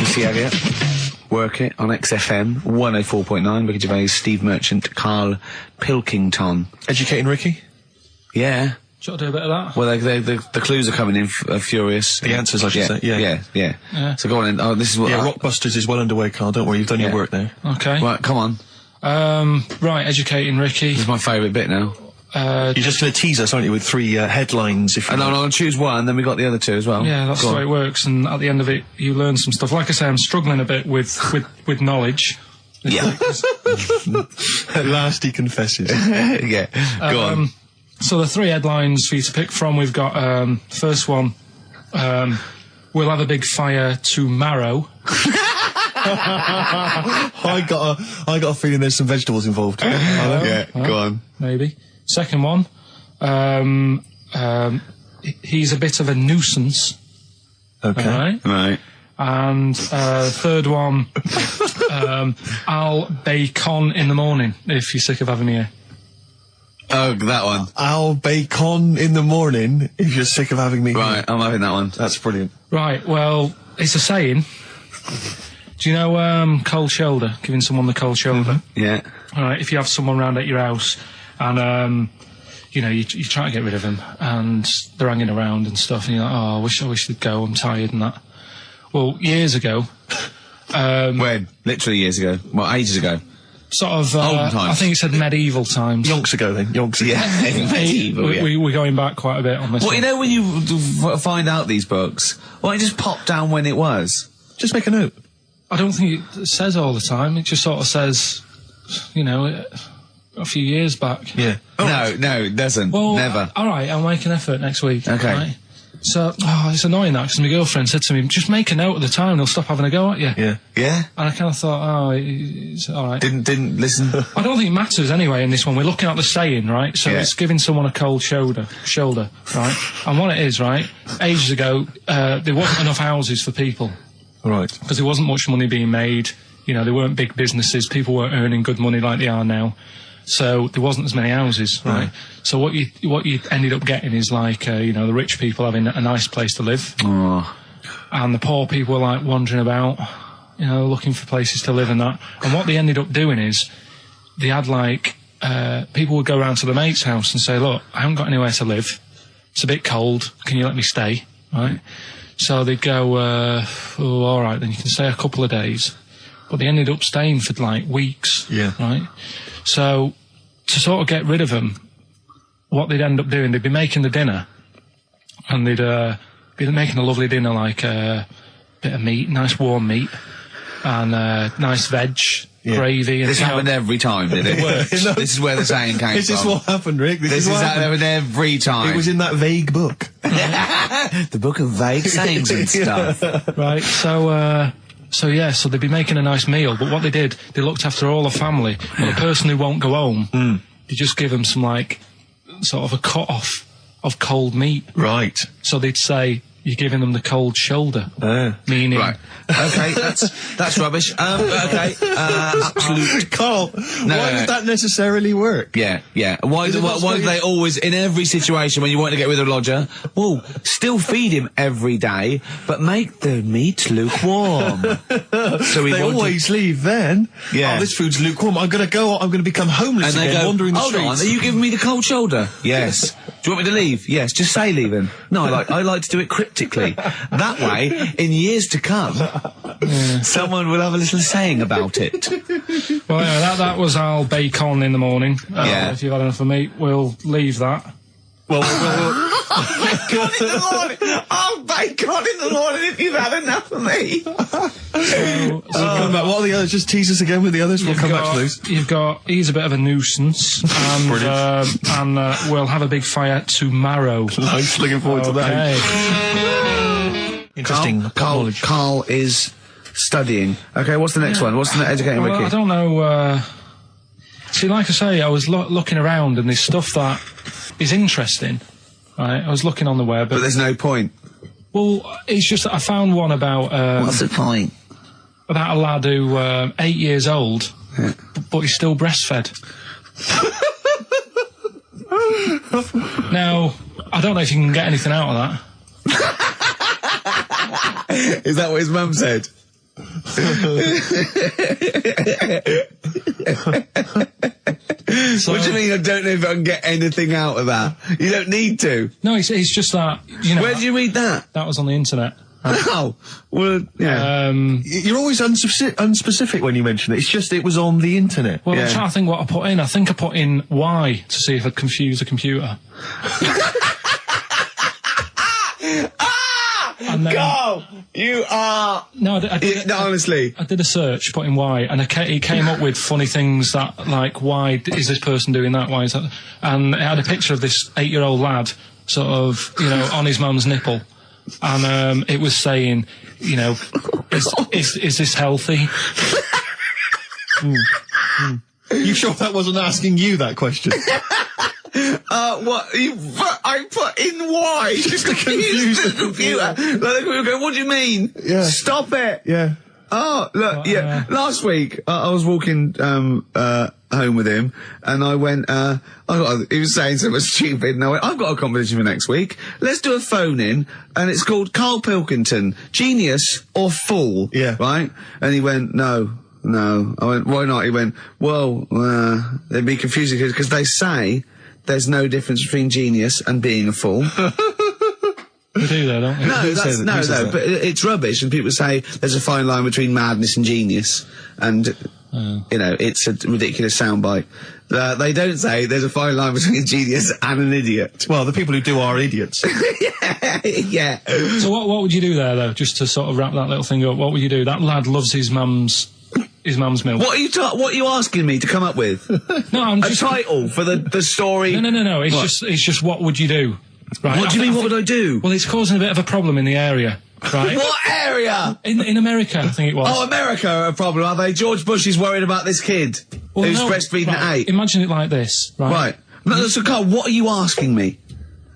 Missy Elliott. Work It on XFM 104.9. Ricky Gervais, Steve Merchant, Karl Pilkington. Educating Ricky? Yeah. Should I do a bit of that? Well, the clues are coming in furious. The answers, I should say. Yeah. So go on in. Oh, this is what... Yeah, Rockbusters is well underway, Carl. Don't worry, you've done your work now. Okay. Right, come on. Right, Educating Ricky. This is my favourite bit now. You're just going to tease us, aren't you, with 3 headlines? If you and I'll choose one, then we got the other 2 as well. Yeah, that's the way it works, and at the end of it, you learn some stuff. Like I say, I'm struggling a bit with knowledge. Yeah. At last he confesses. Yeah, go on. So the 3 headlines for you to pick from, we've got, first one, we'll have a big fire tomorrow. I got a feeling there's some vegetables involved. Yeah, go on. Maybe. Second one, he's a bit of a nuisance. Okay. Right. And third one, I'll bacon in the morning if you're sick of having me here. Oh, that one. I'll bacon in the morning if you're sick of having me here. Right, I'm having that one. That's brilliant. Right, well, it's a saying. Do you know cold shoulder? Giving someone the cold shoulder? Yeah. All right, if you have someone round at your house and, you know, you try to get rid of them and they're hanging around and stuff and you're like, oh, I wish they'd go, I'm tired and that. Well, years ago... when? Literally years ago. Well, ages ago. Sort of, Olden times. I think it said medieval times. Yonks ago, then. Yonks ago. Yeah, medieval, We're going back quite a bit on this Well, one. you know when you find out these books, why don't you just pop down when it was? Just make a note. I don't think it says all the time. It just sort of says, you know, a few years back. Yeah. No, it doesn't. Well, never. All right, I'll make an effort next week. Okay. Right? So, it's annoying that, because my girlfriend said to me, just make a note at the time, they'll stop having a go at you. Yeah. Yeah? And I kind of thought, it's all right. Didn't listen. I don't think it matters anyway in this one. We're looking at the saying, right? So it's giving someone a cold shoulder, right? And what it is, right? Ages ago, there wasn't enough houses for people. Right. Because there wasn't much money being made. You know, there weren't big businesses. People weren't earning good money like they are now. So there wasn't as many houses, right? So what you ended up getting is like, you know, the rich people having a nice place to live. Oh. And the poor people were like wandering about, you know, looking for places to live and that. And what they ended up doing is they had like, people would go around to the mate's house and say, look, I haven't got anywhere to live. It's a bit cold. Can you let me stay? Right? So they'd go, all right, then you can stay a couple of days. But they ended up staying for like weeks. Yeah. Right? So to sort of get rid of them, what they'd end up doing, they'd be making the dinner and they'd be making a lovely dinner, like a bit of meat, nice warm meat and nice veg, gravy. And this happened every time, did it? This is where the saying came from. This is what happened, Rick. This is what happened every time. It was in that vague book. The book of vague sayings and stuff. Right, so they'd be making a nice meal, but what they did, they looked after all the family. But the person who won't go home, they just give them some, like, sort of a cut-off of cold meat. Right. So they'd say, you're giving them the cold shoulder. Meaning... Right. Okay, that's rubbish. Okay, absolute... Carl, why would that necessarily work? Yeah. Why do they always, in every situation when you want to get rid of a lodger, well, still feed him every day, but make the meat lukewarm. So they always leave then. Yeah. Oh, this food's lukewarm. I'm going to become homeless and they again, go, wandering the hold streets. on, are you giving me the cold shoulder? Yes. Do you want me to leave? Yes, just say leaving. No, I like to do it cryptically. That way, in years to come, someone will have a little saying about it. Well, yeah, that was our bacon in the morning. If you've had enough of meat, we'll leave that. Well, Bacon in the morning! Oh, bacon in the morning if you've had enough of me! come back. What are the others? Just tease us again with the others. We'll come back to those. You've got, he's a bit of a nuisance, and we'll have a big fire tomorrow. Nice, looking forward to that. Interesting. Karl is studying. Okay, what's the next one? What's the educating Ricky? I don't know. See, like I say, I was looking around and there's stuff that is interesting. Right, I was looking on the web. But there's no point. Well, it's just that I found one about... what's the point? About a lad who, 8 years old, but he's still breastfed. Now, I don't know if you can get anything out of that. Is that what his mum said? So, What do you mean? I don't know if I can get anything out of that. You don't need to. no, it's just that, you know. Where did you read that? That was on the internet. Oh, well, yeah. You're always unspecific when you mention it. It's just it was on the internet. Well, Yeah. I'm trying to think what I put in. I think I put in Y to see if I'd confuse a computer. And then, Go! You are... no, I did, No, honestly. I did a search, put in Y, and it came up with funny things that, like, why is this person doing that? Why is that? And it had a picture of this 8-year-old lad, sort of, you know, on his mum's nipple. And it was saying, you know, is this healthy? You sure that wasn't asking you that question? What? I put in Y just to confuse the computer. Like, the computer going, what do you mean? Yeah. Stop it. Yeah. Oh, look, yeah. Last week, I was walking home with him, and I went, he was saying something stupid, and I went, I've got a competition for next week. Let's do a phone-in, and it's called Karl Pilkington, Genius or Fool. Yeah. Right? And he went, No. I went, why not? He went, well, it'd be confusing, because they say there's no difference between genius and being a fool. We do though, don't we? No, but it's rubbish, and people say there's a fine line between madness and genius, and you know, it's a ridiculous soundbite. They don't say there's a fine line between a genius and an idiot. Well, the people who do are idiots. Yeah. So what would you do there though, just to sort of wrap that little thing up? What would you do? That lad loves his mum's milk. What are you asking me to come up with? No, I'm just a title for the story. No. It's just what would you do? Right. What do you mean? What would I do? Well, it's causing a bit of a problem in the area, right? What area? In America, I think it was. Oh, America are a problem, are they? George Bush is worried about this kid who's breastfeeding at 8. Imagine it like this, right? Right. No, so Carl, what are you asking me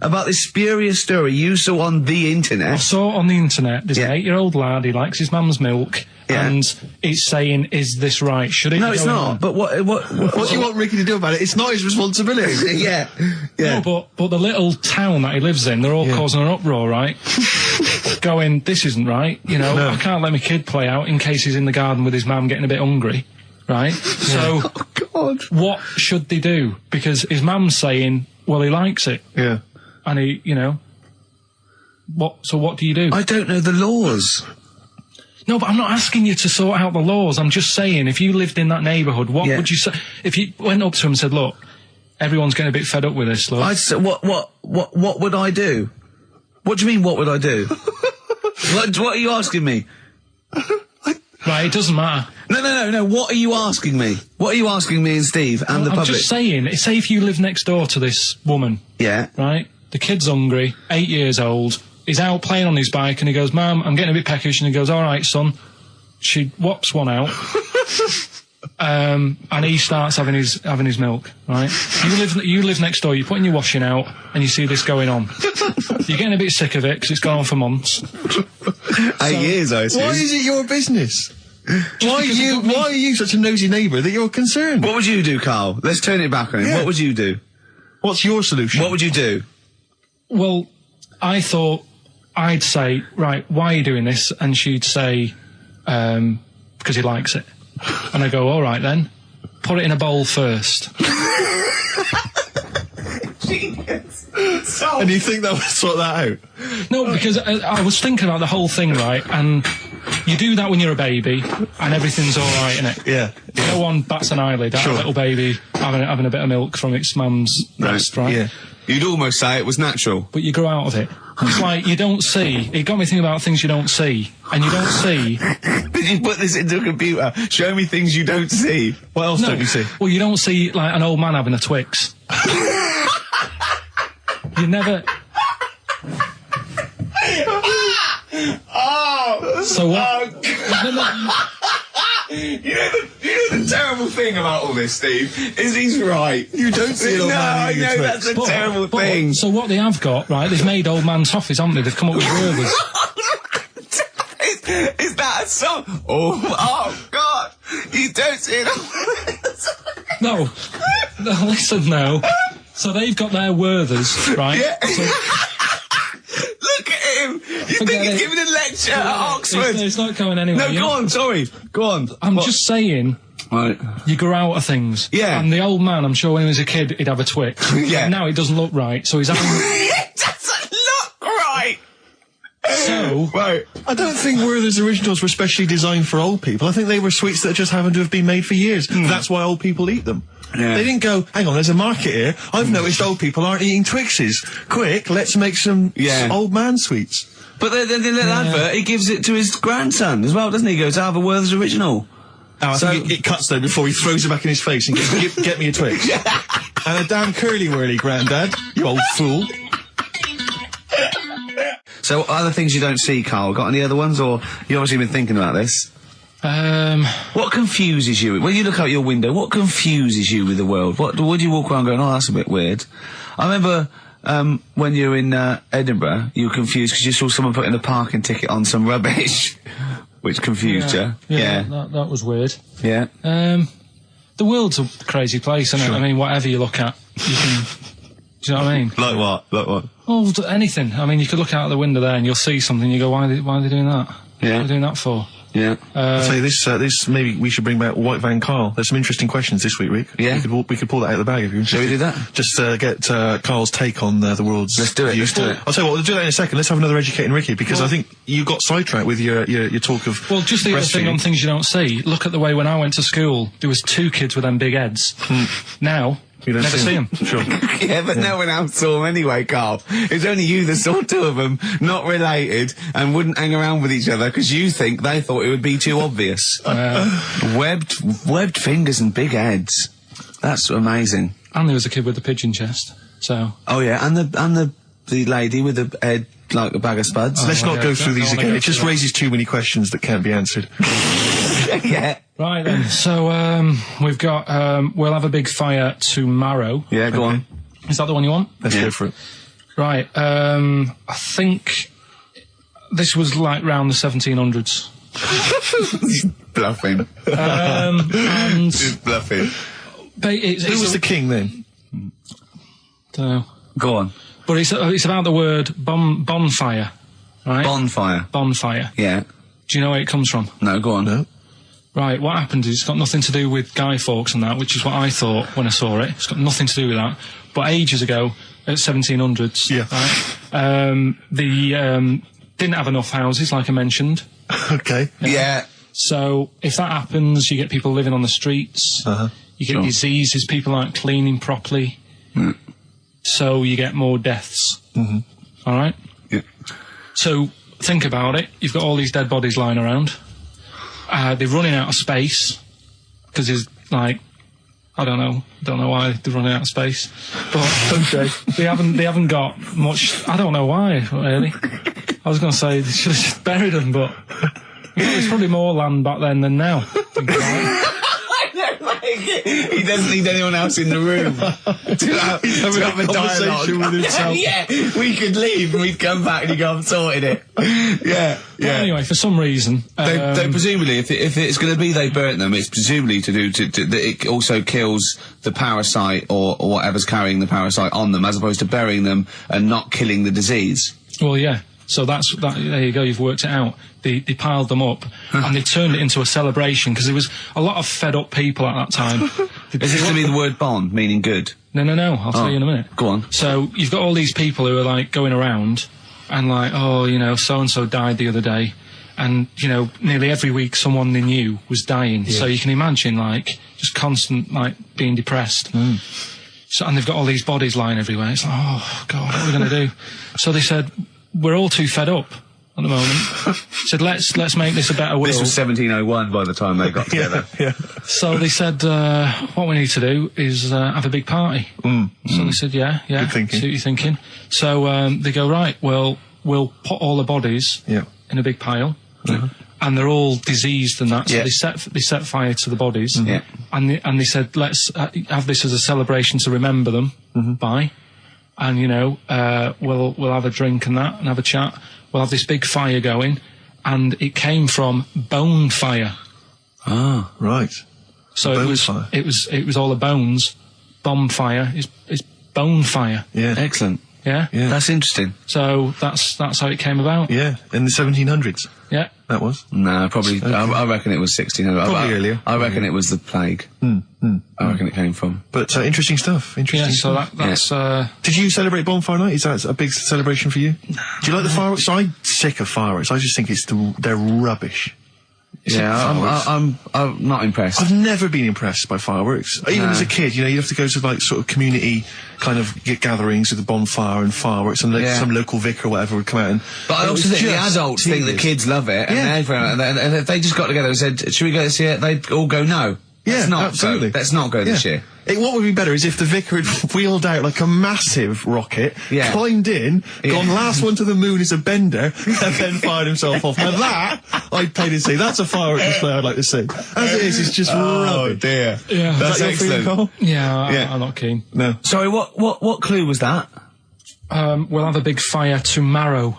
about this spurious story you saw on the internet? I saw on the internet, there's an Yeah. 8-year-old lad, he likes his mum's milk, Yeah. and it's saying, is this right? Should it No, be it's going not. on? But what What do you want Ricky to do about it? It's not his responsibility. Yeah. No, but the little town that he lives in, they're all causing an uproar, right? Going, this isn't right, you know, I can't let my kid play out in case he's in the garden with his mum getting a bit hungry, right? So, Oh, God. what should they do? Because his mum's saying, well, he likes it, Yeah. and he, you know, so what do you do? I don't know the laws. No, but I'm not asking you to sort out the laws. I'm just saying, if you lived in that neighbourhood, what would you say? If you went up to him and said, look, everyone's getting a bit fed up with this, look. I'd say, what would I do? What do you mean, what would I do? what are you asking me? Right, it doesn't matter. No, what are you asking me? What are you asking me and Steve and the I'm public? just saying, say if you live next door to this woman, Yeah. right? The kid's hungry, 8 years old, he's out playing on his bike and he goes, Mum, I'm getting a bit peckish, and he goes, all right, son. She whops one out. And he starts having his milk, right? You live next door, you're putting your washing out, and you see this going on. You're getting a bit sick of it because it's gone on for months. 8 years, I assume. Why is it your business? Why are you such a nosy neighbour that you're concerned? What would you do, Carl? Let's turn it back on him. Yeah. What would you do? What's your solution? What would you do? Well, I thought I'd say, right, why are you doing this? And she'd say, because he likes it. And I go, all right then, put it in a bowl first. And you think that would sort that out? No, because I was thinking about the whole thing, right? And you do that when you're a baby, and everything's all right, innit? Yeah. No one bats an eyelid at a little baby having a bit of milk from its mum's breast, right? Yeah. You'd almost say it was natural. But you grow out of it. It's like you don't see. It got me thinking about things you don't see, and you don't see. Did you put this into a computer? Show me things you don't see. What else don't you see? Well, you don't see like an old man having a Twix. You never. Oh! So what? You know the terrible thing about all this, Steve, is he's right. You don't see an old No, man I eating a know Twix. that's a terrible thing. So what they have got, right? They've made old man toffees, haven't they? They've come up with Gervais. Is that a song? Oh God! You don't see it. No, listen now. So they've got their Werthers, right? Yeah. So, Look at him. You Forget think he's it. giving a lecture shirt at Oxford. It's not going anywhere. No, go on, sorry. Go on. I'm just saying, Right. you grow out of things. Yeah. And the old man, I'm sure when he was a kid, he'd have a Twix. Yeah. Now it doesn't look right, so he's having... It doesn't look right. So... Right. I don't think Werther's originals were specially designed for old people. I think they were sweets that just happened to have been made for years. That's why old people eat them. Yeah. They didn't go, hang on, there's a market here. I've noticed old people aren't eating Twixes. Quick, let's make some old man sweets. But the little advert, he gives it to his grandson as well, doesn't he? He goes, have a Werther's original. Oh, I think it cuts though before he throws it back in his face and goes, get me a Twix. And a damn curly-whirly, Grandad, you old fool. So, other things you don't see, Carl? Got any other ones, or you obviously been thinking about this? What confuses you? When you look out your window, what confuses you with the world? What do you walk around going, oh, that's a bit weird? I remember, when you were in, Edinburgh, you were confused because you saw someone putting a parking ticket on some rubbish. Which confused you? Yeah. That was weird. Yeah. The world's a crazy place, isn't it? I mean, whatever you look at, you can... Do you know what I mean? Like what? Like what? Oh, anything. I mean, you could look out the window there and you'll see something and you go, why are they doing that? Yeah. What are they doing that for? Yeah. I'll tell you this, maybe we should bring back White Van Carl. There's some interesting questions this week, Rick. Yeah. We could pull that out of the bag if you're interested. Shall we do that? Just, get, Carl's take on, the world's... Let's do it, views. let's do it. I'll tell you what, we'll do that in a second. Let's have another Educating Ricky, because I think you got sidetracked with your talk of... Well, just the other thing breastfeeding. on things you don't see. Look at the way when I went to school, there was 2 kids with them big heads. Now... You don't never see them. Sure. Yeah, but no one else saw them anyway, Carl. It was only you that saw 2 of them, not related, and wouldn't hang around with each other because you think they thought it would be too obvious. Webbed fingers and big heads. That's amazing. And there was a kid with a pigeon chest. So. Oh yeah, and the lady with the head like a bag of spuds. Let's not go through these again. It just that. raises too many questions that can't be answered. Yeah. Right then. So we've got we'll have a big fire tomorrow. Yeah, go on. Is that the one you want? Let's go for it. Right. I think this was like round the 1700s. Bluffing. And Just bluffing. Who was the king then? Don't know. Go on. But it's about the word bonfire, right? Bonfire. Bonfire. Yeah. Do you know where it comes from? No, go on. No. Right, what happened is it's got nothing to do with Guy Fawkes and that, which is what I thought when I saw it. It's got nothing to do with that. But ages ago, at 1700s, right, they didn't have enough houses, like I mentioned. Okay. Yeah. So if that happens, you get people living on the streets. You get diseases, people aren't cleaning properly. So you get more deaths. All right? Yeah. So think about it. You've got all these dead bodies lying around. They're running out of space because there's like, I don't know why they're running out of space, but they haven't got much. I don't know why really. I was going to say they should have just buried them, but there's probably more land back then than now. He doesn't need anyone else in the room to have a conversation with himself. Yeah, we could leave and we'd come back and he'd go, I've sorted it. Yeah. But anyway, for some reason, They presumably, if it's going to be they burnt them, it's presumably to do that it also kills the parasite or whatever's carrying the parasite on them, as opposed to burying them and not killing the disease. well, yeah. So there you go, you've worked it out. They piled them up and they turned it into a celebration because there was a lot of fed up people at that time. Is this going to be the word bon, meaning good? No, I'll tell you in a minute. Go on. So you've got all these people who are like going around and like, oh, you know, so-and-so died the other day. And, you know, nearly every week someone they knew was dying. Yeah. So you can imagine, like, just constant, like, being depressed. So, and they've got all these bodies lying everywhere. It's like, oh, God, what are we going to do? So they said, we're all too fed up at the moment. Said, let's make this a better world. This was 1701 by the time they got together. Yeah. So they said, what we need to do is have a big party. So they said, yeah, Good thinking. see what you're thinking. So they go, right, well, we'll put all the bodies in a big pile. And they're all diseased and that, so they set fire to the bodies. And they said, let's have this as a celebration to remember them by. And, you know, we'll have a drink and that and have a chat. We'll have this big fire going. And it came from Bonfire. Ah, right. So it was all the bones. Bonfire is Bonfire. Yeah. Excellent. Yeah. That's interesting. So that's how it came about. Yeah, in the 1700s. Yeah. That was. No, probably. I reckon it was 1600. Probably earlier. I reckon it was the plague. I reckon it came from. But interesting stuff. Interesting. Yeah. So that's. Did you celebrate Bonfire Night? Is that a big celebration for you? Do you like the fireworks? I'm sick of fireworks. I just think they're rubbish. I'm not impressed. I've never been impressed by fireworks. Even as a kid, you have to go to like sort of community kind of gatherings with the bonfire and fireworks, and some local vicar or whatever would come out. But I also think the adults think the kids love it, and if they just got together and said, "Should we go this year?" They'd all go, "No." Absolutely. Let's not go this year. What would be better is if the vicar had wheeled out like a massive rocket, climbed in, gone last one to the moon is a bender, and then fired himself off. Now that, I'd pay to see. That's a firework display I'd like to see. As it is, it's just rubbish. Oh dear. Yeah. That's excellent. Carl? Yeah, I'm not keen. No. Sorry, what clue was that? We'll have a big fire tomorrow.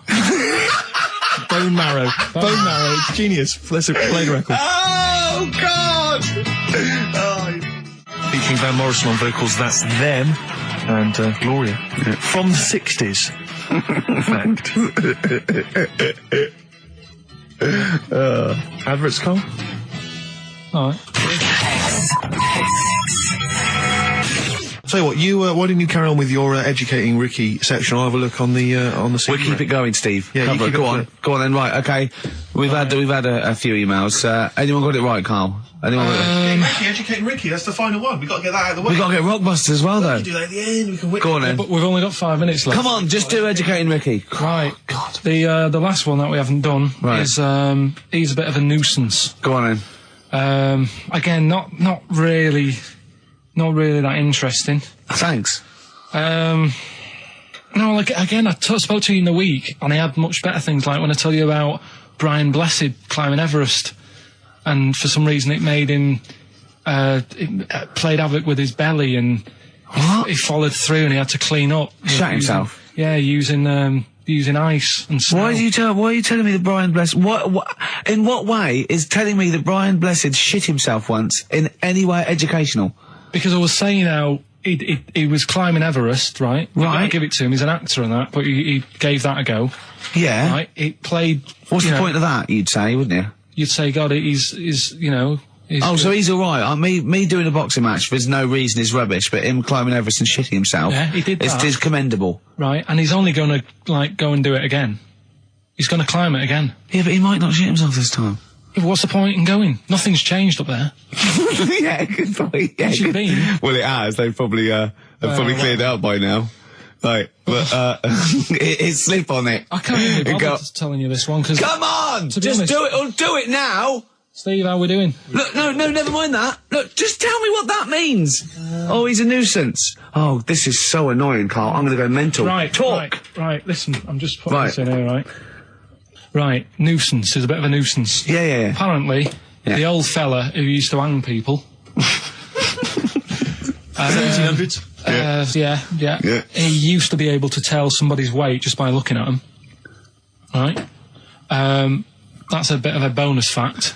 Bone marrow. Bone marrow. Genius. Let's play the record. Oh, God! Featuring Van Morrison on vocals, that's Them, and Gloria. From the 60s, in fact. Adverts, Carl? All right. Tell you what, why didn't you carry on with your educating Ricky section? I'll have a look on the We'll keep it going, Steve. Yeah, go on then. Right, okay. We've had a few emails. Anyone got it right, Carl? Anyone got it? Educating Ricky. That's the final one. We got to get that out of the way. We got to get Rockbusters as well, though. We can do that at the end. We can go on then. But we've only got 5 minutes left. Come on, just do educating Ricky. Right. God. The last one that we haven't done is he's a bit of a nuisance. Go on then. Again, not really that interesting. Thanks. No, like, again, I spoke to you in the week, and I had much better things, like when I tell you about Brian Blessed climbing Everest, and for some reason it made him, it played havoc with his belly, and he followed through, and he had to clean up. Shut himself? Yeah, using ice and snow. Why are you telling me that Brian Blessed, in what way is telling me that Brian Blessed shit himself once in any way educational? Because I was saying how he was climbing Everest, right? Right. I give it to him. He's an actor and that, but he gave that a go. Yeah. Right. It played. What's the point of that? You'd say, wouldn't you? You'd say, God, he's He's so he's all right. Me doing a boxing match for no reason is rubbish, but him climbing Everest and shitting himself, he did that. Is commendable. Right. And he's only going to go and do it again. He's going to climb it again. Yeah, but he might not shit himself this time. Yeah, what's the point in going? Nothing's changed up there. Yeah, good point. Yeah, Where's it been? Well, it has. They've probably cleared it up by now. Right, but it's slip on it. I can't even be bothered telling you this one because. Come on, just do it. Or do it now. Steve, how we doing? Look, no, never mind that. Look, just tell me what that means. Oh, he's a nuisance. Oh, this is so annoying, Carl. I'm going to go mental. Right, talk. Right. Listen, I'm just putting this in here, right? Right, nuisance is a bit of a nuisance. Yeah. Apparently, the old fella who used to hang people. 1700s. Yeah. He used to be able to tell somebody's weight just by looking at them. Right? That's a bit of a bonus fact.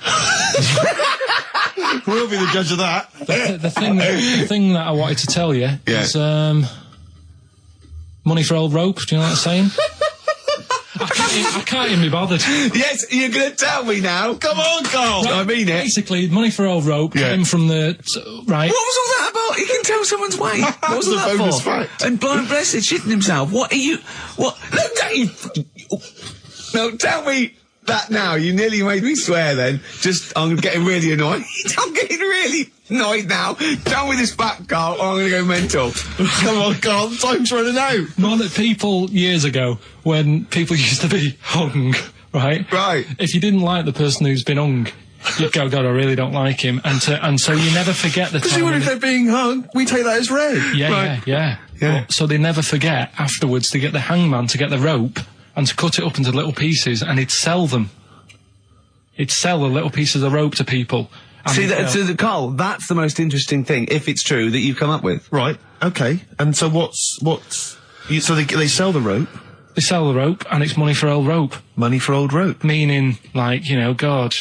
We'll be the judge of that. The thing that I wanted to tell you is money for old rope. Do you know what I'm saying? I can't even be bothered. Yes, you're going to tell me now. Come on, Carl. Right, I mean it. Basically, money for old rope came from the... Right. What was all that about? You can tell someone's weight. What was that bonus for? fact. And Brian Blessed shitting himself. What are you... What? Look at you... No, tell me that now. You nearly made me swear then. I'm getting really annoyed. I'm getting really annoyed now. Tell me this back, Carl, or I'm going to go mental. Come on, Carl, time's running out. More that people, years ago, when people used to be hung, right? Right. If you didn't like the person who's been hung, you'd go, God, I really don't like him. And so you never forget the time. Because if they're being hung, we take that as read. Yeah. So they never forget afterwards to get the hangman to get the rope and to cut it up into little pieces, and he'd sell them. He'd sell the little pieces of rope to people. See, Carl, that's the most interesting thing, if it's true, that you've come up with. Right, okay. And so so they sell the rope? They sell the rope, and it's money for old rope. Money for old rope? Meaning, like, God,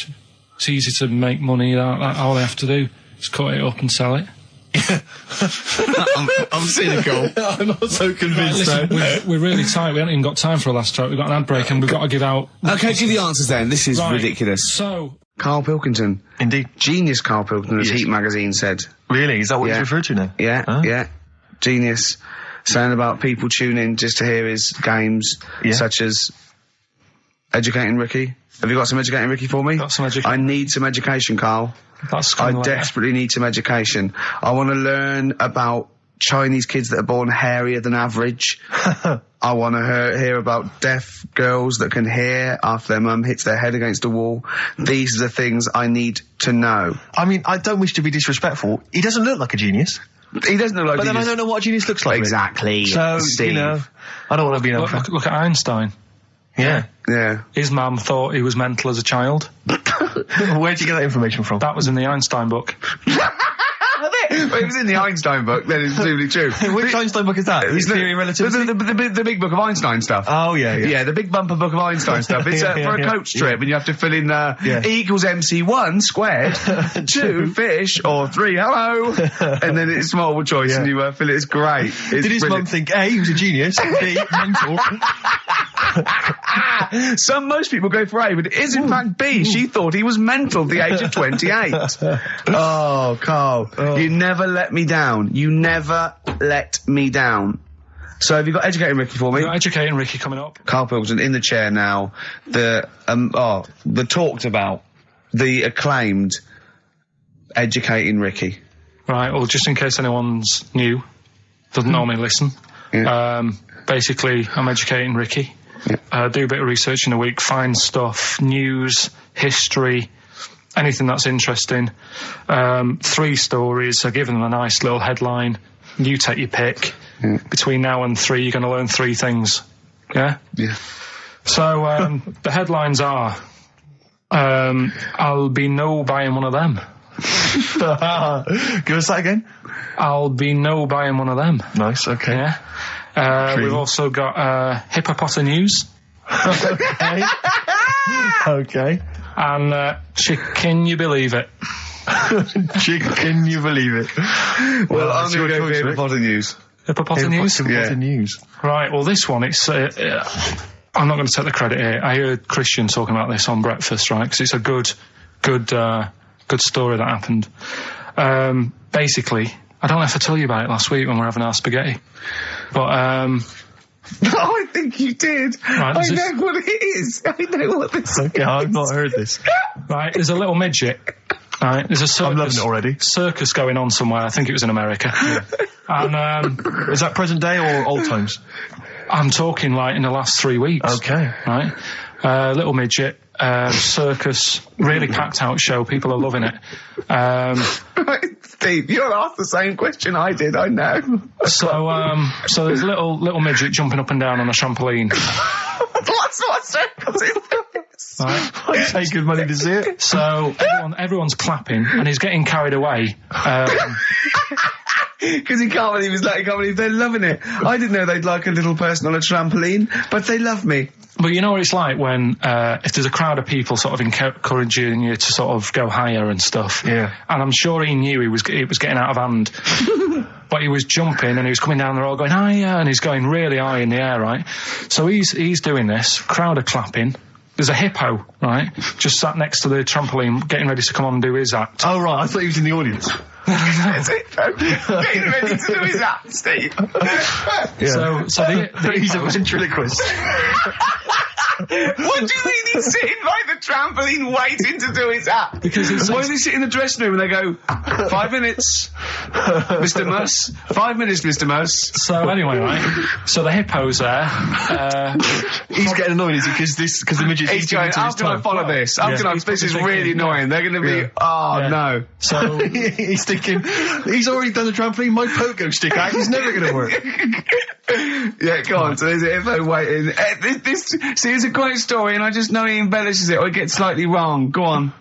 it's easy to make money, that all they have to do is cut it up and sell it. I'm cynical. I'm not so convinced. Listen, we're really tight. We haven't even got time for a last track. We've got an ad break and we've got to give out... Okay, give the answers then. This is Right. ridiculous. So... Karl Pilkington. Indeed. Genius Karl Pilkington, as Yes. Heat magazine said. Really? Is that what Yeah. he's referred to now? Yeah, Huh? yeah. Genius. Saying about people tune in just to hear his games, such as Educating Ricky. Have you got some Educating Ricky for me? Got some education. I need some education, Karl. That's I kind of like... desperately need some education. I want to learn about Chinese kids that are born hairier than average. I want to hear about deaf girls that can hear after their mum hits their head against a wall. These are the things I need to know. I mean, I don't wish to be disrespectful. He doesn't look like a genius. He doesn't look like But then I don't know what a genius looks like. Exactly. So, Steve. you know, I don't want to be an Look at Einstein. Yeah. Yeah. His mum thought he was mental as a child. Where'd you get that information from? That was in the Einstein book. Well, it was in the Einstein book, then it's presumably true. Which Einstein book is that? His Theory of Relativity? The big book of Einstein stuff. Oh, yeah. Yeah, the big bumper book of Einstein stuff. It's for a coach trip, and you have to fill in E equals MC1 squared, 2 fish, or 3 hello, and then it's multiple choice, and you fill it. It's great. It's Did his mum think, A, he was a genius, B, mental? Most people go for A, but it is in fact B. She thought he was mental at the age of 28. Oh, Karl, you never let me down. You never let me down. So have you got Educating Ricky for me? We've got Educating Ricky coming up. Karl Pilkington in the chair now. The talked about, the acclaimed Educating Ricky. Right, well, just in case anyone's new, doesn't normally listen. Yeah. Basically, I'm Educating Ricky. Yeah. Do a bit of research in a week, find stuff, news, history, anything that's interesting. 3 stories, I give them a nice little headline. You take your pick. Yeah. Between now and 3, you're going to learn 3 things. Yeah? Yeah. So, the headlines are, I'll be no buying one of them. Give us that again. I'll be no buying one of them. Nice, okay. Yeah. We've also got Hippopotamus News. Okay. Okay. And Can You Believe It? Can you believe it? Well, I'm going to go for Hippopotamus News. Hippopotamus News? Yeah. News. Right, well, this one, it's... I'm not going to take the credit here. I heard Christian talking about this on breakfast, right? Because it's a good story that happened. Basically, I don't know if I told you about it last week when we were having our spaghetti. But, I think you did. Right, I know what it is. I know what this is. Okay, I've not heard this. right, there's a little midget. Right, there's a circus. I'm loving it already. Circus going on somewhere. I think it was in America. And, is that present day or old times? I'm talking like in the last 3 weeks. Okay. Right? Little midget, circus, really packed out show. People are loving it. Steve, you'll ask the same question I did, I know. So there's a little midget jumping up and down on a trampoline. What circus is this? Right? I'd pay good money to see it. So everyone's clapping and he's getting carried away. Because he can't believe they're loving it. I didn't know they'd like a little person on a trampoline, but they love me. But you know what it's like when, if there's a crowd of people sort of encouraging you to sort of go higher and stuff. Yeah. And I'm sure he knew it was getting out of hand. But he was jumping and he was coming down, they're all going higher, and he's going really high in the air, right? So he's doing this, crowd are clapping. There's a hippo, right, just sat next to the trampoline, getting ready to come on and do his act. Oh, right, I thought he was in the audience. There's a hippo getting ready to do his act, Steve. Yeah. So he's a ventriloquist. What do you mean he's sitting by the trampoline waiting to do his act? Because why does he sit in the dressing room and they go, 5 minutes, Mr. Muss, 5 minutes, Mr. Muss. So anyway, right, so the hippo's there. He's getting annoyed, is he? Because the midget's He's going, how can I follow this? How can I, this is really annoying. They're going to be, no. So he's thinking, he's already done the trampoline, my pogo stick act is never going to work. Yeah, go on. So there's a hippo waiting. See, it's a great story, and I just know he embellishes it or it gets slightly wrong. Go on.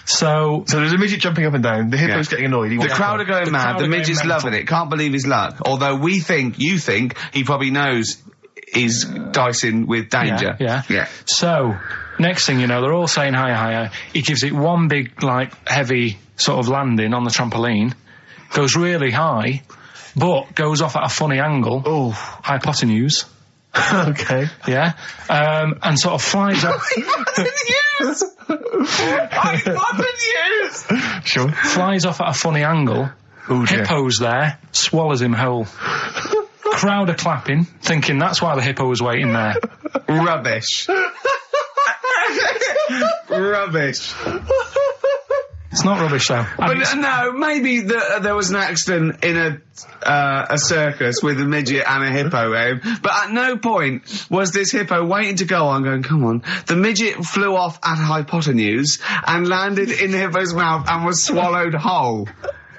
So there's a midget jumping up and down. The hippo's getting annoyed. The crowd are going mad. The midget's loving it. Can't believe his luck. Although you think he probably knows he's dicing with danger. Yeah. So next thing you know, they're all saying higher, higher. He gives it one big, like, heavy sort of landing on the trampoline. goes really high, but goes off at a funny angle. Oh. Hypotenuse. Okay. Yeah. And sort of flies up. Hypotenuse! Sure. Flies off at a funny angle. Oh, dear. Hippo's there, swallows him whole. Crowd are clapping, thinking that's why the hippo was waiting there. Rubbish. Rubbish. It's not rubbish though. But no, maybe there was an accident in a circus with a midget and a hippo, but at no point was this hippo waiting to go on, going, come on. The midget flew off at hypotenuse and landed in the hippo's mouth and was swallowed whole.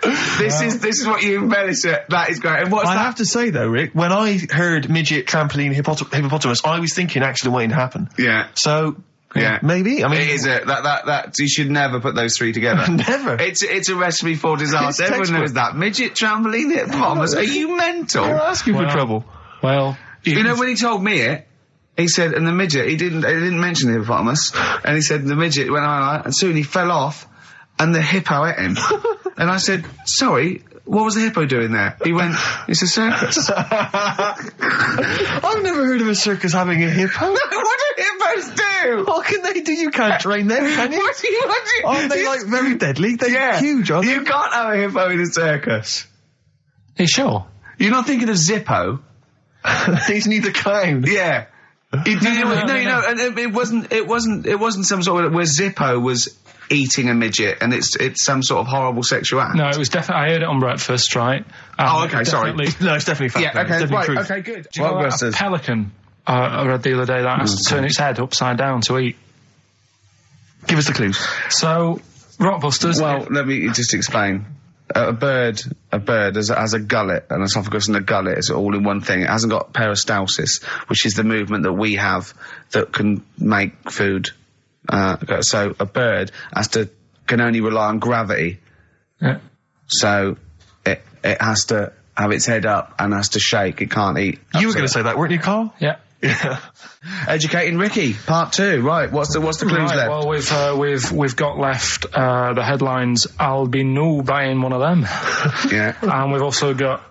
This is what you embellish it. That is great. And what's that? I have to say though, Rick, when I heard midget, trampoline, hippopotamus, I was thinking accident waiting to happen. Yeah. So. Yeah, maybe. I mean, it is that you should never put those three together. Never. It's a recipe for disaster. Everyone knows that. Midget, trampoline, hippopotamus. Are you mental? You're asking for trouble. Well, you know when he told me it, he said, and the midget, he didn't mention the hippopotamus, and he said the midget went on, and soon he fell off, and the hippo ate him. And I said, sorry. What was the hippo doing there? He went, it's a circus. I've never heard of a circus having a hippo. What do hippos do? What can they do? You can't train them, can you? What do you? Aren't they like very deadly? They're huge, aren't they? You can't have a hippo in a circus. Are you sure? You're not thinking of Zippo? He's neither kind. Yeah. And it wasn't some sort of where Zippo was eating a midget and it's some sort of horrible sexual act. No, it was definitely. I heard it on breakfast, right? Okay, sorry. No, it's definitely fact. Yeah, okay, right, truth. okay, good. Do you know a pelican? I read the other day that has to turn its head upside down to eat. Give us the clues. So, Rockbusters. Well, let me just explain. A bird has a gullet, an esophagus and a gullet. It's all in one thing. It hasn't got peristalsis, which is the movement that we have that can make food. So a bird can only rely on gravity. Yeah. So it has to have its head up and has to shake. It can't eat. You were going to say that, weren't you, Carl? Yeah. Yeah. Educating Ricky, part 2. Right, what's the clues left? Well, we've got left the headlines. I'll be no buying one of them. Yeah. And we've also got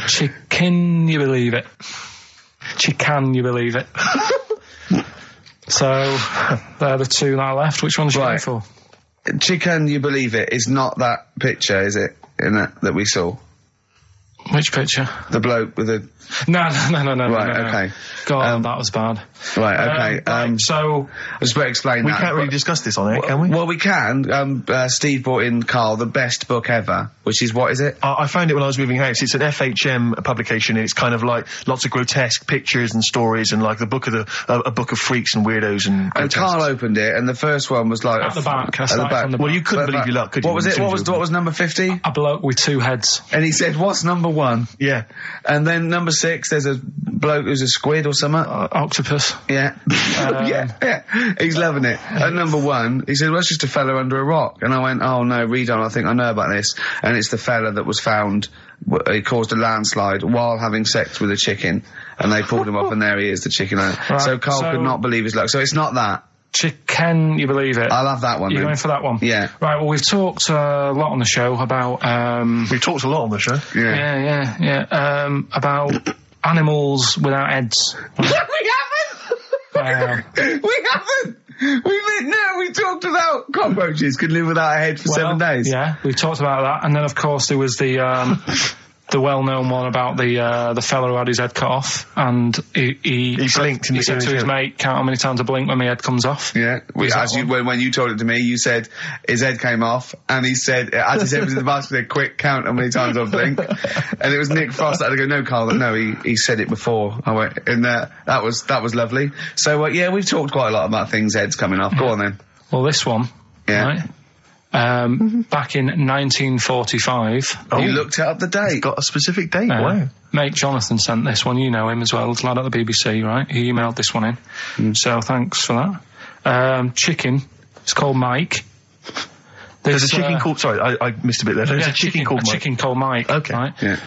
Chicken You Believe It. Chicken You Believe It. So they're the two that are left. Which one should I go for? Chicken You Believe It is not that picture, is it? That we saw. Which picture? The bloke with the... No. Right, okay. God, that was bad. Right, okay. So... I just better explain we that. We can't really discuss this on air, can we? Well, we can. Steve brought in, Carl, the best book ever, which is, what is it? I found it when I was moving house. It's an FHM publication, and it's kind of like lots of grotesque pictures and stories, and like a book of freaks and weirdos and... And Carl opened it, and the first one was like... At the back. At the back. Well, you couldn't believe your luck, could you? What was it? What was number 50? A bloke with two heads. And he said, what's number 1? Yeah. And then number 6, there's a bloke who's a squid or something. Octopus. Yeah. Yeah. He's loving it. At number 1, he said, well, it's just a fella under a rock. And I went, oh no, read on, I think I know about this. And it's the fella that was found, he caused a landslide while having sex with a chicken. And they pulled him up and there he is, the chicken. Right, so Carl could not believe his luck. So it's not that. Chicken, you believe it? I'll have that one. You're going for that one? Yeah. Right, well, we've talked a lot on the show about... We've talked a lot on the show. Yeah. About animals without heads. We haven't! We haven't! We talked about cockroaches could live without a head for 7 days. Yeah, we've talked about that. And then, of course, there was the well-known one about the fella who had his head cut off, and he blinked. He said to his mate, "Count how many times I blink when my head comes off." Yeah, when you told it to me, you said his head came off, and he said, as his head was in the basket, he said, "Quick, count how many times I blink." And it was Nick Frost that had to go, "No, Carl, no, he said it before." I went, and that was lovely. So we've talked quite a lot about things heads coming off. Go on then. Well, this one, right? Back in 1945. You looked up the date. It's got a specific date. Wow. Mate Jonathan sent this one. You know him as well. It's a lad at the BBC, right? He emailed this one in. So thanks for that. Chicken. It's called Mike. There's a chicken called... Sorry, I missed a bit there. There's a chicken called Mike. Chicken called Mike. Okay. Right? Yeah.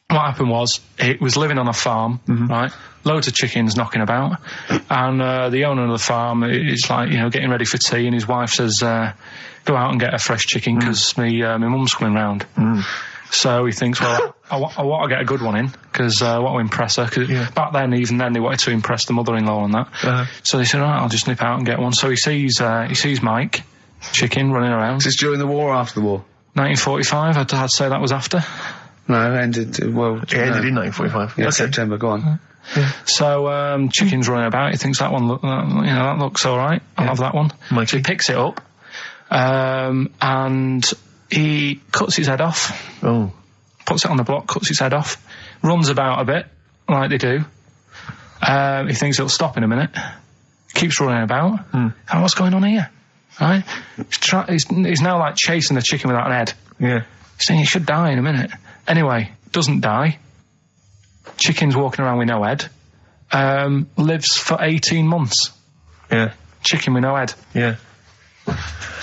what happened was, it was living on a farm, right? Loads of chickens knocking about, and the owner of the farm is like, you know, getting ready for tea, and his wife says, "Go out and get a fresh chicken because my mum's coming round." So he thinks, well, I want to get a good one in because I want to impress her. Cause back then, even then, they wanted to impress the mother-in-law and that. So they said, "All right, I'll just nip out and get one." So he sees Mike, chicken, running around. Is this during the war or after the war? 1945. I'd say that was after. No, it ended. Well, it ended in 1945. Yeah, September. Go on. So chicken's running about. He thinks that one, that looks all right. I'll have that one. Mikey. So he picks it up, and he cuts its head off. Oh. Puts it on the block, cuts its head off, runs about a bit, like they do. He thinks it'll stop in a minute. Keeps running about. And what's going on here? Right? He's now like chasing the chicken without an head. Yeah. He's saying it should die in a minute. Anyway, doesn't die. Chicken's walking around with no head. Lives for 18 months. Yeah. Chicken with no head. Yeah. What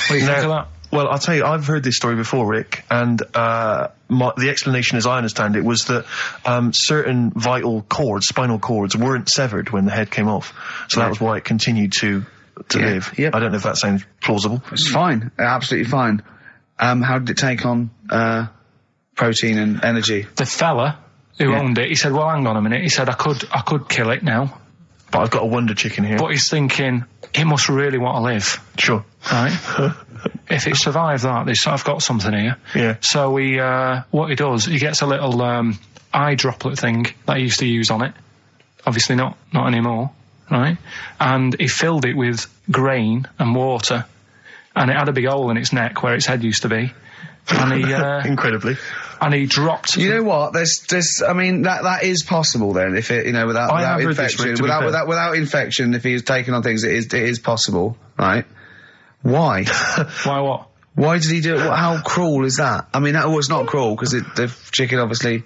do you think of that? Well, I'll tell you, I've heard this story before, Rick, and the explanation, as I understand it, was that certain vital cords, spinal cords, weren't severed when the head came off. So that was why it continued to live. Yep. I don't know if that sounds plausible. It's fine. Absolutely fine. How did it take on protein and energy? The fella who owned it, he said, well, hang on a minute. He said, I could kill it now. But I've got a wonder chicken here. But he's thinking, it must really want to live. Sure. Right? If it survived that, I've got something here. Yeah. So what he does, he gets a little eye droplet thing that he used to use on it. Obviously not anymore, right? And he filled it with grain and water, and it had a big hole in its neck where its head used to be. And he incredibly. And he dropped. You know what? There's. I mean, that is possible. Then, if it, without infection, without infection, if he was taking on things, it is possible, right? Why? Why what? Why did he do it? How cruel is that? I mean, that was not cruel because the chicken obviously,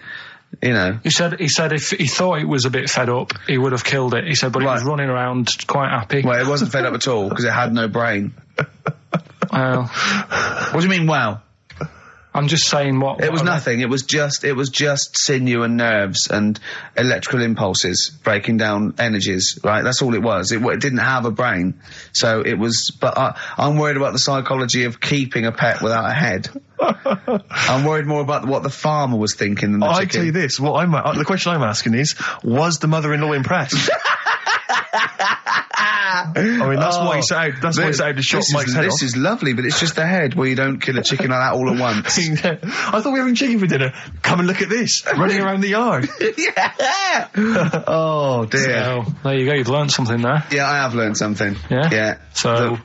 He said if he thought it was a bit fed up, he would have killed it. He said, but it was running around quite happy. Well, it wasn't fed up at all because it had no brain. Well, what do you mean? Wow. I'm just saying what... It was nothing. It was just sinew and nerves and electrical impulses breaking down energies, right? That's all it was. It didn't have a brain. So it was... But I'm worried about the psychology of keeping a pet without a head. I'm worried more about what the farmer was thinking than the chicken. I tell you this, the question I'm asking is, was the mother-in-law impressed? I mean, that's why he set out. That's why he set out to shot Mike's head off. This is lovely, but it's just the head where you don't kill a chicken like that all at once. I thought we were having chicken for dinner. Come and look at this, running around the yard. Yeah. Oh dear. So there you go. You've learned something there. Yeah, I have learned something. Yeah. Yeah. So.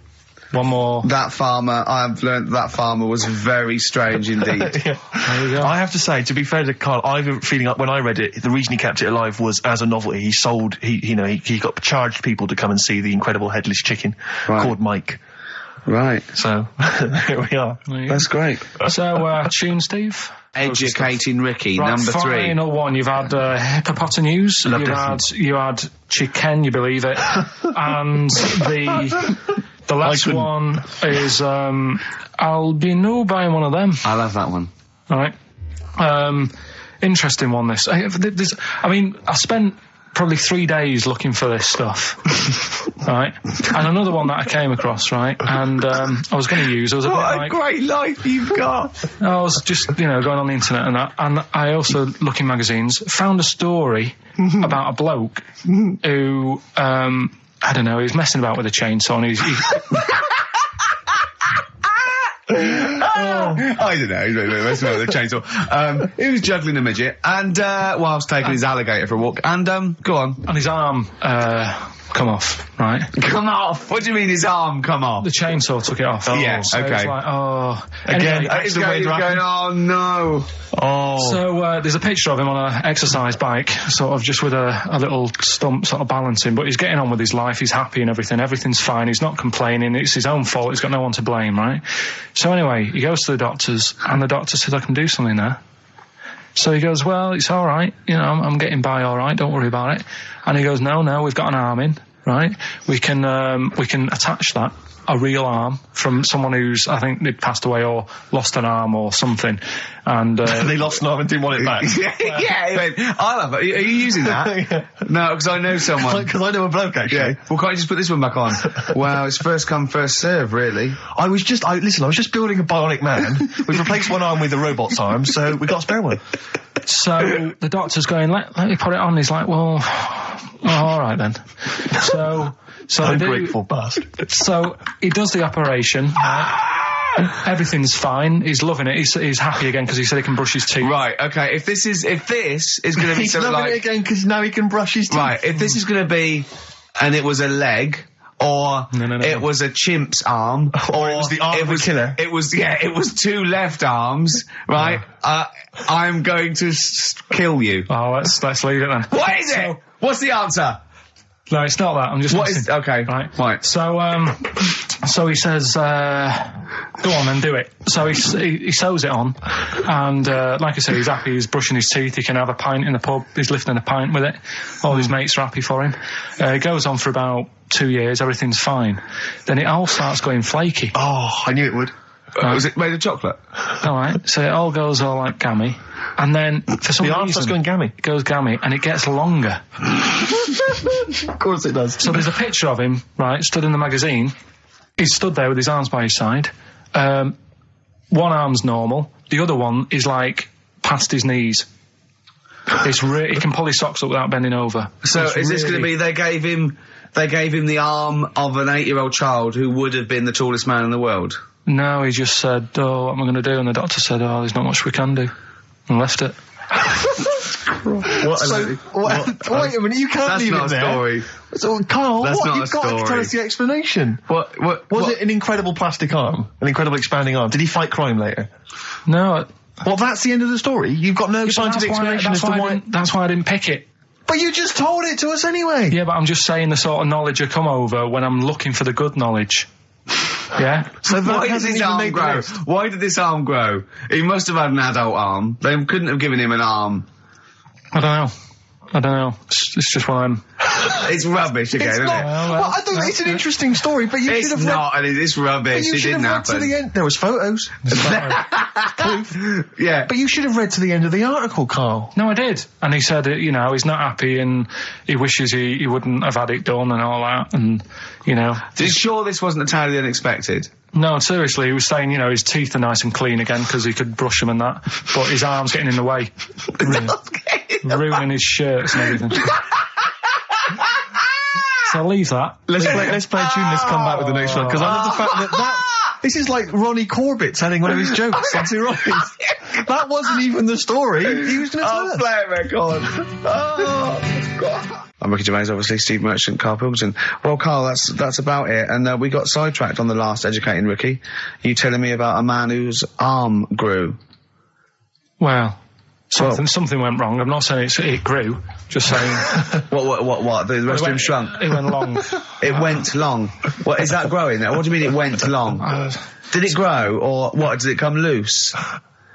One more. That farmer, I've learned that farmer was very strange indeed. There you go. I have to say, to be fair to Karl, I have a feeling like when I read it, the reason he kept it alive was as a novelty. He got charged people to come and see the incredible headless chicken called Mike. Right. So, here we are. That's great. So, tune, Steve? Educating Ricky, number 3. Final one. You've had hippopotamus. You had chicken, you believe it. And the last one is I'll be no buying one of them. I love that one. All right. Interesting one, this. I spent probably 3 days looking for this stuff. Right. And another one that I came across, right, and I was going to use. What a great life you've got. I was just, going on the internet and that, and I also, looking magazines, found a story about a bloke who, I don't know, he was messing about with a chainsaw and I don't know, he was messing about with a chainsaw. He was juggling a midget and, whilst taking his alligator for a walk, and, go on. And his arm, come off, right? Come off? What do you mean his arm come off? The chainsaw took it off. Yeah, so okay. It's like, Again, he's going, oh no. Oh. So, there's a picture of him on an exercise bike, sort of just with a little stump sort of balancing, but he's getting on with his life, he's happy and everything, everything's fine, he's not complaining, it's his own fault, he's got no one to blame, right? So anyway, he goes to the doctors, and the doctor says, I can do something there. So he goes, well, it's all right, I'm getting by all right, don't worry about it. And he goes, no, we've got an arm in, right? We can attach that a real arm from someone who's, I think, they'd passed away or lost an arm or something. And they lost an arm and didn't want it back. Yeah, he went, I'll have it. Are you using that? Yeah. No, because I know someone. Because I know a bloke, actually. Yeah. Well, can't you just put this one back on? Wow, it's first come, first serve, really. I was just building a bionic man. We've replaced one arm with a robot's arm, so we got a spare one. So the doctor's going, let me put it on. He's like, well, all right then. So ungrateful bastard. So he does the operation. Right? Everything's fine. He's loving it. He's happy again because he said he can brush his teeth. Right. Okay. If this is going to be he's something loving like it again because now he can brush his teeth. Right. If this is going to be, and it was a leg. Or it was a chimp's arm, or it was the arm of a killer. It was 2 left arms, right? I'm going to kill you. Oh, let's leave it then. What is it? What's the answer? No, it's not that. I'm just. What is? Okay, right. So he says, "Go on and do it." So he sews it on, and like I said, he's happy. He's brushing his teeth. He can have a pint in the pub. He's lifting a pint with it. All his mates are happy for him. It goes on for about 2 years. Everything's fine. Then it all starts going flaky. Oh, I knew it would. Was it made of chocolate? All right. So it all goes all like gammy, and then for some reason, the arm starts going gammy. It goes gammy, and it gets longer. Of course it does. So there's a picture of him, right, stood in the magazine. He's stood there with his arms by his side. One arm's normal. The other one is like past his knees. He can pull his socks up without bending over. So is this going to be? They gave him the arm of an 8-year-old child who would have been the tallest man in the world. No, he just said, "Oh, what am I going to do?" And the doctor said, "Oh, there's not much we can do," and left it. Wait a minute, you can't leave it there. That's not a story. So, Carl, That's not you've got to tell us the explanation. Was it an incredible plastic arm? An incredible expanding arm? Did he fight crime later? No. Well, that's the end of the story. You've got no scientific explanation as to why... That's why I didn't pick it. But you just told it to us anyway. Yeah, but I'm just saying the sort of knowledge I come over when I'm looking for the good knowledge. Yeah? So why did this arm grow? Why did this arm grow? He must have had an adult arm. They couldn't have given him an arm. I don't know. It's just one of them. It's rubbish again, isn't it? Well, I think it's an interesting story, but you should have read... It's rubbish. It didn't happen. To the end. There was photos. Proof. Yeah. But you should have read to the end of the article, Carl. No, I did. And he said, he's not happy and he wishes he wouldn't have had it done and all that. And, Sure this wasn't entirely unexpected? No, seriously, he was saying, his teeth are nice and clean again because he could brush them and that. But his arm's getting in the way. Ruining his shirts and everything. So I'll leave that. Let's play a tune. Let's come back with the next one because I love the fact that this is like Ronnie Corbett telling one of his jokes. That's right. That wasn't even the story. He was going to tell us. Play it, record. Oh, God. I'm Ricky Gervais, obviously, Steve Merchant, Karl Pilkington. Well, Karl, that's about it. And we got sidetracked on the last Educating Ricky. You telling me about a man whose arm grew. Well, something went wrong. I'm not saying it grew. Just saying. What? The rest of him shrunk? It went long. It went long. What, is that growing? What do you mean it went long? Did it grow, or what? Did it come loose?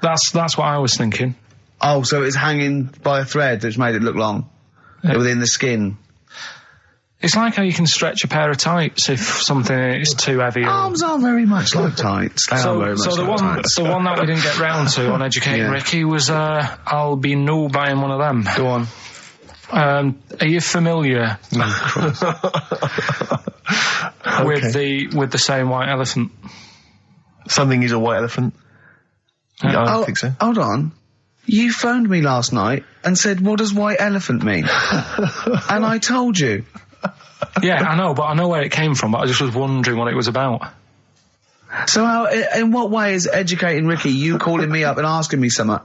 That's what I was thinking. Oh, so it's hanging by a thread that's made it look long? Within the skin. It's like how you can stretch a pair of tights if something is too heavy. Arms are very much like tights. They are very much like tights. The one that we didn't get round to on Educating Ricky was, I'll be no buying one of them. Go on. Are you familiar with the saying white elephant? Something is a white elephant. I don't think so. Hold on. You phoned me last night and said, what does white elephant mean? And I told you. Yeah, I know, but I know where it came from, but I just was wondering what it was about. So in what way is Educating Ricky you calling me up and asking me something?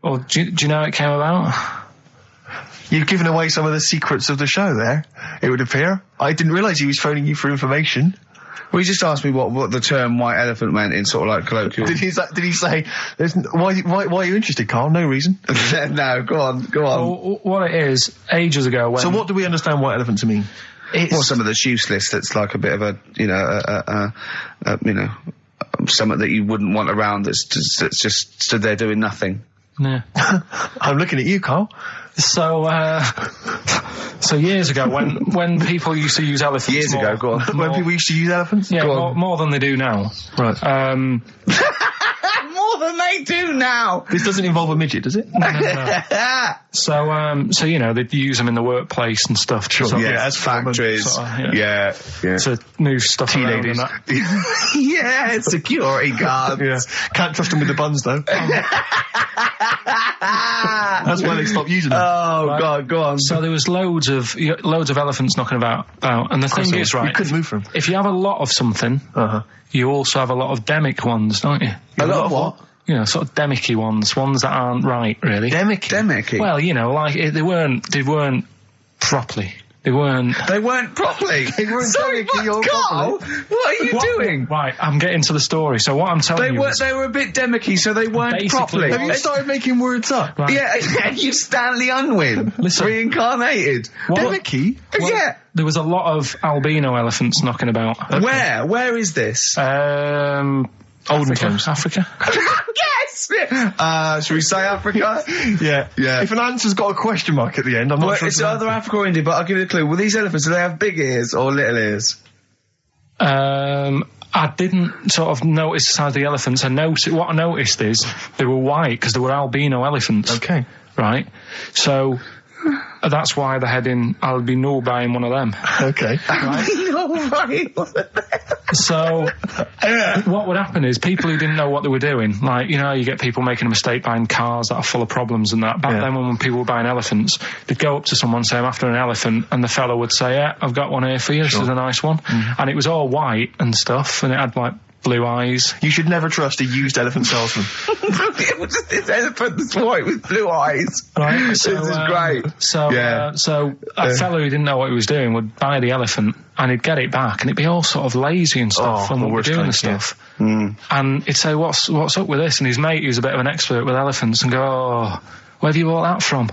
Well, do you know how it came about? You've given away some of the secrets of the show there, it would appear. I didn't realise he was phoning you for information. Well, he just asked me what the term white elephant meant in sort of like colloquial. Did he say, why are you interested, Carl? No reason. No, go on. Well, what it is, ages ago when... So what do we understand white elephant to mean? Well, some of that's useless, that's like a bit of something that you wouldn't want around that's just stood there doing nothing. Yeah. I'm looking at you, Carl. So So years ago, when people used to use elephants Years ago, go on. When people used to use elephants? Yeah, more than they do now. Right. More than they do now. This doesn't involve a midget, does it? No. So you know, they'd use them in the workplace and stuff. Sure. Sort of, Yeah, as factories. Sort of, Yeah. To move stuff around Ladies. and that. Yeah, security guards. Yeah. Can't trust them with the buns, though. That's why they stopped using them. Oh, Right. God, go on. So there was loads of elephants knocking about, and the thing is, right, You couldn't move from. if you have a lot of something, you also have a lot of demic ones, don't you? A lot of what? You know, sort of demicky ones that aren't right, really. Demicky? Well, you know, like, they weren't properly. They weren't properly. They weren't Sorry, demicky or Carl? properly. What are you doing? Right, I'm getting to the story. So what I'm telling you is, They were a bit demicky, so they weren't Basically, properly. what- Have you started making words up? Right. Yeah, you Stanley Unwin. Listen. Reincarnated. Demicky? Yeah. there was a lot of albino elephants knocking about. Where? Where is this? Olden times. Africa. Yes! Should we say Africa? Yeah. Yeah. If an answer's got a question mark at the end, I'm not Well, sure. it's either Africa or India, but I'll give you a clue. Well, these elephants, do they have big ears or little ears? I didn't sort of notice the size of the elephants. What I noticed is they were white because they were albino elephants. Okay. Right? So that's why they're heading albino buying one of them. Okay. So what would happen is people who didn't know what they were doing, like, you know, you get people making a mistake buying cars that are full of problems and that. Back then when people were buying elephants, they'd go up to someone, say, I'm after an elephant, and the fellow would say, yeah, I've got one here for you, this is a nice one. And it was all white and stuff, and it had, like, blue eyes. You should never trust a used elephant salesman. This elephant that's white with blue eyes. Right? So, this is great. So a fellow who didn't know what he was doing would buy the elephant and he'd get it back and it'd be all sort of lazy and stuff and we're doing the stuff. And he'd say, what's up with this? And his mate, who's a bit of an expert with elephants, and go, oh, where have you bought that from?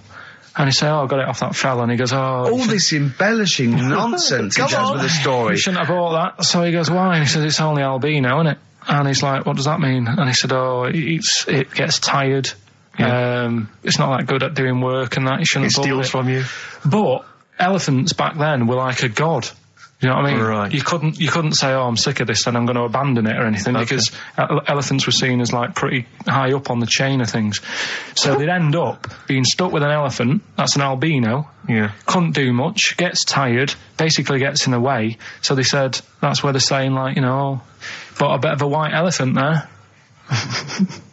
And he'd say, oh, I got it off that fella. And he goes, oh... All this embellishing nonsense he does with the story. You shouldn't have bought that. So he goes, why? And he says, it's only albino, isn't it? And he's like, what does that mean? And he said, oh, it gets tired. It's not that good at doing work and that. You shouldn't have bought it. It steals from you. But elephants back then were like a god. You know what I mean? Right. You couldn't say, oh, I'm sick of this and I'm going to abandon it or anything, because elephants were seen as like pretty high up on the chain of things. So they'd end up being stuck with an elephant, that's an albino, couldn't do much, gets tired, basically gets in the way. So they said, that's where they're saying, like, you know, but a bit of a white elephant there.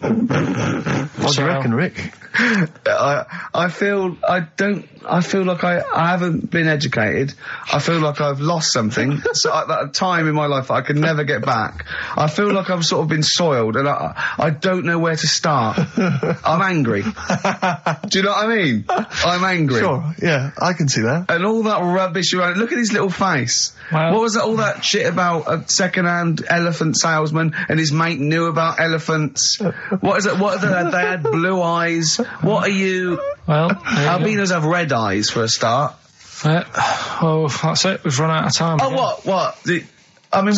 What do you reckon, Rick? I feel like I haven't been educated. I feel like I've lost something. So at that time in my life I could never get back. I feel like I've sort of been soiled and I don't know where to start. I'm angry. Do you know what I mean? I'm angry. Sure, yeah, I can see that. And all that rubbish around. Look at his little face. Well, what was all that shit about a second-hand elephant salesman and his mate knew about elephants? What is it? What are they had blue eyes. What are you? Well, albinos have red eyes for a start. Oh, that's it. We've run out of time. Oh, what? What are you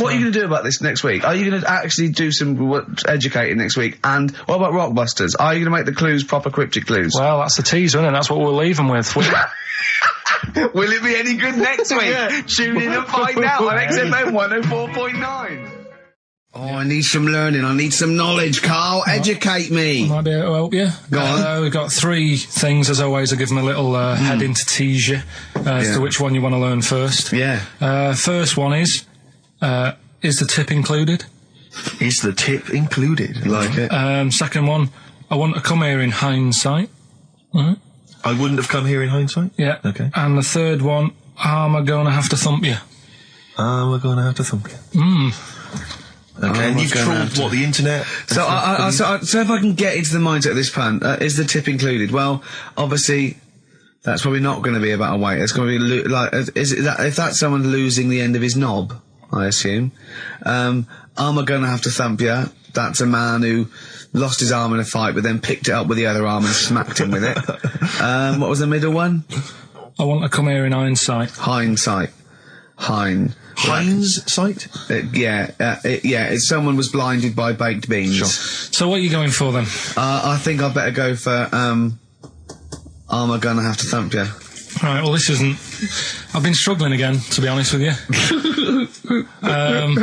going to do about this next week? Are you going to actually do some educating next week? And what about Rockbusters? Are you going to make the clues proper cryptic clues? Well, that's the teaser, isn't it? That's what we'll leave them with. Will it be any good next week? Tune in and find out on XFM 104.9. Oh, I need some learning. I need some knowledge, Carl. Educate me. Might be able to help you. Go on. We've got three things, as always. I'll give them a little heading to tease you as to which one you want to learn first. Yeah. First one is the tip included? Is the tip included? Like it. Second one, I want to come here in hindsight. Right. I wouldn't have come here in hindsight? Yeah. Okay. And the third one, am I going to have to thump you? We're going to have to thump you. Okay, and you've trawled, the internet? So if I can get into the mindset of this plan, is the tip included? Well, obviously, that's probably not going to be about a weight. It's going to be if that's someone losing the end of his knob, I assume. Am I going to have to thump you? That's a man who lost his arm in a fight, but then picked it up with the other arm and smacked him with it. What was the middle one? I want to come here in hindsight. Hindsight. Hindsight? It's someone was blinded by baked beans. Sure. So what are you going for then? I think I better go for, am I gonna have to thump you? Right, well, this isn't... I've been struggling again, to be honest with you.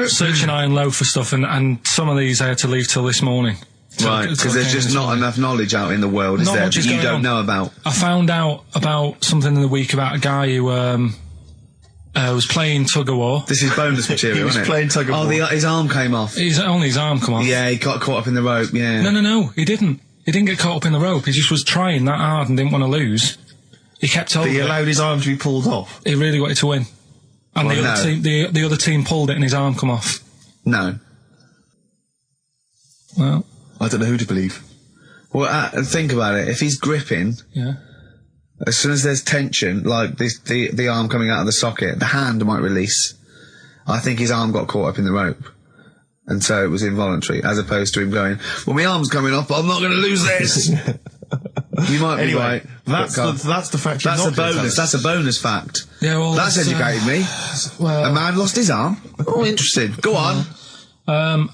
Searching high and low for stuff, and some of these I had to leave till this morning. Right, because there's just not enough knowledge out in the world, is there, that you don't know about? I found out about something in the week about a guy who was playing tug-of-war. This is bonus material, isn't it? He was playing tug-of-war. Oh, his arm came off. Only his arm come off. Yeah, he got caught up in the rope, yeah. No, he didn't. He didn't get caught up in the rope. He just was trying that hard and didn't want to lose. He kept holding it. But he allowed his arm to be pulled off? He really wanted to win. And the other team pulled it and his arm come off. No. Well... I don't know who to believe. Well, think about it. If he's gripping... Yeah. As soon as there's tension, like the arm coming out of the socket, the hand might release. I think his arm got caught up in the rope. And so it was involuntary, as opposed to him going, well, my arm's coming off, but I'm not going to lose this. You might be right. That's the fact. That's a bonus. That's a bonus fact. Yeah, well, that's educated me. Well, a man lost his arm. Oh, interesting. Go on. Am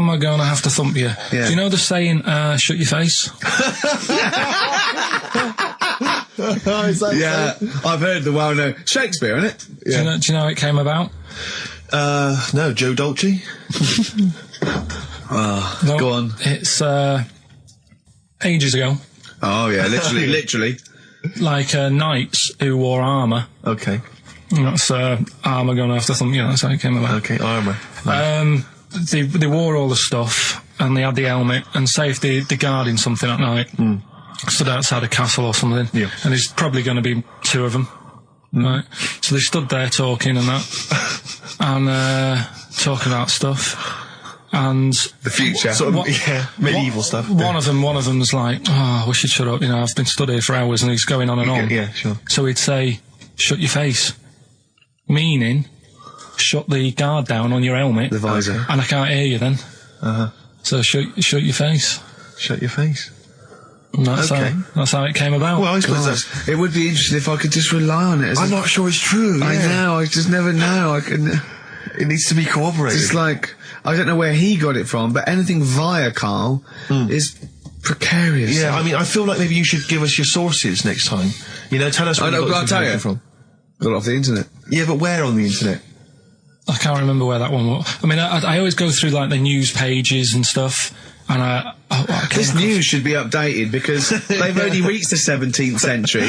I going to have to thump you? Yeah. Do you know the saying, shut your face? Yeah, I've heard the well-known Shakespeare, isn't it? Yeah. Do you know how it came about? No, Joe Dolce. No, go on. It's ages ago. Oh yeah, literally. Like knights who wore armour. Okay. That's armour going after thump you. That's how it came about. Okay, armour. They wore all the stuff and they had the helmet, and say if they're guarding something at night. Stood outside a castle or something, yeah. And there's probably going to be two of them, right? So they stood there talking and that, and talking about stuff, and the future, medieval stuff. One of them's like, "Oh, we should shut up. You know, I've been stood here for hours," and he's going on and on. Yeah, sure. So he'd say, "Shut your face," meaning, shut the guard down on your helmet, the visor, and I can't hear you then. So shut your face. Shut your face. That's how it came about. Well, I suppose it would be interesting if I could just rely on it. I'm not sure it's true. I know, I just never know. It needs to be corroborated. It's like, I don't know where he got it from, but anything via Karl is precarious. Yeah, I mean, I feel like maybe you should give us your sources next time. You know, tell us where you got this information from. Got it off the internet. Yeah, but where on the internet? I can't remember where that one was. I mean, I always go through, like, the news pages and stuff, and this news should be updated because they've only reached the 17th century,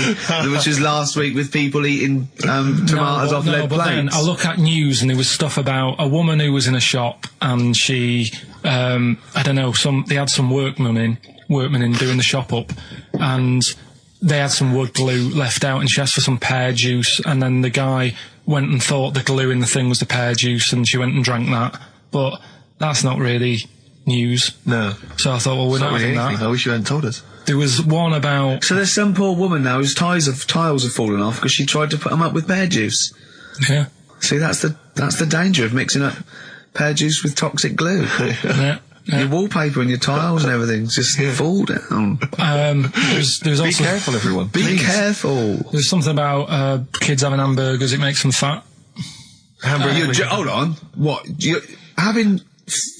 which was last week with people eating tomatoes off lead plates. Then I look at news and there was stuff about a woman who was in a shop and she, I don't know, they had some workmen in doing the shop up, and they had some wood glue left out and she asked for some pear juice, and then the guy went and thought the glue in the thing was the pear juice and she went and drank that. But that's not really news. No. So I thought, well, we're not having that. I wish you hadn't told us. There was one about... So there's some poor woman now whose tiles have fallen off because she tried to put them up with pear juice. Yeah. See, that's the danger of mixing up pear juice with toxic glue. Yeah. Your wallpaper and your tiles and everything just fall down. There's also... Be careful, everyone. Be careful. There's something about kids having hamburgers, it makes them fat. Hold on. What? Having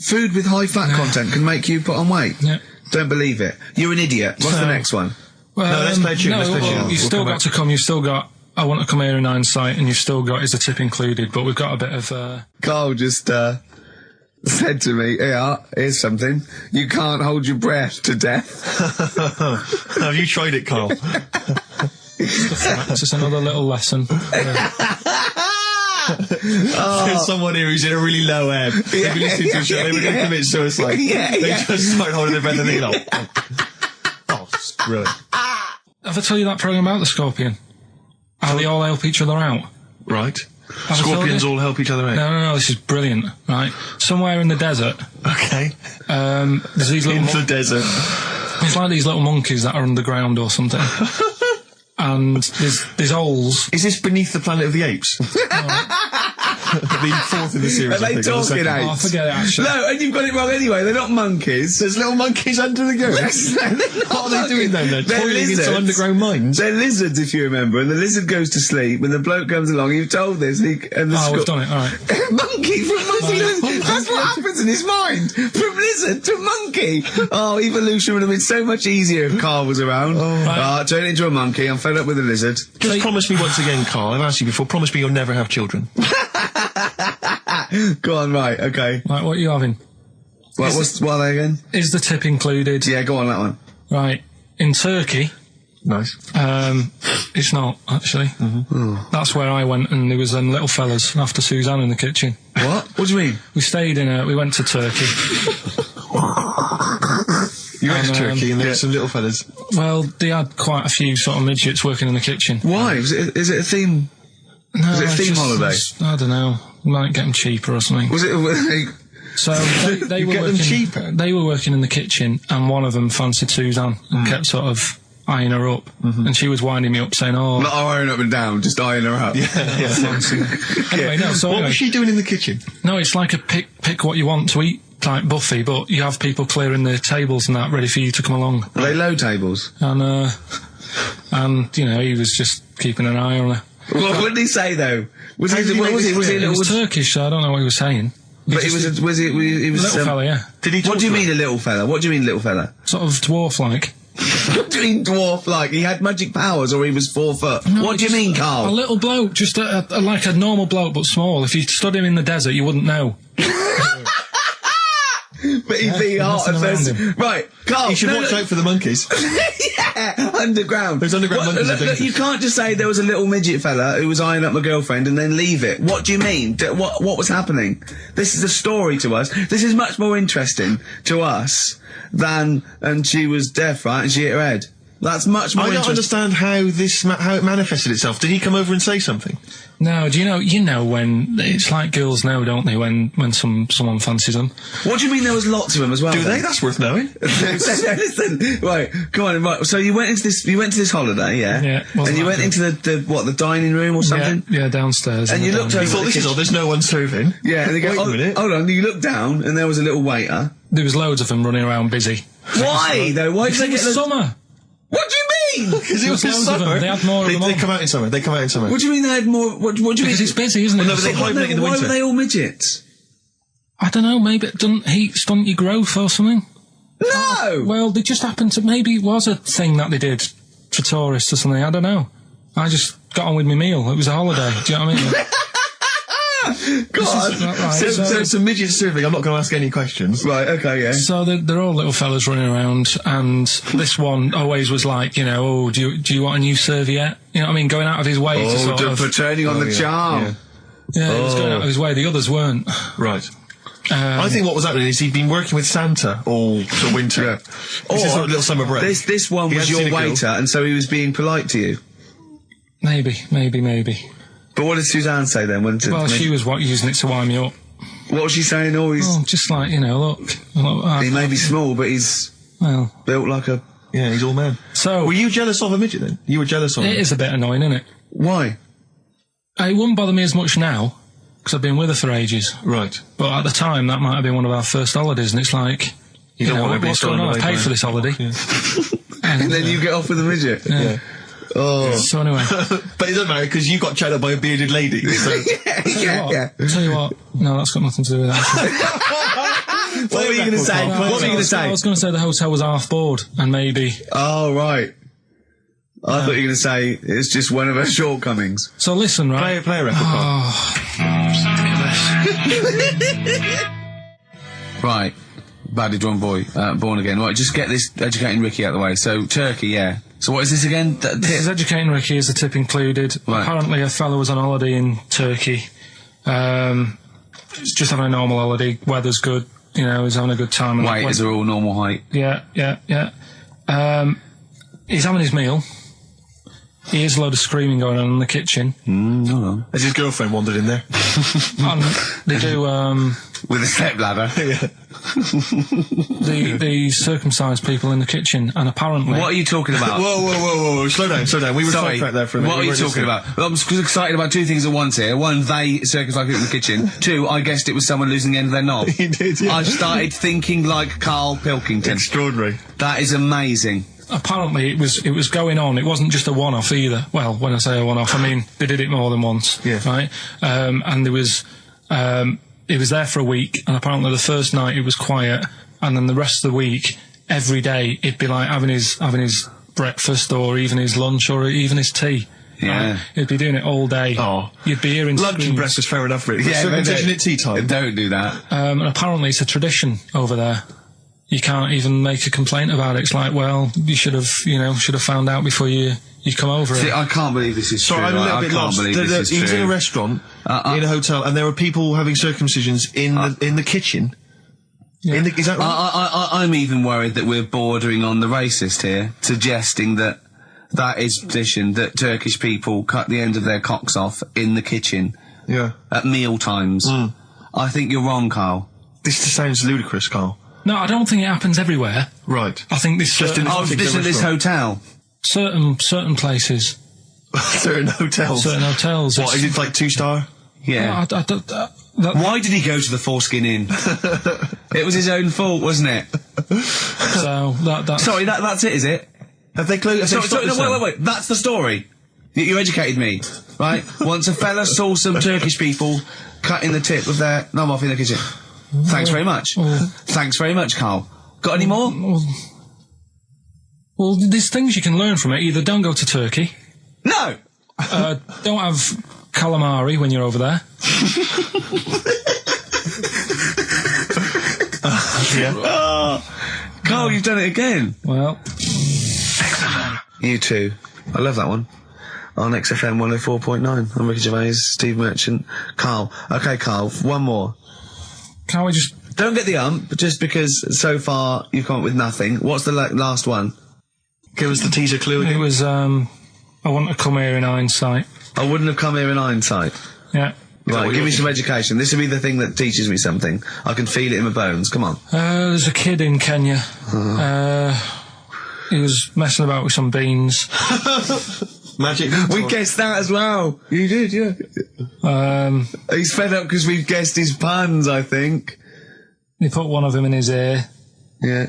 food with high fat content can make you put on weight? Yeah. Don't believe it. You're an idiot. What's the next one? Well, no, let's play a tune. You've still got to come. You've still got I Want to Come Here in Hindsight, and you've still got Is the Tip Included, but we've got a bit of... Carl just said to me, here's something. You can't hold your breath to death. Have you tried it, Carl? It's just another little lesson. There's someone here who's in a really low ebb. They've been listening to a show, they were going to commit suicide. They just start holding their breath and they like, oh, it's brilliant. Have I told you that programme about the scorpion? How they all help each other out? Right. Scorpions all help each other out? No, this is brilliant, right? Somewhere in the desert. Okay. There's these little... In the desert. It's like these little monkeys that are underground or something. And there's holes. Is this Beneath the Planet of the Apes? The fourth in the series. Are they talking Oh, apes? forget it, actually. No, and you've got it wrong anyway. They're not monkeys. There's little monkeys under the goose. What are they doing then? They're toiling into underground mines. They're lizards, if you remember. And the lizard goes to sleep. When the bloke comes along, you've told this. And We've done it. All right. Monkey from monkey. That's what happens in his mind. From lizard to monkey. Oh, evolution would have been so much easier if Carl was around. Turn it into a monkey. I'm fed up with the lizard. Just promise me once again, Carl. I've asked you before. Promise me you'll never have children. Go on, right, okay. Right, what are you having? What are they again? Is the tip included? Yeah, go on, that one. Right. In Turkey, Nice. it's not, actually. That's where I went, and there was them little fellas after Suzanne in the kitchen. What? What do you mean? We went to Turkey. You went to Turkey and there were some little fellas. Well, they had quite a few sort of midgets working in the kitchen. Why? Is it a theme? No, Was it a theme holiday? I don't know. Might get them cheaper or something. Was it? So they were get them working, cheaper? They were working in the kitchen, and one of them fancied Suzanne and kept sort of eyeing her up, and she was winding me up saying, "Oh, Not eyeing up and down, just eyeing her up. Anyway, no." So What anyway, was she doing in the kitchen? no, it's like a pick what you want to eat type buffet, but you have people clearing the tables and that ready for you to come along. Are they low tables? And you know, he was just keeping an eye on her. What did he say though? Was he? It was Turkish, so I don't know what he was saying. But he was a Little fella, yeah. Did he talk What do you to her? mean a little fella? What do you mean little fella? Sort of dwarf-like. What do you mean dwarf like? He had magic powers or he was 4 foot? No, What do you just mean, A Carl? little bloke, just like a normal bloke, but small. If you stood him in the desert, you wouldn't know. But he'd be hot and nothing around thirsty. Right, Carl. You should watch out for the monkeys. Yeah, underground. There's underground monkeys Look, are you can't just say there was a little midget fella who was eyeing up my girlfriend and then leave it. What do you mean? What was happening? This is a story to us. This is much more interesting to us than, and she was deaf, right, and she hit her head. That's much more I don't interesting. understand how it manifested itself. Did he come over and say something? No, do you know when it's like girls know, don't they? When someone fancies them. What do you mean there was lots of them as well? Do then? they? That's worth knowing. Listen, right, come on, right. So you went to this holiday, yeah? Yeah, And you went into the dining room or something? Yeah, downstairs. And you looked over. You thought, this is all, there's no one serving. Yeah, and they go, Wait a minute. hold on, you looked down and there was a little waiter. There was loads of them running around busy. Why though? Why did Because they it get was the... summer. What do you mean? Because it was There was loads of summer. them. They had more of them They on. come out in summer. They come out in summer. What do you mean they had more? What do you mean? Because it's busy, isn't it? no, but they hibernate in the Why winter. were they all midgets? I don't know, maybe it doesn't heat stunt your growth or something. No! Well, they just happened to, maybe it was a thing that they did for tourists or something, I don't know. I just got on with my meal. It was a holiday, do you know what I mean? God. Right, So it's a midget serving. I'm not going to ask any questions. Right, okay, yeah. So they're all little fellas running around, and this one always was like, you know, oh, do you want a new serviette? You know what I mean? Going out of his way to sort of... for turning on the charm. Yeah, he was going out of his way. The others weren't. Right. I think what was happening is he'd been working with Santa all the winter. Yeah. This is sort of little summer break. This one He was hadn't seen your a girl. waiter, and so he was being polite to you. Maybe. But what did Suzanne say then? Well, she was using it to wind me up. What was she saying? Oh, he's... Oh, just like, you know, look. He may be small, but he's Well, built like a... Yeah, he's all man. so... Were you jealous of a midget then? You were jealous of him? It is a bit annoying, isn't it? Why? It wouldn't bother me as much now, because I've been with her for ages. Right. But at the time, that might have been one of our first holidays, and it's like, you don't know, want to be what's going on? I've paid for this holiday. Yeah. And then you get off with a midget. Yeah. Oh. So anyway, But it doesn't matter because you got chatted up by a bearded lady. So. yeah. tell you what, no, that's got nothing to do with that. What were you going to say? Right, What were you going to I say? was going to say the hotel was half board, and maybe. Oh, right. I thought you were going to say it's just one of her shortcomings. So listen, right? Play a record. Right. Badly drawn boy, born again. Right, just get this educating Ricky out of the way. So, Turkey, yeah. So what is this again? This is educating Ricky, is the tip included. Right. Apparently a fellow was on holiday in Turkey. He's just having a normal holiday, weather's good, you know, he's having a good time. Wait, is there all normal height? Yeah. He's having his meal. He hears a load of screaming going on in the kitchen. Hold on. Has his girlfriend wandered in there? And they do, with a stepladder. The circumcised people in the kitchen, and apparently... What are you talking about? Whoa, slow down. We were sidetracked there for a minute. What are you talking about? Well, I'm excited about two things at once here. One, they circumcised people in the kitchen. Two, I guessed it was someone losing the end of their knob. You did, yeah. I started thinking like Karl Pilkington. Extraordinary. That is amazing. Apparently it was going on. It wasn't just a one-off either. Well, when I say a one-off, I mean they did it more than once. Yeah. Right? And there was... it was there for a week, and apparently the first night it was quiet, and then the rest of the week, every day, it'd be like having his breakfast, or even his lunch, or even his tea. Yeah. Right? He'd be doing it all day. Oh. You'd be hearing lunch screams. and breakfast, fair enough, really. Yeah, circumcision at tea time. Don't do that. And apparently it's a tradition over there. You can't even make a complaint about it. It's like, well, you should have found out before you come over. See, I can't believe this is true. Sorry, I'm a little bit lost. He was in a restaurant, in a hotel, and there were people having circumcisions in the kitchen. Yeah. Is that right? I'm even worried that we're bordering on the racist here, suggesting that is tradition, that Turkish people cut the end of their cocks off in the kitchen. Yeah. At meal times. I think you're wrong, Karl. This just sounds ludicrous, Karl. No, I don't think it happens everywhere. Right. I think this Just in this hotel. certain places. Certain hotels. Certain hotels. What, is it like 2-star? Yeah. Why did he go to the Foreskin Inn? It was his own fault, wasn't it? So that's... Sorry, that's it, is it? Have they closed? Wait. That's the story. You educated me, right? Once a fella saw some Turkish people cutting the tip of their knob off in the kitchen. Thanks very much. Thanks very much, Karl. Got any more? Well, there's things you can learn from it. Either don't go to Turkey. No! Don't have calamari when you're over there. Karl, you've done it again. Well... XFM. You too. I love that one. On XFM 104.9. I'm Ricky Gervais, Steve Merchant, Karl. Okay, Karl, one more. Can't we just... Don't get the just because so far you've come up with nothing. What's the last one? Give us the teaser clue again. It was, I want to come here in hindsight. I wouldn't have come here in hindsight. Yeah. Right, give me some education. This will be the thing that teaches me something. I can feel it in my bones. Come on. There's a kid in Kenya. He was messing about with some beans. Magic. We guessed that as well. You did, yeah. He's fed up because we've guessed his puns, I think. He put one of them in his ear. Yeah.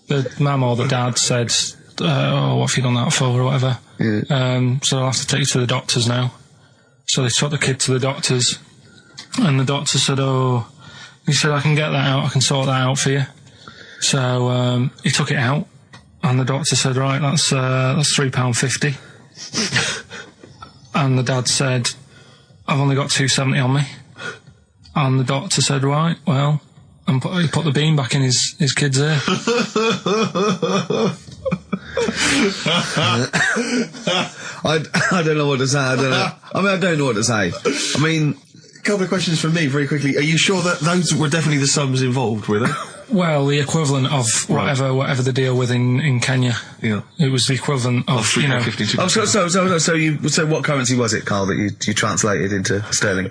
The mum or the dad said, what have you done that for, or whatever. Yeah. So I'll have to take you to the doctors now. So they took the kid to the doctors, and the doctor said, he said, I can get that out, I can sort that out for you. So, he took it out, and the doctor said, right, that's £3.50. And the dad said, I've only got £2.70 on me. And the doctor said, right, well, and he put the bean back in his kid's ear. I don't know what to say. I don't know what to say. I mean, a couple of questions from me very quickly. Are you sure that those were definitely the sums involved, were they? Well, the equivalent of whatever they deal with in Kenya. Yeah. It was the equivalent of, you know. So what currency was it, Karl, that you translated into sterling?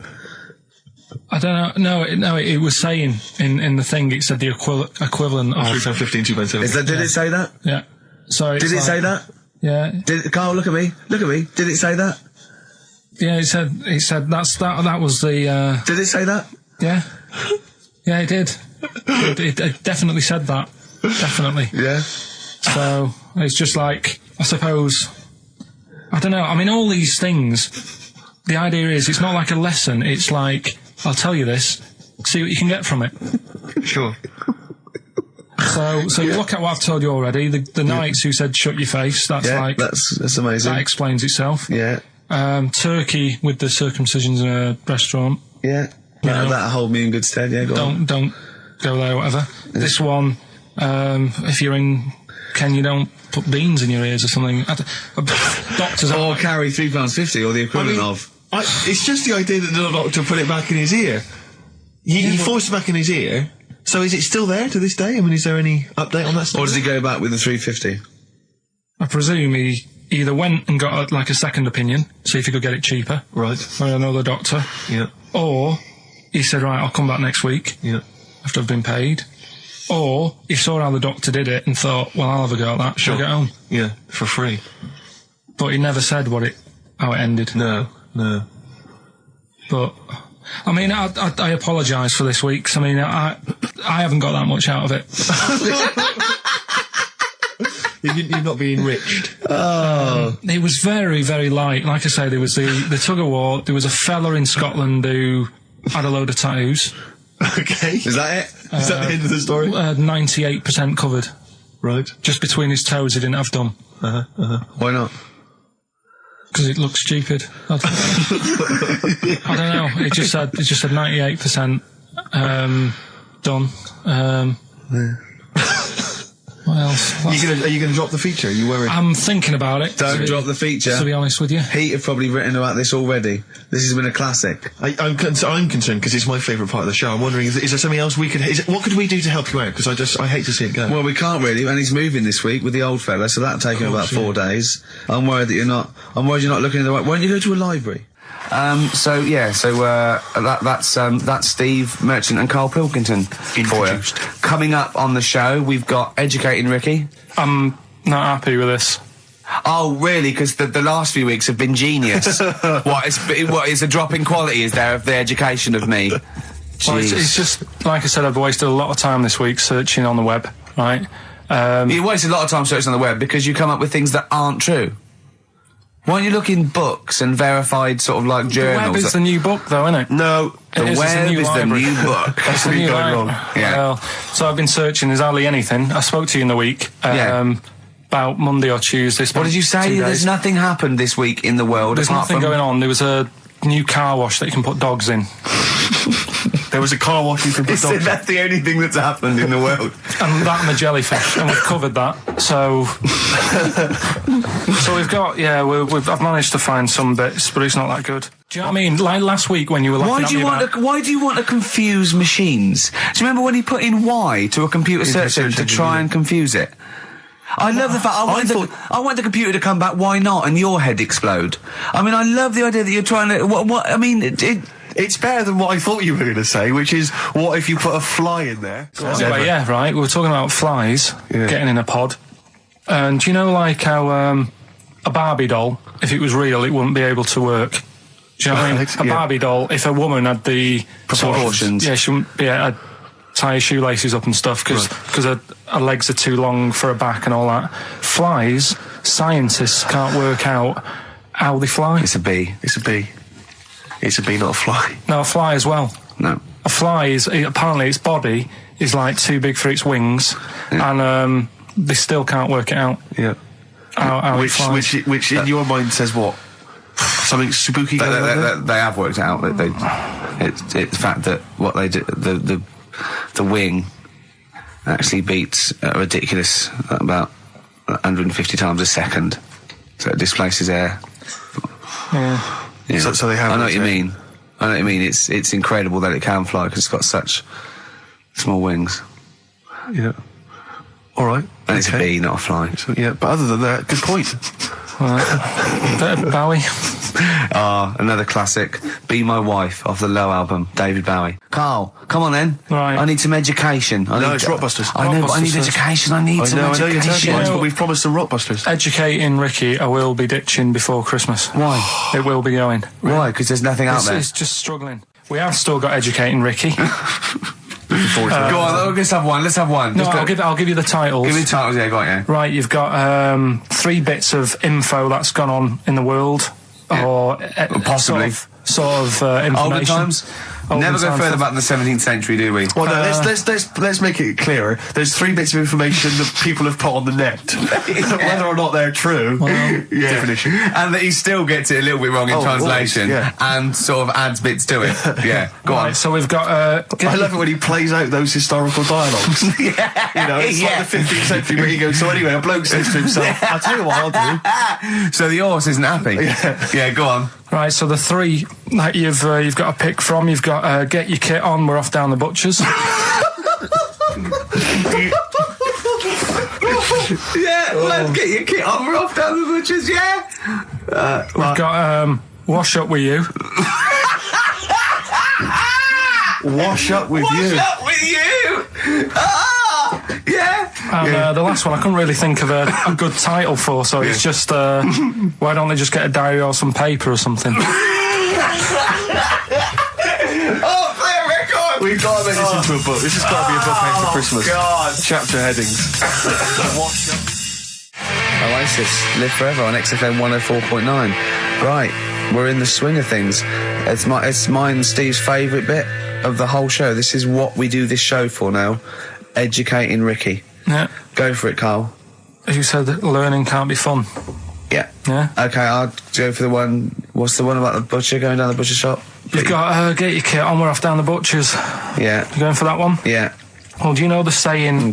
I don't know. No, it was saying in the thing, it said the equivalent of £3.15, £2.70. Did it say that? Yeah. So did it say that? Yeah. Karl, look at me. Did it say that? Yeah, it said that was the Did it say that? Yeah. Yeah, it did. It definitely said that. Definitely. Yeah. So it's just like, I suppose, I don't know, I mean, all these things, the idea is it's not like a lesson, it's like, I'll tell you this, see what you can get from it. Sure. So you look at what I've told you already, the knights who said shut your face, that's amazing. That explains itself. Yeah. Turkey with the circumcisions in a restaurant. Yeah. That'll hold me in good stead, yeah, go on. Don't go there, whatever. This one, if you're in Kenya, don't put beans in your ears or something. Doctors or carry £3.50 or the equivalent of. It's just the idea that the doctor put it back in his ear. He forced it back in his ear. So is it still there to this day? I mean, is there any update on that stuff? Or does he go back with the £3.50? I presume he either went and got a second opinion, see if he could get it cheaper. Right. Or another doctor. Yeah. Or he said, right, I'll come back next week after I've been paid. Or he saw how the doctor did it and thought, well, I'll have a go at that. Sure. I'll get home. Yeah, for free. But he never said how it ended. No. But, I mean, I apologise for this week, 'cause I mean, I haven't got that much out of it. You're not being enriched. It was very, very light. Like I say, there was the tug of war. There was a fella in Scotland who had a load of tattoos. Okay. Is that it? Is that the end of the story? 98% covered. Right. Just between his toes, he didn't have done. Why not? Because it looked stupid. I don't know. It just said 98% done. What else? Are you going to drop the feature? Are you worried? I'm thinking about it. Don't drop the feature. To be honest with you, Pete have probably written about this already. This has been a classic. I'm concerned because it's my favourite part of the show. I'm wondering, is there something else we could? What could we do to help you out? Because I hate to see it go. Well, we can't really, and he's moving this week with the old fella, so that'll take him about 4 days. I'm worried you're not looking in the right. Why don't you go to a library? That's Steve Merchant and Karl Pilkington for you. Coming up on the show, we've got Educating Ricky. I'm not happy with this. Oh, really? Because the last few weeks have been genius. What is a drop in quality, is there, of the education of me? Well, it's just, like I said, I've wasted a lot of time this week searching on the web, right? You wasted a lot of time searching on the web because you come up with things that aren't true. Why don't you look in books and verified sort of like journals? The web is the new book, though, isn't it? No, the web is the new book. That's the new wrong. Yeah. Well, so I've been searching. There's hardly anything. I spoke to you in the week. About Monday or Tuesday. What did you say? There's nothing happened this week in the world. There's nothing going on. There was a new car wash that you can put dogs in. There was a car wash you can put dogs in. That's the only thing that's happened in the world. And that and the jellyfish, and we've covered that. So, we've got I've managed to find some bits, but it's not that good. Do you know what I mean? Like last week when you were why do you want to confuse machines? Do you remember when he put in Y to a computer search engine to try and confuse it? I love the fact I want the computer to come back. Why not? And your head explode. I mean, I love the idea that you're trying to. What? I mean, it's better than what I thought you were going to say, which is, what if you put a fly in there? Anyway, yeah, right. We were talking about flies getting in a pod, and do you know, like how a Barbie doll, if it was real, it wouldn't be able to work. Do you know what I mean? A Barbie doll, if a woman had the proportions, she wouldn't be able to tie her shoelaces up and stuff because her legs are too long for her back and all that. Flies, scientists can't work out how they fly. It's a bee. It's a bee. It's a bee, not a fly. No, a fly as well. No. A fly is, apparently its body is like too big for its wings, and they still can't work it out. Yeah. How it flies. Which in your mind says what? Something spooky going on? They have worked it out. It's the fact that what they do, the wing actually beats a ridiculous about 150 times a second, so it displaces air. Yeah. Yeah. So they have. I know what you mean. It's incredible that it can fly because it's got such small wings. Yeah. All right. And it's a bee, not a fly. So, yeah, but other than that, good point. Bowie. Another classic. Be My Wife off the Low album, David Bowie. Carl, come on then. Right. I need some education. It's Rockbusters. I know, but I need education. I need some education. I know, but we've promised some Rockbusters. Educating Ricky, I will be ditching before Christmas. Why? It will be going. Why? Because there's nothing out there. It's just struggling. We have still got Educating Ricky. Go on, let's have one. No, I'll give you the titles. Give me the titles, yeah, go on, yeah. Right, you've got 3 bits of info that's gone on in the world, or possibly sort of information. Older times. Never go further back than the 17th century, do we? Well, no, let's make it clearer. There's 3 bits of information that people have put on the net. Whether or not they're true, different issue. And that he still gets it a little bit wrong in translation, and sort of adds bits to it. Yeah, go on. So we've got... I love it when he plays out those historical dialogues. It's like the 15th century where he goes, so anyway, a bloke says to himself, I'll tell you what I'll do. So the horse isn't happy. Yeah, go on. Right, so the 3 that you've got to pick from, you've got get your kit on, we're off down the butchers. Let's get your kit on, we're off down the butchers, We've got wash up with you. Wash Up With You. Wash Up With You! Ah! Yeah! And the last one I couldn't really think of a good title for, so it's just, why don't they just get a diary or some paper or something? Oh, play a record! We've got to make this into a book. This has got to be a book made for Christmas. God. Chapter headings. Wash Up. Oasis, Live Forever on XFM 104.9. Right, we're in the swing of things. It's mine and Steve's favourite bit of the whole show. This is what we do this show for now. Educating Ricky. Yeah. Go for it, Carl. You said that learning can't be fun. Yeah. Yeah. Okay, I'll go for the one. What's the one about the butcher going down the butcher shop? You've got get your kit on, we're off down the butcher's. Yeah. You going for that one? Yeah. Well, do you know the saying,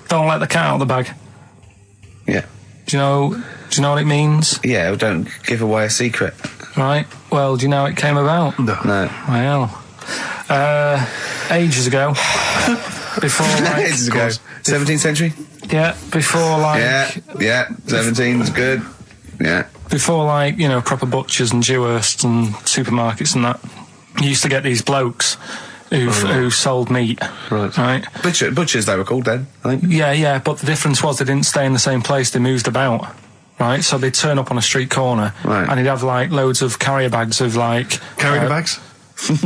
don't let the cat out of the bag? Yeah. Do you know what it means? Yeah, don't give away a secret. Right. Well, do you know how it came about? No. Well, ages ago. Before, like... Ages ago. 17th century? Yeah, before, like... Yeah, 17's good. Yeah. Before, like, you know, proper butchers and Dewhursts and supermarkets and that, you used to get these blokes who sold meat. Right. Butchers, they were called then, I think. Yeah, but the difference was they didn't stay in the same place, they moved about. Right, so they'd turn up on a street corner, and he'd have, like, loads of carrier bags of, like... Carrier bags?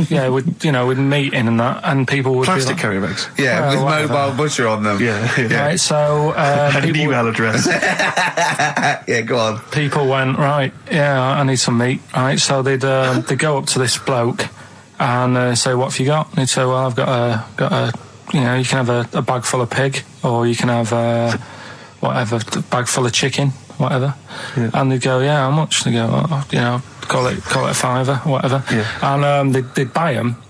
Yeah, with meat in and that, and people would Plastic be like, carrier bags? Yeah, with mobile butcher on them. Yeah. Right, so... and an email address. Yeah, go on. People went, right, yeah, I need some meat, right, so they'd go up to this bloke and say, what have you got? And he'd say, well, I've got a you know, you can have a bag full of pig, or you can have whatever, a bag full of chicken, whatever. Yeah. And they'd go, yeah, how much? They go, oh, you know, call it a fiver, whatever. Yeah. And they'd buy them,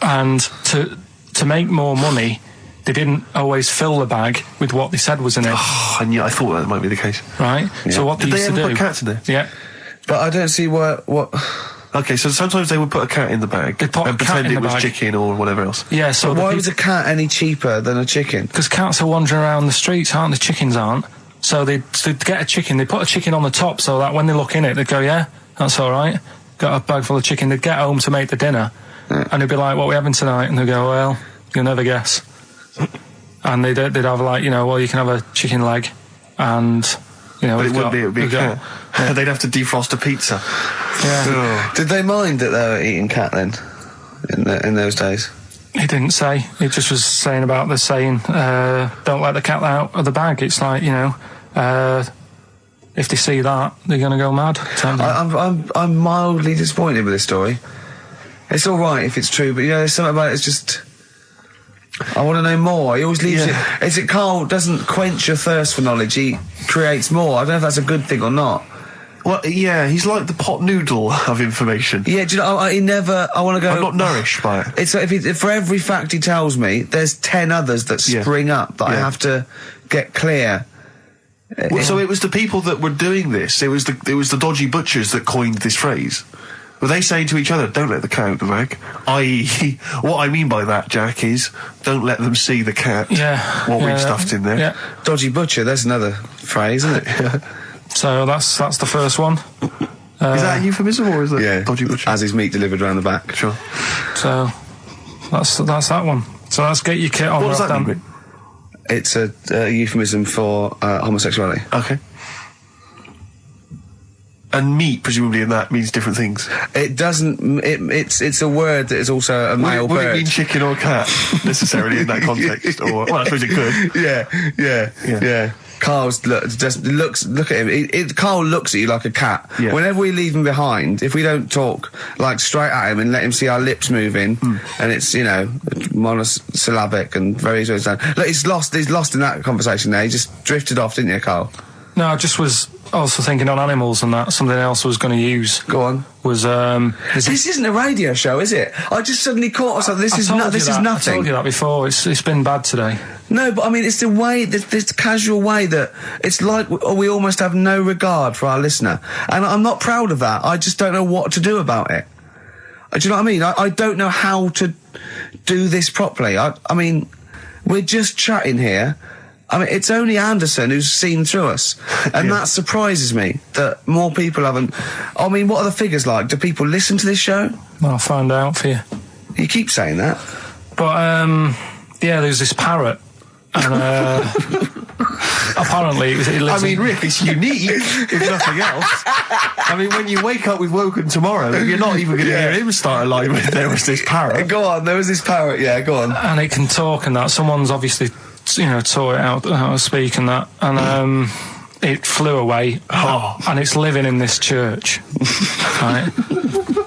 and to make more money, they didn't always fill the bag with what they said was in it. Oh, I thought that might be the case. Right? Yeah. So what Did they they used ever to do... put cats in there? Yeah. But I don't see what... Okay, so sometimes they would put a cat in the bag and pretend it was chicken or whatever else. Yeah, so... But why was a cat any cheaper than a chicken? Because cats are wandering around the streets, aren't they? Chickens aren't. So they'd get a chicken, they put a chicken on the top so that when they look in it, they'd go, yeah, that's all right. Got a bag full of chicken. They'd get home to make the dinner, and they'd be like, what are we having tonight? And they'd go, well, you'll never guess. And they'd have, like, you know, well, you can have a chicken leg, and... You know, but it would be a cat. Yeah. They'd have to defrost a pizza. Yeah. Did they mind that they were eating cat then, in those days? He didn't say. He just was saying about the saying, don't let the cat out of the bag. It's like, you know, if they see that, they're going to go mad. I'm mildly disappointed with this story. It's all right if it's true, but, you know, there's something about it, it's just... I want to know more. He always leaves it... Is it Carl doesn't quench your thirst for knowledge, he creates more. I don't know if that's a good thing or not. Well, yeah, he's like the pot noodle of information. Yeah, do you know, he never... I want to go... I'm not nourished by it. It's like if for every fact he tells me, there's 10 others that spring up that I have to get clear. Well, so it was the people that were doing this, it was the dodgy butchers that coined this phrase. Were they saying to each other, don't let the cat out the bag? I.e., what I mean by that, Jack, is don't let them see the cat. What we've stuffed in there. Yeah. Dodgy butcher, there's another phrase, isn't it? So that's the first one. Is that a euphemism, or is it dodgy butcher? As his meat delivered around the back. Sure. So that's that one. So let's get your kit on. What does that mean? It's a euphemism for homosexuality. Okay. And meat, presumably, in that means different things. It doesn't. It's a word that is also a male bird. Would it mean chicken or cat necessarily in that context? Or well, I suppose it could. Yeah. Carl's look at him. Carl looks at you like a cat. Yeah. Whenever we leave him behind, if we don't talk like straight at him and let him see our lips moving, and it's, you know, monosyllabic and very sort of... Look, he's lost in that conversation there. He just drifted off, didn't you, Carl? No, I just was also thinking on animals and that. Something else I was going to use. Go on. Was this isn't a radio show, is it? I just suddenly caught myself. This is nothing. I told you that before. It's been bad today. No, but I mean, it's the way, this casual way that it's like we almost have no regard for our listener, and I'm not proud of that. I just don't know what to do about it. Do you know what I mean? I don't know how to do this properly. I mean, we're just chatting here. I mean, it's only Anderson who's seen through us, and that surprises me that more people haven't. I mean, what are the figures like? Do people listen to this show? I'll find out for you. You keep saying that. But, yeah, there's this parrot. And, apparently it lives Rick, it's unique, if nothing else. I mean, when you wake up with Woken Tomorrow, you're not even going to hear him start a line with "there was this parrot." Go on, there was this parrot, yeah, go on. And it can talk and that. Someone's obviously, taught it out how to speak and that. And, it flew away. And it's living in this church. Right?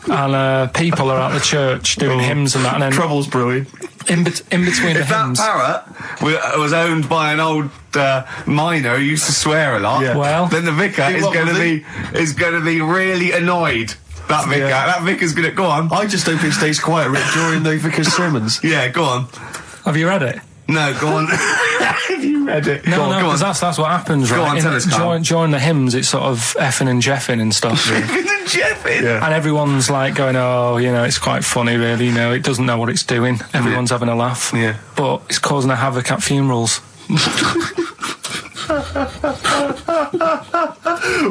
And, people are at the church doing hymns and that. And then Trouble's brewing. In between the hymns. That parrot was owned by an old miner who used to swear a lot. Yeah. Well, then the vicar is going to be really annoyed. That vicar, that vicar's going to go on. I just hope it stays quiet, Rick, during the vicar's sermons. Yeah, go on. have you read it? No, go on. Have you read it? No, because that's what happens, right? Go on, tell us, Carl. During the hymns, it's sort of effing and jeffing and stuff. Effing and jeffing? Yeah. And everyone's like going, it's quite funny, really, it doesn't know what it's doing. Everyone's having a laugh. Yeah. But it's causing a havoc at funerals.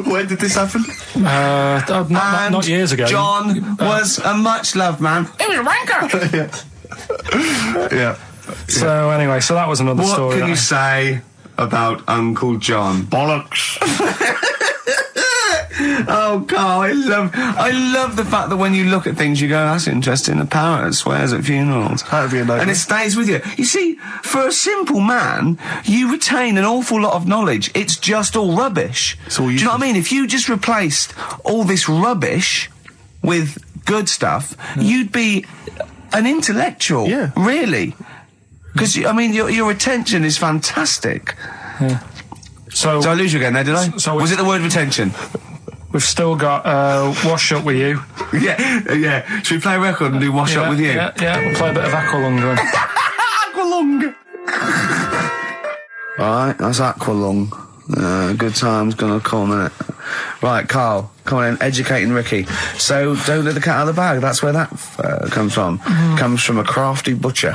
When did this happen? Not years ago. John was a much-loved man. He was a wanker! Yeah. So anyway, that was another story. What can you say about Uncle John? Bollocks. Oh, Carl, I love the fact that when you look at things, you go, that's interesting. A parrot swears at funerals. That'd be a nightmare. And it stays with you. You see, for a simple man, you retain an awful lot of knowledge. It's just all rubbish. Do you know what I mean? If you just replaced all this rubbish with good stuff, you'd be an intellectual. Yeah. Really. Because, your retention is fantastic. Yeah. So Did I lose you again there, did I? Was it the word retention? We've still got Wash Up With You. Yeah. Should we play a record and do Wash Up With You? Yeah, we'll play a bit of Aqualung then. Aqualung! Right, that's Aqualung. Good time's gonna come, innit? Right, Carl, come on in, educating Ricky. So, don't let the cat out of the bag, that's where that comes from. Comes from a crafty butcher.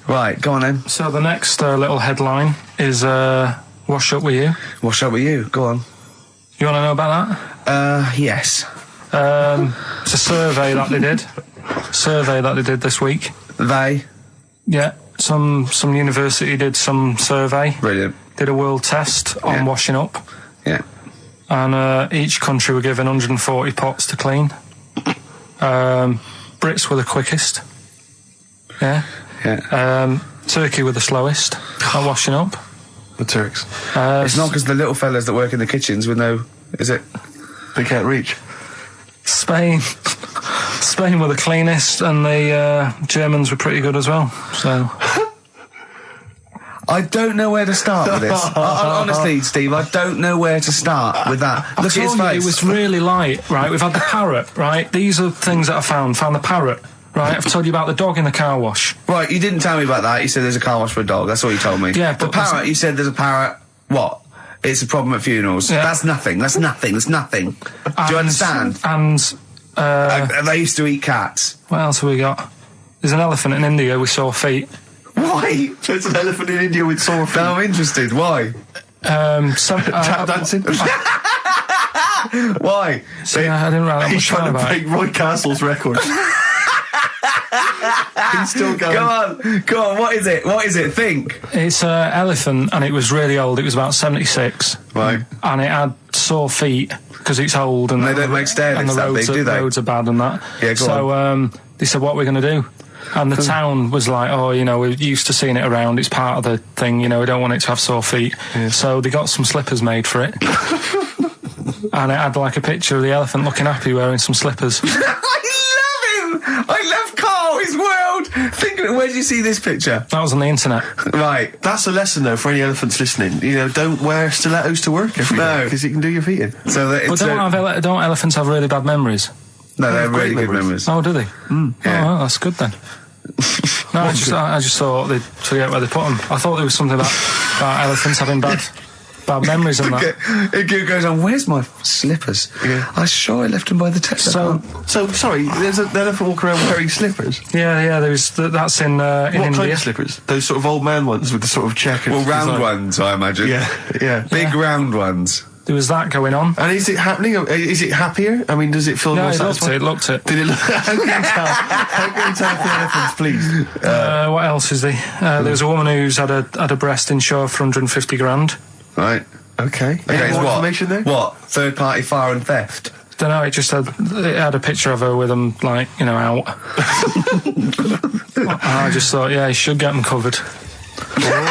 Right, go on then. So the next little headline is Wash Up With You. Wash Up With You, go on. You want to know about that? Yes. It's a survey that they did. This week. They? Yeah, some university did some survey. Brilliant. Did a world test on washing up. Yeah. And each country were given 140 pots to clean. Brits were the quickest. Yeah. Turkey were the slowest at washing up. The Turks. It's not because the little fellas that work in the kitchens with no... Is it? They can't reach. Spain were the cleanest, and the Germans were pretty good as well. So... I don't know where to start with this. Honestly, Steve, I don't know where to start with that. Look at his face. It was really light, right? We've had the parrot, right? These are things that I found. Found the parrot, right? I've told you about the dog in the car wash. Right, you didn't tell me about that. You said there's a car wash for a dog. That's all you told me. Yeah, the but parrot, you said there's a parrot. What? It's a problem at funerals. Yeah. That's nothing. That's nothing. Do you understand? And they used to eat cats. what else have we got? There's an elephant in India with sore feet. Why? There's an elephant in India with sore feet. I'm interested. Why? Tap dancing. Why? I didn't write that He's much trying down to about break it. Roy Castle's record. He's still going. Go on. What is it? Think. It's an elephant, and it was really old. It was about 76. Right. And it had sore feet because it's old, and They don't make stair and the lifts that roads, big, do they? roads are bad and that. Yeah, go so they said, "What are we going to do?" And the town was like, we're used to seeing it around. It's part of the thing, we don't want it to have sore feet. Yeah. So they got some slippers made for it. And it had like a picture of the elephant looking happy wearing some slippers. I love him! I love Carl, his world! Think of it, where did you see this picture? That was on the internet. Right. That's a lesson, though, for any elephants listening. Don't wear stilettos to work every day, because it can do your feet in. So that it's but don't elephants have really bad memories? No, they have really good memories. Oh, do they? Yeah. Oh, well, that's good then. No, I just thought they'd forget where they put them. I thought there was something about elephants having bad memories and that. It goes on, where's my slippers? Yeah. I'm sure I left them by the test. So sorry, there's an elephant walking around wearing slippers? Yeah, that's in what India. kind of slippers? Those sort of old man ones with the sort of check. Well, round ones, I imagine. Yeah. Big round ones. there was that going on. And is it happening? Is it happier? I mean, does it feel more satisfying? It looked it. Did it look? How can you tell? How can you tell for elephants, please? What else is there? There was a woman who's had a breast insured for 150 grand. Right. Okay. Okay, More what? information there? What? Third-party fire and theft? Don't know. It had a picture of her with them, like, you know, out. I just thought, yeah, he should get them covered. He's done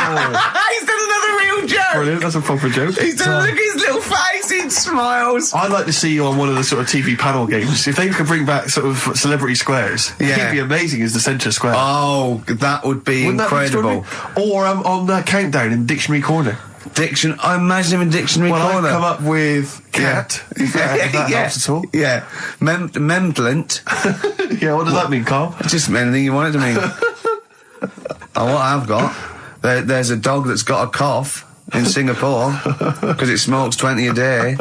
another real joke. Brilliant. That's a proper joke. He's done, look at his little face. He smiles. I'd like to see you on one of the sort of TV panel games. If they could bring back sort of celebrity squares, he'd be amazing as the centre square. Oh, that would be incredible. Or on the Countdown in Dictionary Corner. I imagine him in Dictionary Corner. I've come up with cat. If that helps at all. Yeah. Memblent. Yeah, what does that mean, Carl? Just anything you want it to mean. What I've got, there's a dog that's got a cough in Singapore because it smokes 20 a day.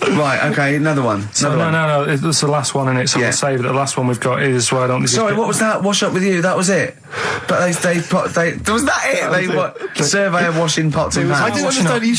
Right, okay, another one. No, it's the last one in it, so we'll save it. The last one we've got is why don't they just Sorry, what was that? Wash up with you, that was it? But was that it? Survey of washing pots and pans. I didn't understand, you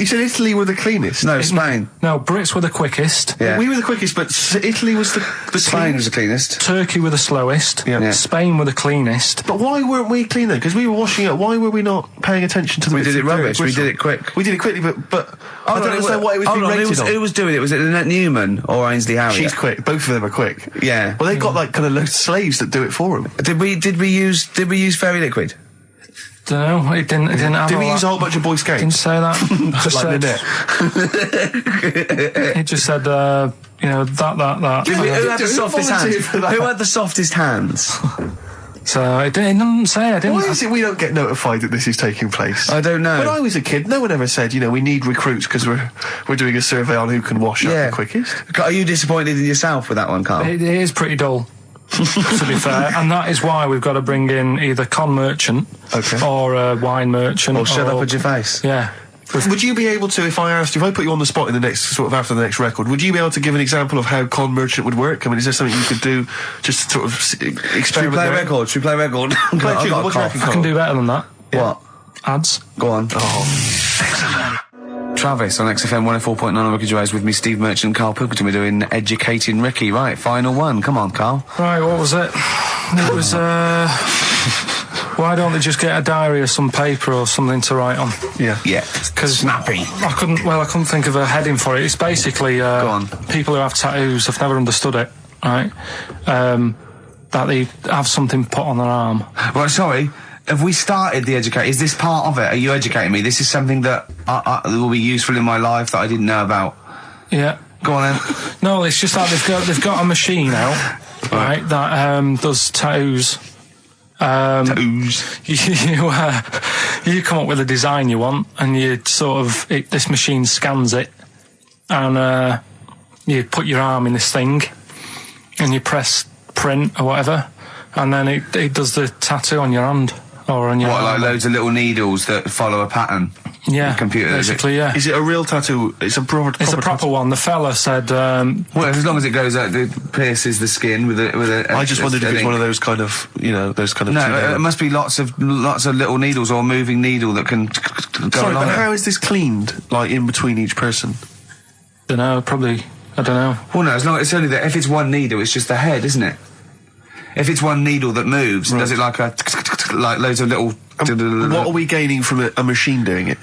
said Italy were the cleanest. No, Spain. No, Brits were the quickest. Yeah. We were the quickest, but Italy was the Spain was the cleanest. Turkey were the slowest. Yeah. Spain were the cleanest. But why weren't we cleaner? Because we were washing up. Why were we not paying attention to the We did it rubbish, we did it quick. We did it quickly, but I don't understand why it was being rated on. Who was doing it? Was it Lynette Newman or Ainsley Harriott? She's quick. Both of them are quick. Yeah. Well, they've got like kind of loads of slaves that do it for them. Did we use fairy liquid? Don't know. It didn't have. Did we use a whole bunch of Boy Scouts? Didn't say that. It just said, that. Who had the softest hands? Who had the softest hands? So it didn't say. I didn't. Why is it we don't get notified that this is taking place? I don't know. When I was a kid, no one ever said, we need recruits because we're doing a survey on who can wash up the quickest. Are you disappointed in yourself with that one, Carl? It is pretty dull. To be fair, and that is why we've got to bring in either con merchant or a wine merchant or shut up at your face. Yeah. Would you be able to, if I put you on the spot in the next, sort of after the next record, would you be able to give an example of how con merchant would work? I mean, is there something you could do just to sort of experiment? Should we play a record? I can do better than that. What? Ads. Go on. Travis on XFM 104.9 on Ricky Gervais with me, Steve Merchant and Karl Pilkington. We're doing Educating Ricky. Right, final one. Come on, Carl. Right, what was it? It was, why don't they just get a diary or some paper or something to write on? Yeah. Because snappy. I couldn't think of a heading for it. It's basically, Go on. people who have tattoos, I've never understood it, right? That they have something put on their arm. Right, sorry. Have we started the educate? Is this part of it? Are you educating me? This is something that will be useful in my life that I didn't know about. Yeah. Go on then. No, it's just that they've got a machine out, right, that does tattoos. You come up with a design you want, and you this machine scans it, and you put your arm in this thing, and you press print or whatever, and then it does the tattoo on your hand. Or on your like loads of little needles that follow a pattern? Yeah, the computer, basically, yeah. Is it a real tattoo? It's a proper one. The fella said, well, as long as it goes out, it pierces the skin with a I just wondered if it's one of those kind of, those kind of... No, it must be lots of little needles or a moving needle that can go Sorry, along but it. how is this cleaned, like, in between each person? I don't know. Well, no, as long as it's only that, if it's one needle, it's just the head, isn't it? If it's one needle that moves, and does it like loads of little... What are we gaining from a machine doing it?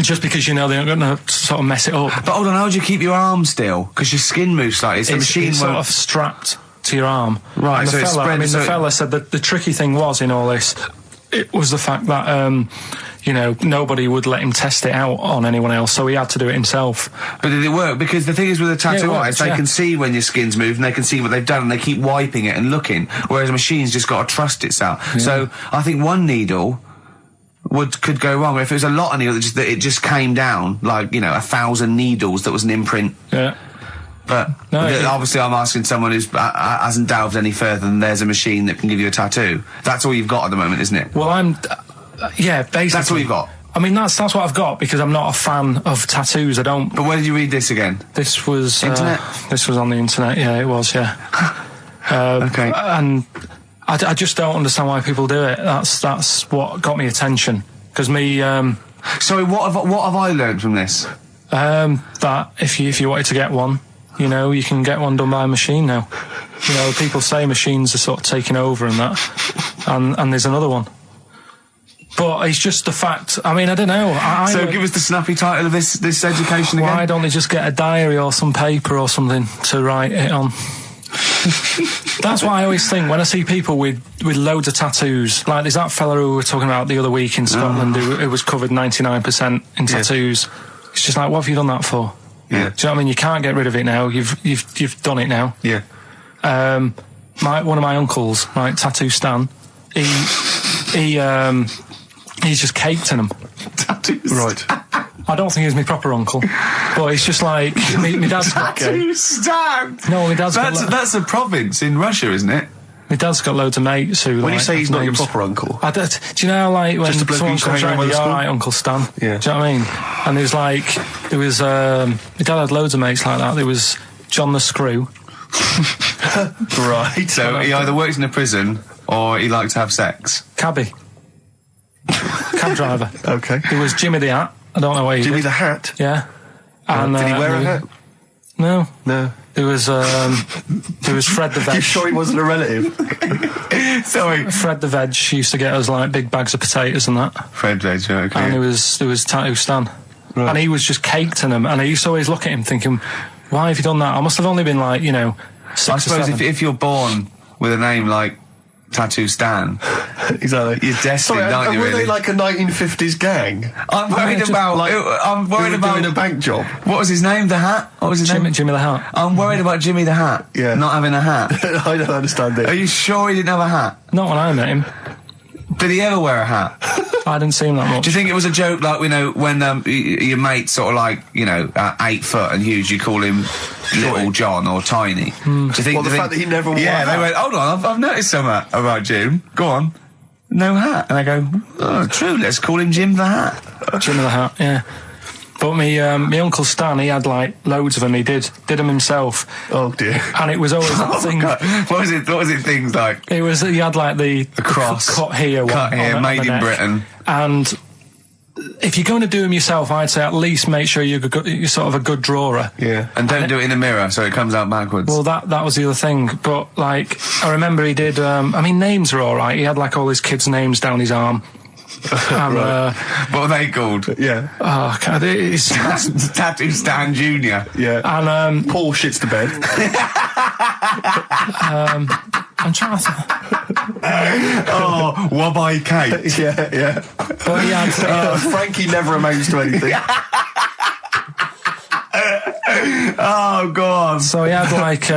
Just because they're not going to sort of mess it up. But hold on, how do you keep your arm still? Because your skin moves slightly. So the machine it's sort of strapped to your arm. Right, and so it's spread. the fella said that the tricky thing was in all this, it was the fact that nobody would let him test it out on anyone else, so he had to do it himself. But did it work? Because the thing is with a tattoo artist, they can see when your skin's moved and they can see what they've done and they keep wiping it and looking, whereas a machine's just got to trust itself. Yeah. So I think one needle could go wrong. If it was a lot of needles that it just came down, like, 1,000 needles that was an imprint. Yeah. But obviously I'm asking someone who hasn't delved any further than there's a machine that can give you a tattoo. That's all you've got at the moment, isn't it? Well, basically. That's all you've got? I mean, that's what I've got, because I'm not a fan of tattoos. I don't... But where did you read this again? This was... Internet? This was on the internet, yeah, it was, yeah. Okay. And I just don't understand why people do it. That's what got me attention. Because me... Sorry, what have I learned from this? That if you wanted to get one, you know, you can get one done by a machine now. You know, people say machines are sort of taking over and that, and there's another one. But it's just the fact. I mean, I don't know. So give us the snappy title of this education again. Why don't they just get a diary or some paper or something to write it on? That's what I always think when I see people with loads of tattoos. Like there's that fella who we were talking about the other week in Scotland who was covered 99% in tattoos. It's just like, what have you done that for? Yeah. Do you know what I mean? You can't get rid of it now. You've done it now. Yeah. One of my uncles, right, Tattoo Stan, he's just caked in them. Tattoos. Right. I don't think he's my proper uncle, but it's just like my dad's got Tattoo Stan. No, my dad's that's a province in Russia, isn't it? My dad's got loads of mates who. When you say he's not your proper uncle, do you know, like when someone comes around, you're all right, Uncle Stan. Yeah. Do you know what I mean? And there was my dad had loads of mates like that. There was John the Screw. Right. So he either works in a prison or he likes to have sex. Cabbie. Cab driver. Okay. There was Jimmy the Hat. I don't know why he Jimmy did. the Hat. Yeah. And did he wear a hat? No. No. There was Fred the Veg. You sure he wasn't a relative? Sorry. Fred the Veg used to get us like big bags of potatoes and that. Fred Veg, okay. And there was Tattoo Stan. Right. And he was just caked in them. And I used to always look at him thinking, why have you done that? I must have only been like, 6 I or suppose 7. if you're born with a name like Tattoo Stan, exactly, you're destined, aren't you? Were really? they like a 1950s gang? I'm worried about. I'm worried about doing a bank job. What was his name? The Hat. What was his name? Jimmy the Hat. I'm worried about Jimmy the Hat. Yeah. Not having a hat. I don't understand it. Are you sure he didn't have a hat? Not when I met him. Did he ever wear a hat? I didn't see him that much. Do you think it was a joke, like, when your mate's sort of like, 8 foot and huge, you call him Little John or Tiny? Do you think? Well, the fact that he never wore a hat. They went, hold on, I've noticed something about Jim. Go on. No hat. And I go, oh, true, let's call him Jim the Hat. Jimmy the Hat, yeah. But my Uncle Stan, he had like loads of them. He did them himself. Oh dear! And it was always that thing. God. What was it? Things like he had like the cross cut here, made in Britain. And if you're going to do them yourself, I'd say at least make sure you're sort of a good drawer. Yeah, and don't do it in the mirror so it comes out backwards. Well, that was the other thing. But like, I remember he did. Names are all right. He had like all his kids' names down his arm. Right. What are they called? Yeah. Oh, God, it's Tattoo Stan Jr. Yeah. And Paul shits the bed. I'm trying to. Oh, Wobby Kate. Yeah. But he had Frankie never amounts to anything. Oh God! So he had like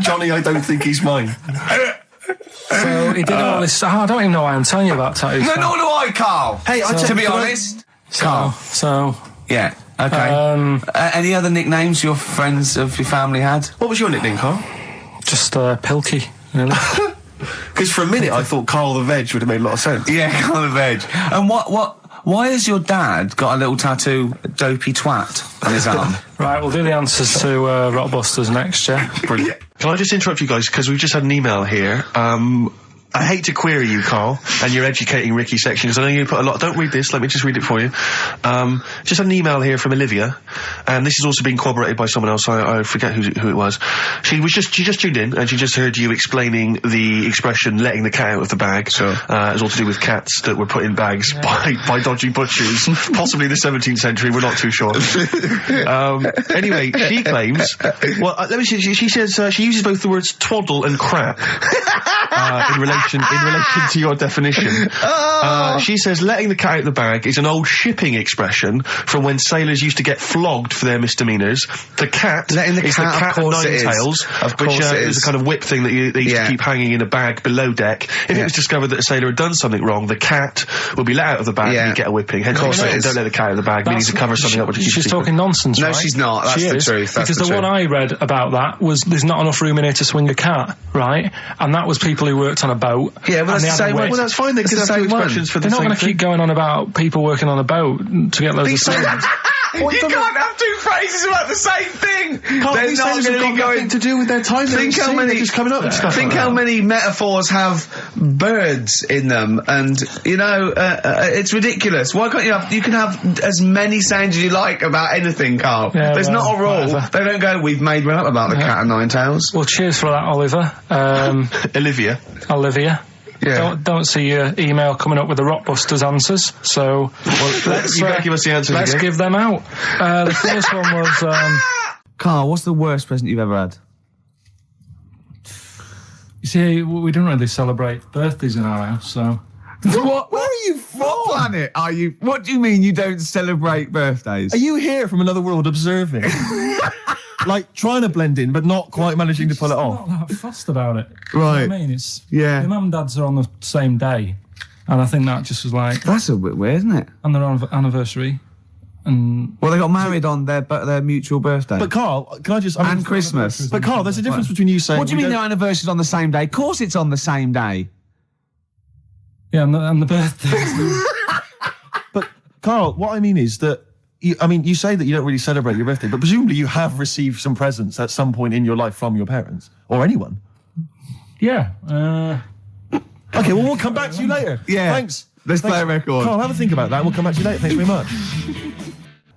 Johnny, I don't think he's mine. So he did all this. I don't even know why I'm telling you about tattoos. No, nor do I, Carl. Hey, to be honest, Carl. So yeah, okay. Any other nicknames your friends of your family had? What was your nickname, Carl? Just Pilky, really. Because for a minute I thought Karl the Veg would have made a lot of sense. Yeah, Carl the Veg. And why has your dad got a little tattoo, dopey twat, on his arm? Right, we'll do the answers to Rockbusters next, yeah? Brilliant. Can I just interrupt you guys, because we've just had an email here. I hate to query you, Carl, and your educating Ricky section, because I know you put a lot. Don't read this, let me just read it for you. Just had an email here from Olivia, and this has also been corroborated by someone else, I forget who it was. She just tuned in, and she just heard you explaining the expression letting the cat out of the bag. Sure. It was all to do with cats that were put in bags by dodgy butchers, possibly the 17th century, we're not too sure. Anyway, she claims, let me see, she says she uses both the words twaddle and crap in relation to your definition. She says letting the cat out of the bag is an old shipping expression from when sailors used to get flogged for their misdemeanours. The cat letting the is cat, the cat of nine tails, which is a kind of whip thing that they used to keep hanging in a bag below deck. If it was discovered that a sailor had done something wrong, the cat would be let out of the bag and he'd get a whipping. Hence, don't let the cat out of the bag, meaning to cover something up. Which she's talking nonsense, no, right? No, she's not. That's the truth. Because the one I read about that was there's not enough room in here to swing a cat, right? And that was people who worked on a boat. Yeah, well, that's the same one. Well, that's fine. They could have two expressions for the same thing. They're not going to thing. keep going on about people working on a boat to get loads of swings. You can't have two phrases about the same thing. These things have got nothing to do with their time. Think how many just coming up with stuff. Think how many metaphors have birds in them, and it's ridiculous. Why can't you can have as many sounds as you like about anything, Carl? Yeah, There's not a rule. Whatever. They don't go, we've made one up about the cat and nine tails. Well, cheers for that, Oliver. Olivia. Yeah. Don't see your email coming up with the Rockbusters answers, so You better give us the answers let's again. give them out. The first one was... Carl, what's the worst present you've ever had? You see, we don't really celebrate birthdays in our house, so... What? Where are you from? What planet are you? What do you mean you don't celebrate birthdays? Are you here from another world observing? Like, trying to blend in, but not quite managing to pull it off? Not that fussed about it. Right. You know what I mean? It's... Yeah. My mum and dad's are on the same day, and I think that just was like... That's a bit weird, isn't it? And their anniversary, and... Well, they got married on their mutual birthday. But Carl, can I just... and Christmas. But Carl, there's a difference between you saying... What do you mean their anniversary's on the same day? Of course it's on the same day. Yeah, and the birthday. But, Carl, what I mean is that... You say that you don't really celebrate your birthday, but presumably you have received some presents at some point in your life from your parents. Or anyone. Yeah. Okay, well, we'll come back to you later. Yeah. Thanks. Let's play a record. Carl, have a think about that. We'll come back to you later. Thanks very much.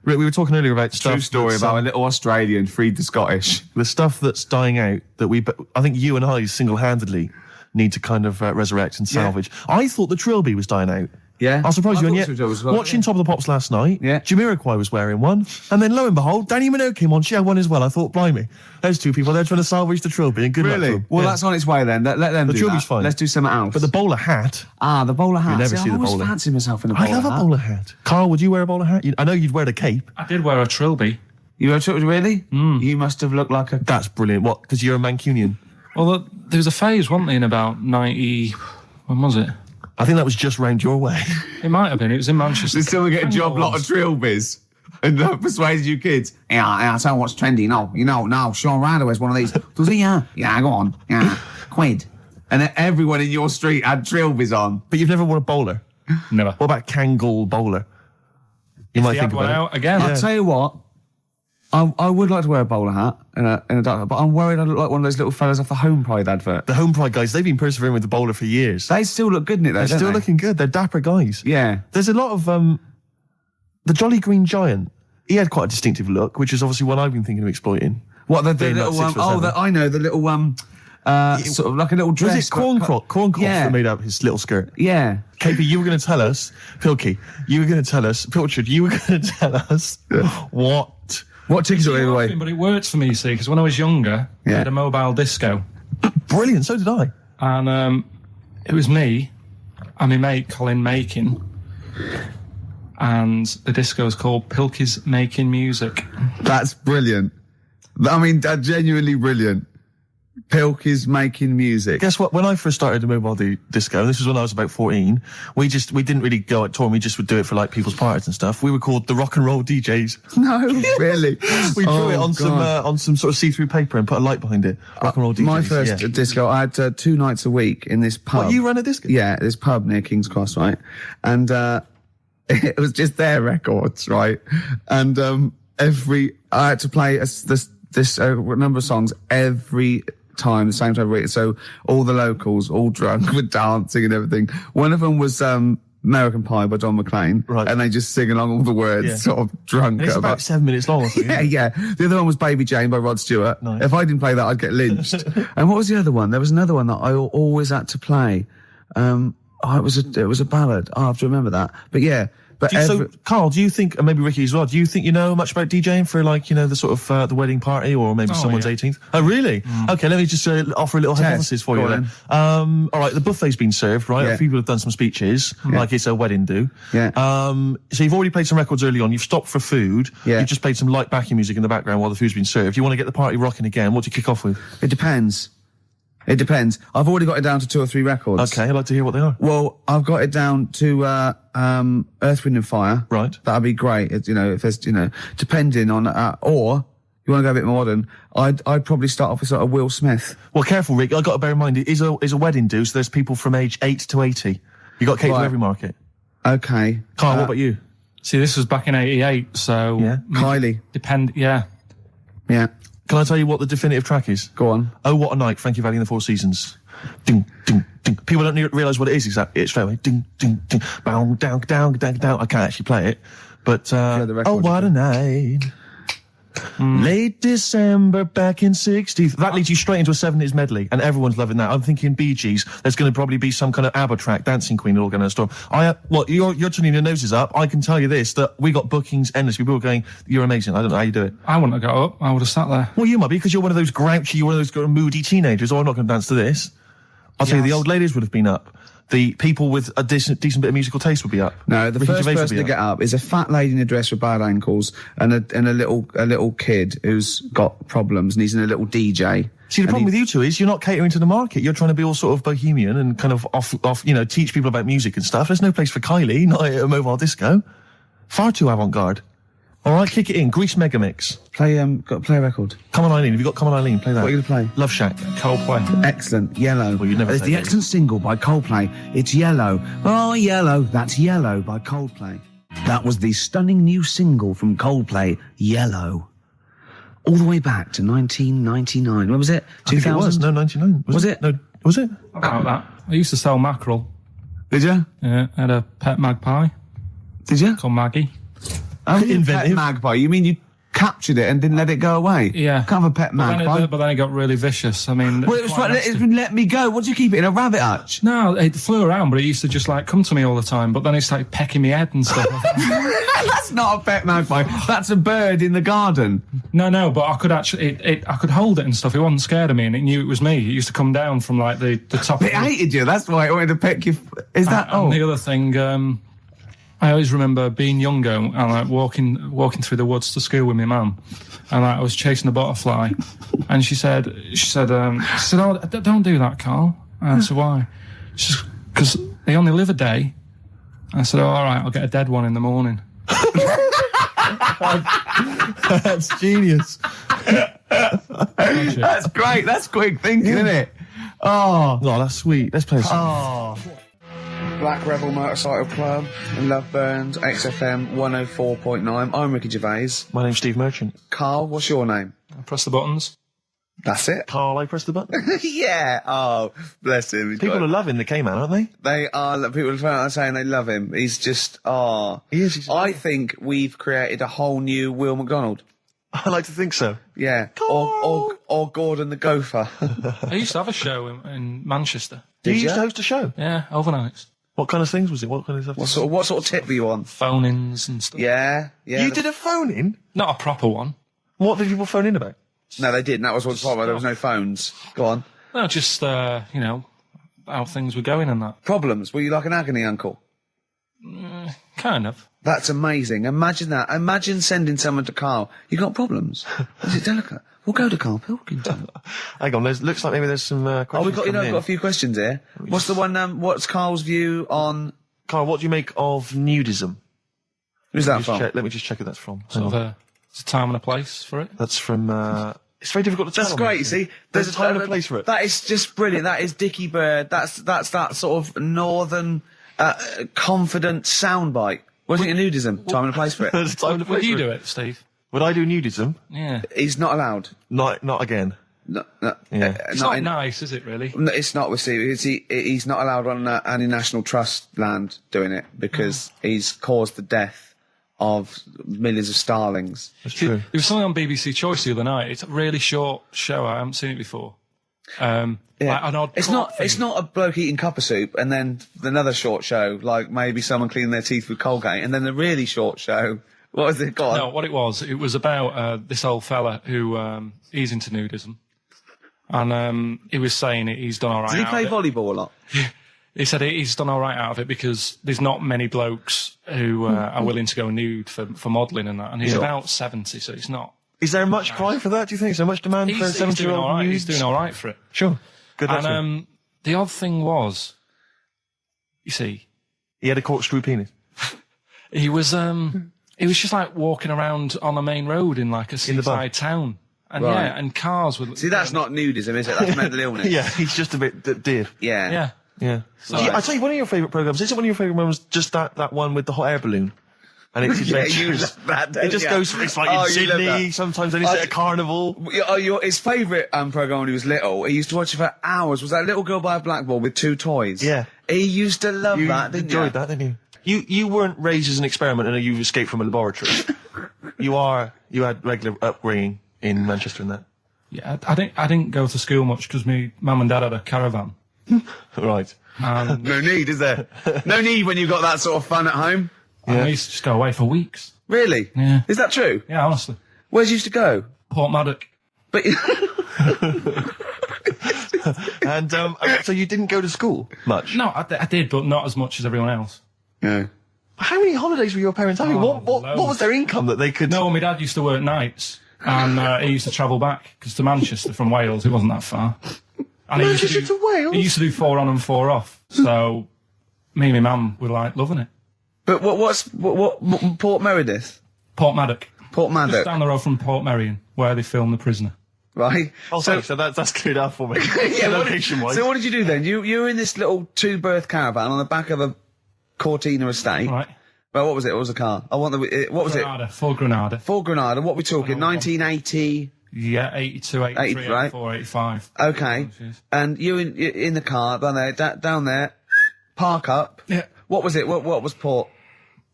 Rick, we were talking earlier about stuff... True story that's, about a little Australian freed the Scottish. the stuff that's dying out that I think you and I single-handedly need to kind of resurrect and salvage. I thought the trilby was dying out. Yeah. I'll surprise you, and thought yet, so as well, watching Top of the Pops last night, Yeah. Jamiroquai was wearing one, and then lo and behold, Danny Minogue came on, she had one as well. I thought, blimey, those two people, they're trying to salvage the trilby, and good luck to them. Well, Yeah. that's on its way then. Let them The do trilby's that. fine. Let's do something else. But the bowler hat, the bowler hat. never see the I always bowler. fancy myself in a bowler I love hat. a bowler hat. Carl, would you wear a bowler hat? I know you'd wear the cape. I did wear a trilby. You were really? You must have looked like a... That's brilliant. What? Because you're a Mancunian. Well, there was a phase, wasn't there, in about 90... When was it? I think that was just round your way. It might have been. It was in Manchester. Did someone get a job lot of trilbies? And persuaded you kids? Yeah, I tell you what's trendy. No, Sean Ryder wears one of these. Does he? Yeah, go on. Yeah, quid. And then everyone in your street had trilbies on. But you've never worn a bowler? Never. What about Kangol bowler? You might They think had one about out again. I'll tell you what. I would like to wear a bowler hat in a dark, but I'm worried I look like one of those little fellas off the Home Pride advert. The Home Pride guys, they've been persevering with the bowler for years. They still look good in it, though. They're still looking good. They're dapper guys. Yeah. There's a lot of the Jolly Green Giant. He had quite a distinctive look, which is obviously one I've been thinking of exploiting. What the Being little about 6 foot 7. I know the little sort of like a little dress. Was it Corn Crop Yeah. that made up his little skirt? Yeah. KP, you were going to tell us, Pilchard, you were going to tell us What tickets are we away? But it worked for me, you see, because when I was younger, I Yeah. had a mobile disco. Brilliant, so did I. And it was me and my mate Colin Makin. And the disco was called Pilky's Making Music. That's brilliant. I mean, that's genuinely brilliant. Pilk is making music. Guess what? When I first started the mobile disco, and this was when I was about 14, we didn't really go out touring, we just would do it for like people's parties and stuff. We were called the rock and roll DJs. No, really. We drew it on some sort of see-through paper and put a light behind it. Rock and roll DJs. My first disco, I had 2 nights a week in this pub. What, you ran a disco? Yeah, this pub near King's Cross, right? And it was just their records, right? And I had to play this number of songs every time, the same time of week. So all the locals, all drunk with dancing and everything. One of them was American Pie by Don McLean. Right. And they just sing along all the words, sort of drunk. And it's about 7 minutes long or something. Yeah. The other one was Baby Jane by Rod Stewart. Nice. If I didn't play that, I'd get lynched. And what was the other one? There was another one that I always had to play. It was a ballad. I have to remember that. But yeah. But So, Carl, do you think, and maybe Ricky as well, do you think you know much about DJing for like, the sort of the wedding party or maybe someone's yeah. 18th? Oh, really? Okay, let me just offer a little hypothesis for you then. All right, the buffet's been served, right? Yeah. People have done some speeches, like it's a wedding do. Yeah. So you've already played some records early on, you've stopped for food, Yeah. you've just played some light backing music in the background while the food's been served. You want to get the party rocking again, what do you kick off with? It depends. I've already got it down to 2 or 3 records. Okay, I'd like to hear what they are. Well, I've got it down to Earth, Wind and Fire. Right. That'd be great. If there's, depending on, or you want to go a bit more modern, I'd probably start off with sort of Will Smith. Well, careful, Rick. I've got to bear in mind, it is a wedding do, so there's people from age 8 to 80. You got cake for Right. every market. Okay. Carl, what about you? See, this was back in '88, so Yeah. Kylie. Yeah. Yeah. Can I tell you what the definitive track is? Go on. Oh, What a Night, Frankie Valli and the Four Seasons. Ding, ding, ding. People don't realise what it is exactly. It's straight away. Ding, ding, ding. Bow, down, down, down, down. I can't actually play it. But, the record, oh, what a night. Late December back in 60s. That leads you straight into a 70s medley, and everyone's loving that. I'm thinking Bee Gees. There's going to probably be some kind of ABBA track, Dancing Queen, all going to storm. You're turning your noses up. I can tell you this, that we got bookings endlessly. People were going, you're amazing. I don't know how you do it. I wouldn't have got up. I would have sat there. Well, you might be, because you're one of those grouchy, you're one of those moody teenagers. Oh, I'm not going to dance to this. I'll tell you, the old ladies would have been up. The people with a decent bit of musical taste would be up. No, the Ricky first Gervais would person be to get up is a fat lady in a dress with bad ankles and a little kid who's got problems and he's in a little DJ. See, the problem with you two is you're not catering to the market. You're trying to be all sort of bohemian and kind of off, teach people about music and stuff. There's no place for Kylie, not at a mobile disco. Far too avant-garde. All right, kick it in. Grease Megamix. Play a record. Come on, Eileen. Have you got Come on, Eileen? Play that. What are you going to play? Love Shack. Coldplay. Excellent. Yellow. Well, you'd never It's say the that. excellent single by Coldplay. It's Yellow. Oh, Yellow. That's Yellow by Coldplay. That was the stunning new single from Coldplay, Yellow. All the way back to 1999. When was it? I think it was. No, 99. Was it? No, was it? About that. I used to sell mackerel. Did you? Yeah, I had a pet magpie Did you? called Maggie. Oh, Inventive. pet magpie. You mean you captured it and didn't let it go away? Yeah. Can't have a pet magpie. But then it got really vicious. I mean, Well, it was quite right. nasty. Let me go. What do you keep it in a rabbit hutch? No, it flew around, but it used to just like come to me all the time. But then it started pecking me head and stuff. That's not a pet magpie. That's a bird in the garden. No, but I could actually, I could hold it and stuff. It wasn't scared of me, and it knew it was me. It used to come down from like the top. It hated you. That's why it wanted to peck you. Is that? And the other thing, I always remember being younger and like walking through the woods to school with my mum, and like, I was chasing a butterfly, and she said, "Oh, don't do that, Carl." And I said, "Why?" She said, "Because they only live a day." I said, "Oh, all right, I'll get a dead one in the morning." That's genius. That's great. That's quick thinking, isn't it? Oh, that's sweet. Let's play a song. Black Rebel Motorcycle Club and Love Burns, XFM 104.9. I'm Ricky Gervais. My name's Steve Merchant. Carl, what's your name? I press the buttons. That's it. Carl, I press the button. Yeah. Oh, bless him. He's People got- are loving the K-Man, aren't they? They are. People are saying they love him. He's just. He is. He's I think we've created a whole new Will McDonald. I like to think so. Yeah. Or Gordon the Gopher. I used to have a show in Manchester. Did you ya? used to host a show? Yeah, overnights. What kind of things was it? What kind of stuff? What sort of tip were you on? Phone-ins and stuff. Yeah. You did a phone-in? Not a proper one. What did people phone in about? No, they didn't. That was what's problem. There was no phones. Go on. No, just, how things were going and that. Problems. Were you like an agony uncle? Kind of. That's amazing. Imagine that. Imagine sending someone to Carl. You got problems? Is it delicate? We'll go to Karl Pilkington. Hang on, looks like maybe there's some questions. We've got a few questions here. What's the one? What's Carl's view on? Carl, what do you make of nudism? Who's that from? Let me just check who that's from. Sort of it's a time and a place for it. That's from. It's very difficult to tell. That's great. You see, There's a time and a place for it. That is just brilliant. That is Dickie Bird. That's that sort of northern, confident soundbite. Wasn't it nudism? Time and a place for it. There's a time and a place Would you for do it, Steve? Would I do nudism? Yeah. He's not allowed. Not again. No, Yeah. It's not nice, is it, really? No, it's not with Steve. He's not allowed on any National Trust land doing it because he's caused the death of millions of starlings. That's true. There was something on BBC Choice the other night. It's a really short show. I haven't seen it before. Like an odd It's court not. It's thing. not a bloke eating cup of soup and then another short show like maybe someone cleaning their teeth with Colgate and then the really short show. What was it? Go on. No, what it was about this old fella who he's into nudism, and he was saying he's done all right. Did he out play of it. volleyball a lot? He said he's done all right out of it because there's not many blokes who are willing to go nude for modelling and that, and he's about 70, so it's not. Is there much cry for that? Do you think? Is there much demand for a He's doing 70-year-old all right. nude? He's doing all right for it. Sure. Good luck to him. And the odd thing was, you see, He had a corkscrew penis. he was just like walking around on a main road in like a the bar. seaside town. And Right. yeah, and cars would... See, that's not nudism, is it? That's mental illness. Yeah, he's just a bit dear. Yeah. Yeah. Yeah. So I tell you, one of your favourite programmes, is it one of your favourite ones, just that one with the hot air balloon? And it's adventures. You love that, don't it just you? goes, it's like in Sydney, sometimes then it's at a carnival. His favourite programme when he was little, he used to watch it for hours, was that Little Girl by a Blackboard with 2 toys. Yeah. He used to love that, didn't you? You enjoyed that, didn't you? You weren't raised as an experiment and you escaped from a laboratory. You had regular upbringing in Manchester and that. Yeah, I didn't go to school much because my mum and dad had a caravan. Right. No need, is there? No need when you've got that sort of fun at home. Yeah. I used to just go away for weeks. Really? Yeah. Is that true? Yeah, honestly. Where'd you used to go? Port Maddock. But And so you didn't go to school much? No, I did, but not as much as everyone else. no. How many holidays were your parents having? Oh, What was their income that they could... No, my dad used to work nights, and he used to travel back, because to Manchester from Wales, it wasn't that far. And Manchester to Wales? He used to do 4 on and 4 off, so me and my mum were, like, loving it. But what Port Meredith? Port Maddock. Port Just Maddock, down the road from Port Merion, where they filmed The Prisoner. right? Oh, so that's cleared up for me. Location-wise. So what did you do then? You were in this little 2-berth caravan on the back of a Cortina estate. Right. Well, what was it? What was the car? What was Granada, for Granada. Ford Granada. What we talking? 1980. Yeah, 82, 83, 80, right? 84, 85. Okay. And you in the car down there, park up. Yeah. What was it? What was Port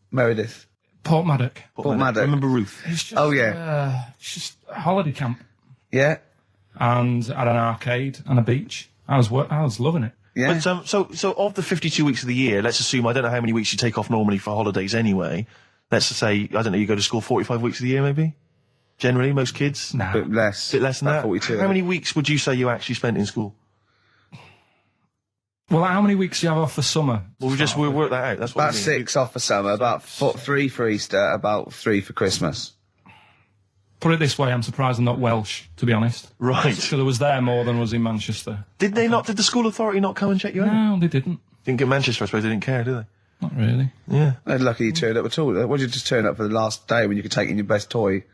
Meredith? Port Maddock. Port Maddock. I remember Ruth. It's just, Oh, yeah. it's just a holiday camp. Yeah. And had an arcade and a beach. I was loving it. Yeah. But so of the 52 weeks of the year, let's assume, I don't know how many weeks you take off normally for holidays anyway. Let's just say, I don't know, you go to school 45 weeks of the year maybe? Generally, most kids? Nah. Bit less. Bit less than About that? 42. How many weeks would you say you actually spent in school? Well, how many weeks do you have off for summer? Well, we'll work that out. That's what About I mean. 6 off for summer, about 3 for Easter, about 3 for Christmas. Put it this way, I'm surprised I'm not Welsh, to be honest. Right. Because I was there more than was in Manchester. Did the school authority not come and check you out? No, they didn't. Didn't get Manchester, I suppose they didn't care, do they? Not really. Yeah. They're lucky you turned up at all. What did you just turn up for the last day when you could take in your best toy?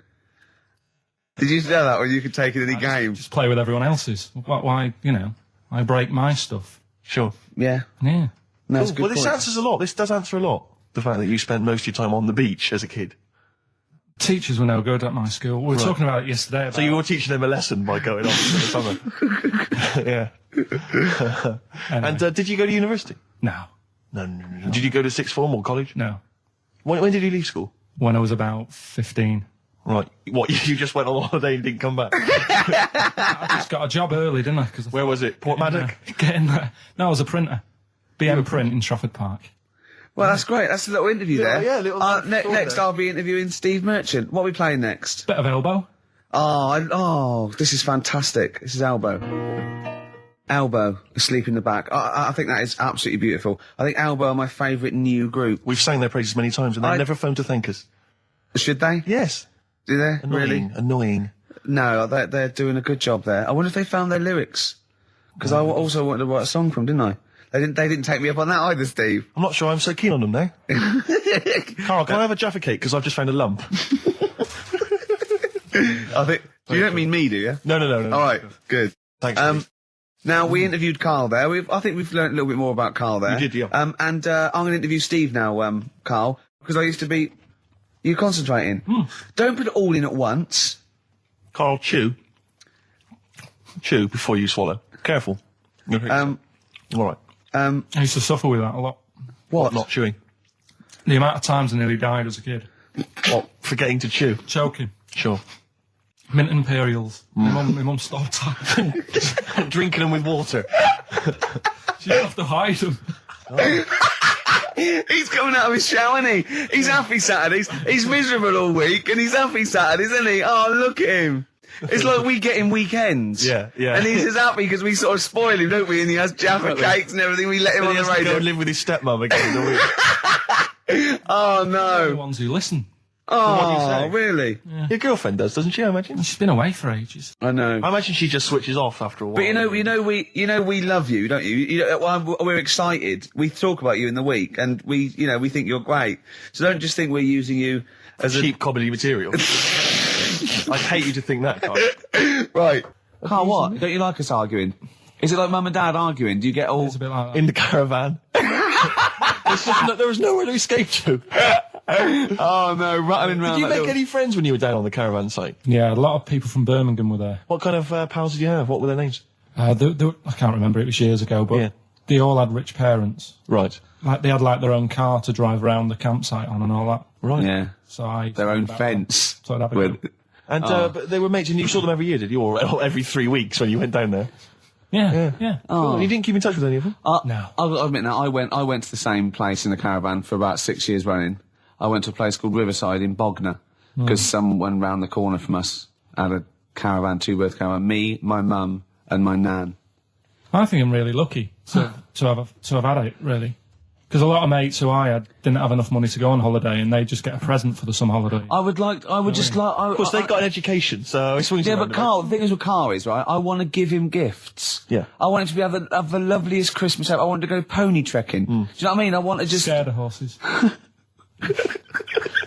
Did you know that when you could take in any game? Just play with everyone else's. Why, I break my stuff. Sure. Yeah. Yeah. No, that's a good Well, this point. answers a lot. This does answer a lot. The fact that you spent most of your time on the beach as a kid. Teachers were no good at my school. We were talking about it yesterday. About So you were teaching them a lesson by going off for the summer. Yeah. Anyway. And did you go to university? No. No. Did you go to sixth form or college? No. When did you leave school? When I was about 15. Right. What, you just went on holiday and didn't come back? I just got a job early, didn't I? Where was it? Port Maddock? Getting there. No, I was a printer. BM Print in Trafford Park. Well, that's great. That's a little interview there. Yeah, little next there. I'll be interviewing Steve Merchant. What are we playing next? Bit of elbow. Oh, this is fantastic. This is Elbow. Elbow, Asleep in the Back. I think that is absolutely beautiful. I think Elbow are my favourite new group. We've sang their praises many times and they never phoned to thank us. Should they? Yes. Do they? Really? Annoying. No, they're doing a good job there. I wonder if they found their lyrics. Because I also wanted to write a song from, didn't I? They didn't take me up on that either, Steve. I'm not sure I'm so keen on them now. Carl, can I have a Jaffa cake? Because I've just found a lump. I think. You don't mean me, do you? No. All right, good. Thanks, Steve. Now, we interviewed Carl there. I think we've learned a little bit more about Carl there. We did, yeah. And I'm going to interview Steve now, Carl, because I used to be... You concentrating. Don't put it all in at once. Carl, chew. Chew before you swallow. Careful. All right. I used to suffer with that a lot. What? Not chewing. The amount of times I nearly died as a kid. What? Forgetting to chew. Choking. Sure. Mint Imperials. My mum stopped. Drinking them with water. She'd have to hide them. He's coming out of his shower, isn't he? He's happy Saturdays. He's miserable all week, and he's happy Saturdays, isn't he? Oh, look at him. It's like we get him weekends. Yeah. And he's just happy because we sort of spoil him, don't we? And he has Jaffa cakes and everything. We let him on the He has to go radio. and live with his stepmom again in a week. Oh, The no. ones who listen. Oh, say? really? Your girlfriend does, doesn't she, I imagine? She's been away for ages. I know. I imagine she just switches off after a while. But we love you, don't you? We're excited. We talk about you in the week, and we think you're great. So don't just think we're using you as cheap cobbly material. I'd hate you to think that, Carl. Right. Carl, what? Don't you like us arguing? Is it like mum and dad arguing? Do you get all... It's a bit like that. In the caravan. There was nowhere to escape to. Oh no, rattling round. Did you make any friends when you were down on the caravan site? Yeah, a lot of people from Birmingham were there. What kind of pals did you have? What were their names? I can't remember, it was years ago, but they all had rich parents. Right. Like, they had, like, their own car to drive around the campsite on and all that. Right. Yeah. So their own fence. So I'd have a go. And but they were mates, and you saw them every year, did you? Or every 3 weeks when you went down there? Yeah. Oh. Cool. You didn't keep in touch with any of them? No. I'll admit now, I went to the same place in the caravan for about 6 years running. I went to a place called Riverside in Bognor, because someone round the corner from us had a caravan, two-berth caravan. Me, my mum, and my nan. I think I'm really lucky to have had it, really. Because a lot of mates who I had didn't have enough money to go on holiday, and they just get a present for the summer holiday. Of course, they got an education, so it swings around. But Carl, the thing is with Carl is, right, I want to give him gifts. Yeah. I want him to have the loveliest Christmas ever. I want him to go pony trekking. Do you know what I mean? I want to just... Scared of horses.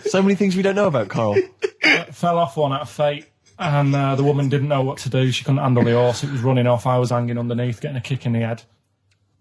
So many things we don't know about Carl. Fell off one out of fate, and the woman didn't know what to do. She couldn't handle the horse. It was running off. I was hanging underneath, getting a kick in the head.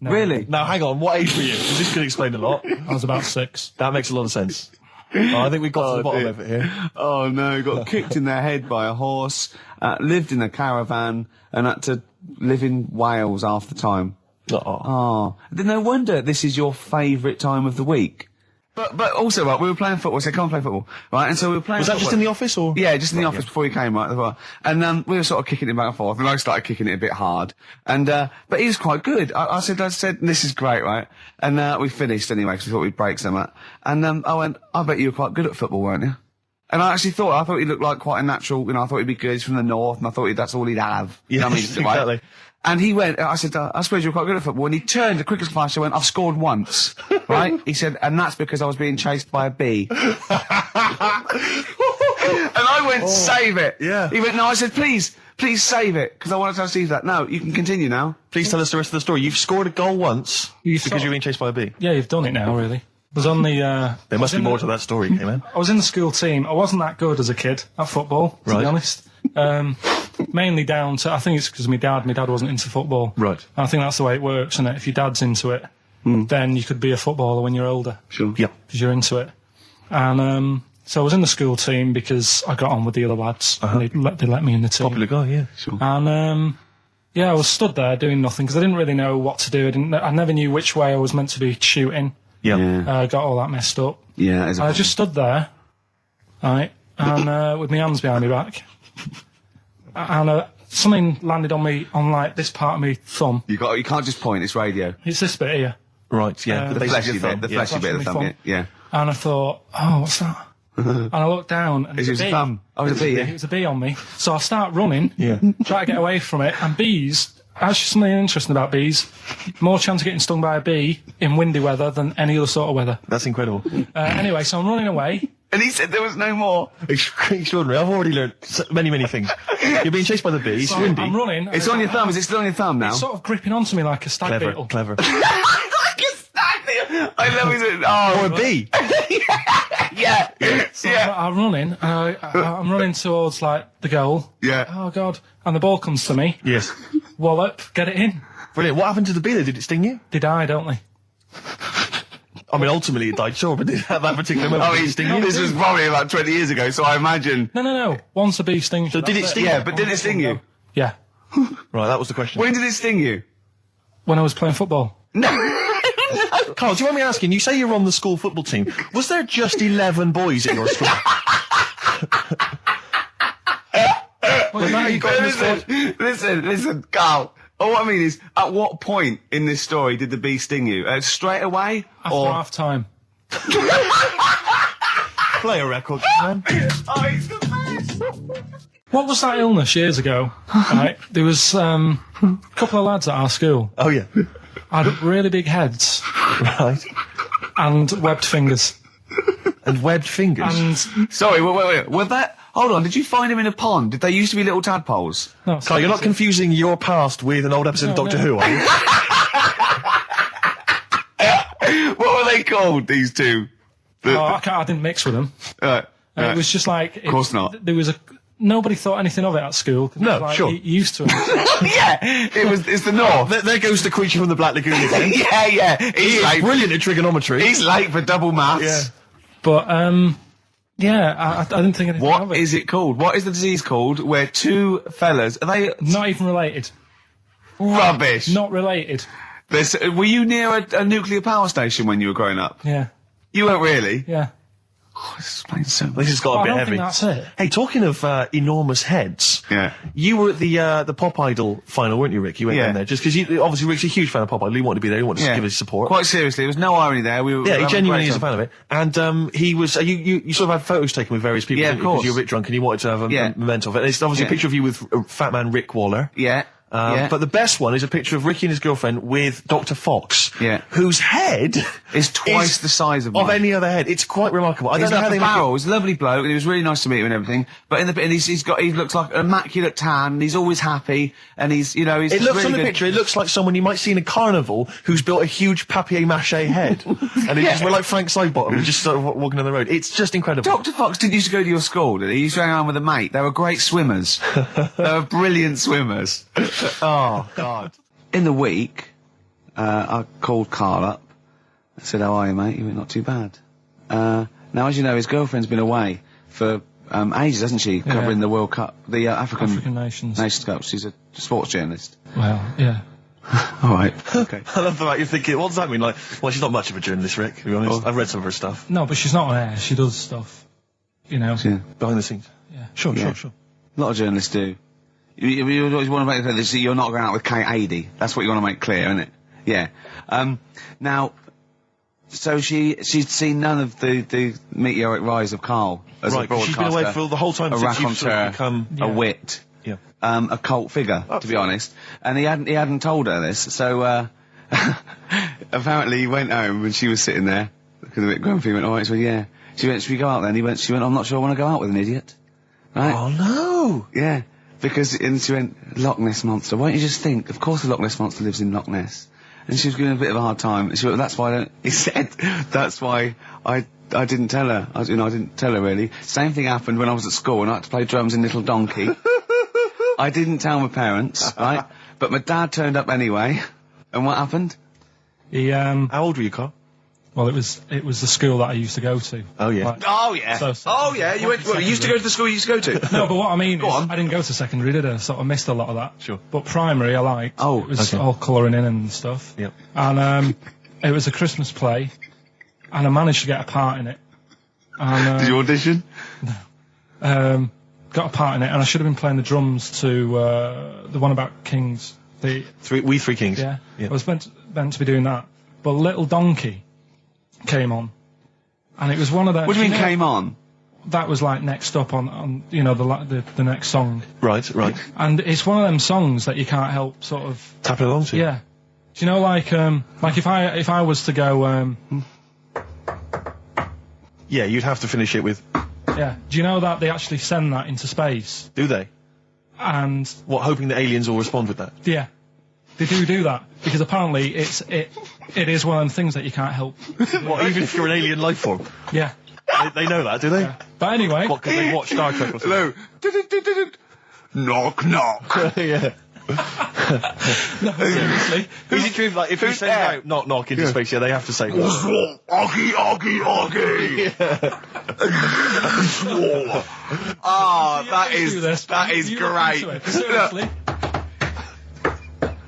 No. Really? Now, hang on, what age were you? 'Cause this could explain a lot. I was about 6. That makes a lot of sense. I think we've got to the bottom of it here. Oh no, got kicked in the head by a horse, lived in a caravan, and had to live in Wales half the time. Oh. No wonder this is your favourite time of the week. But also, right, we were playing football, so I can't play football, right, and so we were playing Was that football. just in the office, or? Yeah, just in the office before he came, right, and we were sort of kicking it back and forth, and I started kicking it a bit hard, and but he was quite good. I said, this is great, right, and we finished anyway, because we thought we'd break something, and I went, I bet you were quite good at football, weren't you? And I thought he looked like quite a natural, I thought he'd be good, he's from the north, and I thought that's all he'd have. Yeah, you know what I mean? exactly. And he went, I said, I suppose you're quite good at football. And he turned, the quickest flash, and went, I've scored once. Right? He said, and that's because I was being chased by a bee. And I went, save it. Yeah. He went, no, I said, please save it, because I wanted to see that. No, you can continue now. Please tell us the rest of the story. You've scored a goal once because you're being chased by a bee. Yeah, you've done it now, really. I was on the... There must be more to that story, man. I was in the school team. I wasn't that good as a kid at football, to be honest. Mainly down to, I think it's because my dad wasn't into football. Right. And I think that's the way it works, isn't it? If your dad's into it, then you could be a footballer when you're older. Sure. Yeah. Because you're into it. And so I was in the school team because I got on with the other lads. And they let me in the team. Popular guy, yeah. Sure. And I was stood there doing nothing because I didn't really know what to do. I never knew which way I was meant to be shooting. Yeah. I got all that messed up. Yeah. I just stood there, right, and with my hands behind my back. And something landed on me, on like this part of me thumb. You can't just point, it's radio. It's this bit here. Right, yeah. The fleshy bit, of the thumb, yeah. And I thought, oh, what's that? And I looked down, and It was a thumb. Oh, it was a bee, yeah. It was a bee on me. So I start running, try to get away from it, and bees, actually something interesting about bees, more chance of getting stung by a bee in windy weather than any other sort of weather. That's incredible. Anyway, so I'm running away. And he said there was no more. Extraordinary. I've already learned many, many things. You're being chased by the bees. So Windy. I'm running. It's on your thumb. Is it still on your thumb now? It's sort of gripping onto me like a stag beetle. Clever. Like a stag beetle. I love it. Oh, Or a bee. yeah. So I'm running. I'm running towards like the goal. Yeah. Oh God! And the ball comes to me. Yes. Wallop, get it in. Brilliant. What happened to the bee though? Did it sting you? They die, don't they? I mean, ultimately it died, sure, but did that particular moment did it sting you? This was probably about 20 years ago, so I imagine. No. Once a bee stings you. So did it sting? Yeah, but did it sting you? Yeah. Right, that was the question. When did it sting you? When I was playing football. No. Carl, do you mind me asking, you say you're on the school football team. Was there just 11 boys at your school? Well, now you got in the squad. Listen, Carl. All I mean is, at what point in this story did the bee sting you? Straight away? After half time. Play a record, man. Oh, he's the best. What was that illness years ago? Right, there was a couple of lads at our school. Oh, yeah. Had really big heads Right. and webbed fingers. And webbed fingers. And Sorry, wait. Was that... Hold on, did you find him in a pond? Did they used to be little tadpoles? no, Carl, you're not confusing your past with an old episode of Doctor Who, are you? What were they called, these two? I didn't mix with them. It was just like... Of course not. There was nobody thought anything of it at school. No, like, sure. Used to it. Yeah, it's the north. There goes the creature from the Black Lagoon again. Yeah. He's late. Brilliant at trigonometry. He's late for double maths. Yeah. But, yeah, I didn't think anything of it. What is it called? What is the disease called where two fellas, are they... Not even related. Rubbish. Not related. Were you near a nuclear power station when you were growing up? Yeah. You weren't really? Yeah. Oh, this explains so much. This has got a bit I don't heavy. think that's it. Hey, talking of enormous heads, Yeah. you were at the Pop Idol final, weren't you, Rick? You went Yeah. down there just because obviously Rick's a huge fan of Pop Idol. He wanted to be there. He wanted to give his support. Quite seriously, there was no irony there. We were Yeah, he genuinely is a fan. fan of it. And he was. You sort of had photos taken with various people. Yeah, of didn't you? 'Cause course. you were a bit drunk and you wanted to have a memento of it. It's obviously a picture of you with Fat Man Rick Waller. Yeah. But the best one is a picture of Ricky and his girlfriend with Dr. Fox, whose head is twice the size of mine. any other head. It's quite remarkable. I don't know how they barrel. He was a lovely bloke, and he was really nice to meet him and everything. But he looks like an immaculate tan. And he's always happy, and he's It looks really on the good. picture. It looks like someone you might see in a carnival who's built a huge papier-mâché head, and we're like Frank Sidebottom, and just sort of walking on the road. It's just incredible. Dr. Fox didn't used to go to your school, did he? He used to hang around with a mate. They were great swimmers. They were brilliant swimmers. Oh, God. In the week, I called Karl up. I said, how are you, mate? He went, not too bad. Now, as you know, his girlfriend's been away for ages, hasn't she? Covering the World Cup, the African Nations Cup. She's a sports journalist. Well, yeah. All right. Okay. I love the fact you're thinking, what does that mean? Like, well, she's not much of a journalist, Rick, to be honest. I've read some of her stuff. No, but she's not on air. She does stuff, you know. Yeah. Behind the scenes. Yeah. Sure. A lot of journalists do. You always want to make clear that you're not going out with Kate Adie. That's what you want to make clear, isn't it? Yeah. Now, so she'd seen none of the meteoric rise of Karl as a broadcaster. She's been away for the whole time since you've sort of become a wit. Yeah. A cult figure, to be honest. And he hadn't told her this, so, apparently he went home and she was sitting there, looking a bit grumpy, he went, alright, so yeah. She went, should we go out then? She went, I'm not sure I want to go out with an idiot. Right? Oh, no! Yeah. And she went, Loch Ness Monster. Why don't you just think, of course the Loch Ness Monster lives in Loch Ness. And she was giving a bit of a hard time. And she went, he said, that's why I didn't tell her. I didn't tell her really. Same thing happened when I was at school and I had to play drums in Little Donkey. I didn't tell my parents, right? But my dad turned up anyway. And what happened? He, How old were you, Karl? Well, it was the school that I used to go to. Oh, yeah. Like, Oh, yeah. So you went, you used to go to the school you used to go to? No, but what I mean is, on. I didn't go to secondary, did I? Sort of missed a lot of that. Sure. But primary, I liked. Oh, it was okay. all colouring in and stuff. Yep. And it was a Christmas play, and I managed to get a part in it. And, Did you audition? got a part in it, and I should have been playing the drums to the one about Kings. We Three Kings. Yeah. I was meant to be doing that, but Little Donkey came on, and it was one of those. What do you mean came on? That was like next up on the next song. Right. And it's one of them songs that you can't help sort of Tapping along to. Yeah. Do you know like if I was to go Yeah, you'd have to finish it with. yeah. Do you know that they actually send that into space? Do they? And What, hoping that aliens will respond with that? yeah. They do that because apparently it is one of them things that you can't help. What, even if you're an alien life form? Yeah. They know that, do they? Yeah. But anyway, What, because they watch Star Trek or something? Hello. Knock, knock. Yeah. no, seriously. Is it true, like, if you send out knock knock into space, they have to say, Oggy, oggy. Oh, that is You look great. into it. Seriously.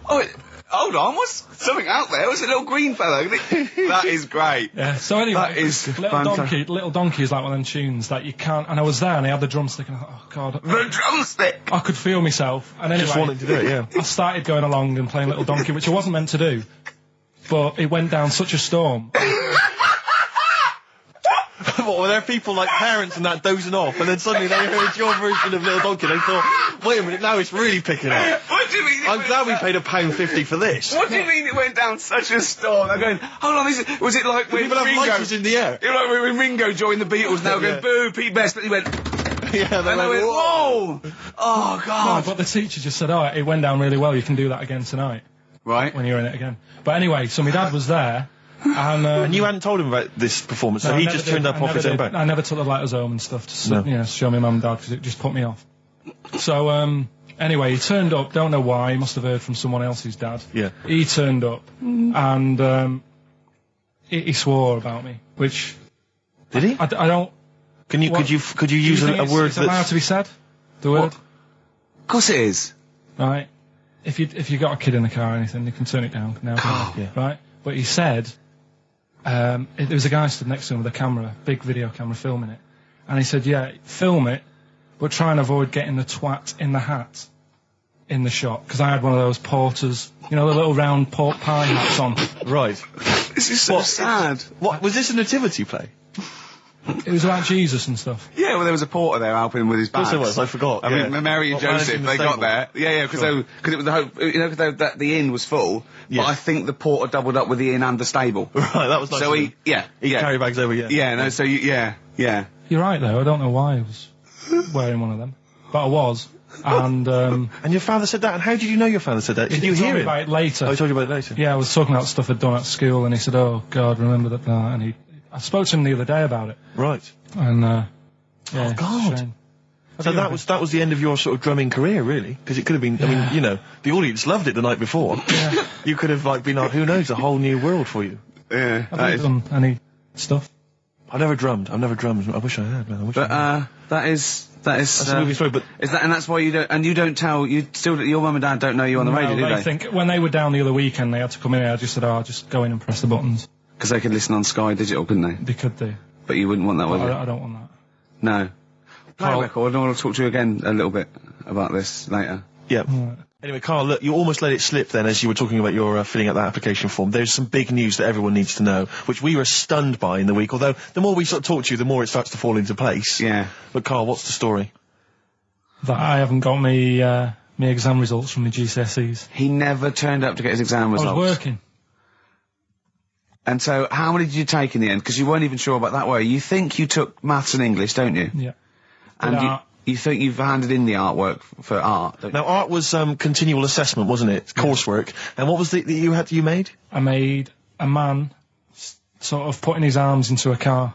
Oh, hold on, what's something out there? What's a little green fellow? That is great. Yeah. So anyway, That is Little Donkey is like one of them tunes that you can't. And I was there, and I had the drumstick, and I thought, oh god, The drumstick. I could feel myself. And anyway, just wanting to do it, yeah. I started going along and playing Little Donkey, which I wasn't meant to do, but it went down such a storm. What, were there people like parents and that dozing off, and then suddenly they heard your version of Little Donkey, and they thought, wait a minute, now it's really picking up. What do you mean? I'm glad we paid £1.50 for this. What do you mean it went down such a storm? I'm going, hold on, was it like when People have Ringo... lights in the air. You know, like when Ringo joined the Beatles, now going, boo, Pete Best, but he went... Yeah, they And I went, whoa! Oh, No, God. but the teacher just said, oh, it went down really well, you can do that again tonight, Right. when you're in it again. But anyway, so my dad was there, and... And you hadn't told him about this performance, so no, I he never just did. turned up I off never his own did. back. I never took the letters home and stuff to No. show my mum and dad, because it just put me off. So, anyway, he turned up, don't know why, he must have heard from someone else's dad. Yeah. He turned up, and he swore about me, which Did he? I don't... Could you use a word that's allowed to be said? The word? Of course it is. Right. If you got a kid in the car or anything, you can turn it down now. Yeah. Right. But he said, there was a guy stood next to him with a camera, big video camera, filming it, and he said, "Yeah, film it, but try and avoid getting the twat in the hat in the shot, because I had one of those porters, you know, the little round pork pie hats on." Right. This is so sad. What was this a nativity play? It was about Jesus and stuff. Yeah, well, there was a porter there helping him with his bags. Of course there was, I forgot. I mean, Mary and Joseph, they got there. Yeah, because it was the hope, you know, because the inn was full. Yes. But I think the porter doubled up with the inn and the stable. Right, that was nice. So he carry bags over, yeah. Yeah, no, so yeah. You're right, though. I don't know why I was wearing one of them, but I was. And your father said that. And how did you know your father said that? Did you hear me it? about it later? Oh, he told you about it later. Yeah, I was talking about stuff I'd done at school, and he said, "Oh God, remember that?" And I spoke to him the other day about it. Right. And yeah, oh God. So that was the end of your sort of drumming career, really? Because it could have been. I mean, you know, the audience loved it the night before. Yeah. You could have been who knows, a whole new world for you. Yeah. Have you done any stuff? I've never drummed. I wish I had. Man. That is that's a movie story. But is that, and that's why you don't tell, your mum and dad don't know you on the radio, do they? They think when they were down the other weekend, they had to come in. I just said, "Oh, just go in and press the buttons." Because they could listen on Sky Digital, couldn't they? They could do. But you wouldn't want that, would you? I don't want that. No. Play a record, and I want to talk to you again a little bit about this later. yeah. Right. Anyway, Carl, look, you almost let it slip then as you were talking about your filling out that application form. There's some big news that everyone needs to know, which we were stunned by in the week, although the more we sort of talk to you, the more it starts to fall into place. Yeah. But Carl, what's the story? That I haven't got me exam results from the GCSEs. He never turned up to get his exam results. I was working. And so, how many did you take in the end? Because you weren't even sure about that, were you? You think you took maths and English, don't you? Yeah. And you think you've handed in the artwork for art, don't you? Now, art was continual assessment, wasn't it? Coursework. And what was that you made? I made a man sort of putting his arms into a car.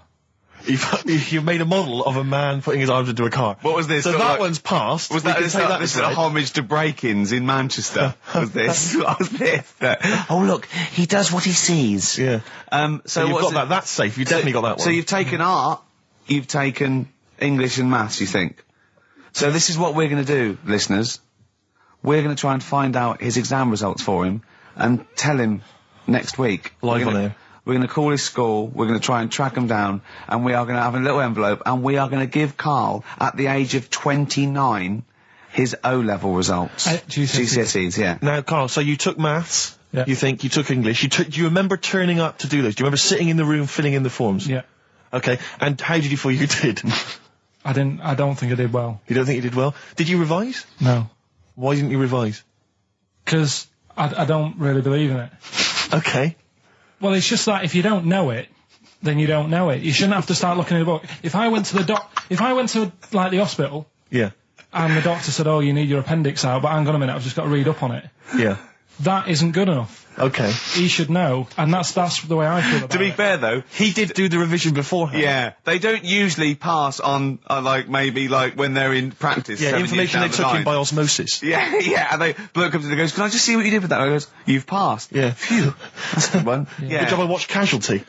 You've made a model of a man putting his arms into a car. What was this? So that one's passed. Was that this is a homage to break-ins in Manchester? Was this? What was this? Oh look, he does what he sees. Yeah. So you've got that. That's safe. You've definitely got that one. So you've taken art, you've taken English and maths, you think? So this is what we're going to do, listeners. We're going to try and find out his exam results for him and tell him next week. Live on air. We're going to call his school, we're going to try and track him down, and we are going to have a little envelope, and we are going to give Karl, at the age of 29, his O-level results. GCSEs, yeah. Now, Karl, so you took maths, yeah. You think, you took English, do you remember turning up to do those? Do you remember sitting in the room filling in the forms? Yeah. Okay, and how did you feel you did? I don't think I did well. You don't think you did well? Did you revise? No. Why didn't you revise? Because I don't really believe in it. Okay. Well, it's just that if you don't know it, then you don't know it. You shouldn't have to start looking at a book. If I went to like the hospital, yeah, and the doctor said, "Oh, you need your appendix out," but hang on a minute, I've just got to read up on it. Yeah. That isn't good enough. Okay. He should know, and that's the way I feel about it. To be fair, though, he did do the revision beforehand. Yeah, they don't usually pass on, maybe when they're in practice. Yeah, information they took in by osmosis. Yeah, yeah, and bloke comes in and goes, "Can I just see what you did with that?" And I goes, "You've passed." Yeah. Phew. That's a good one. Yeah. Good job I watched Casualty.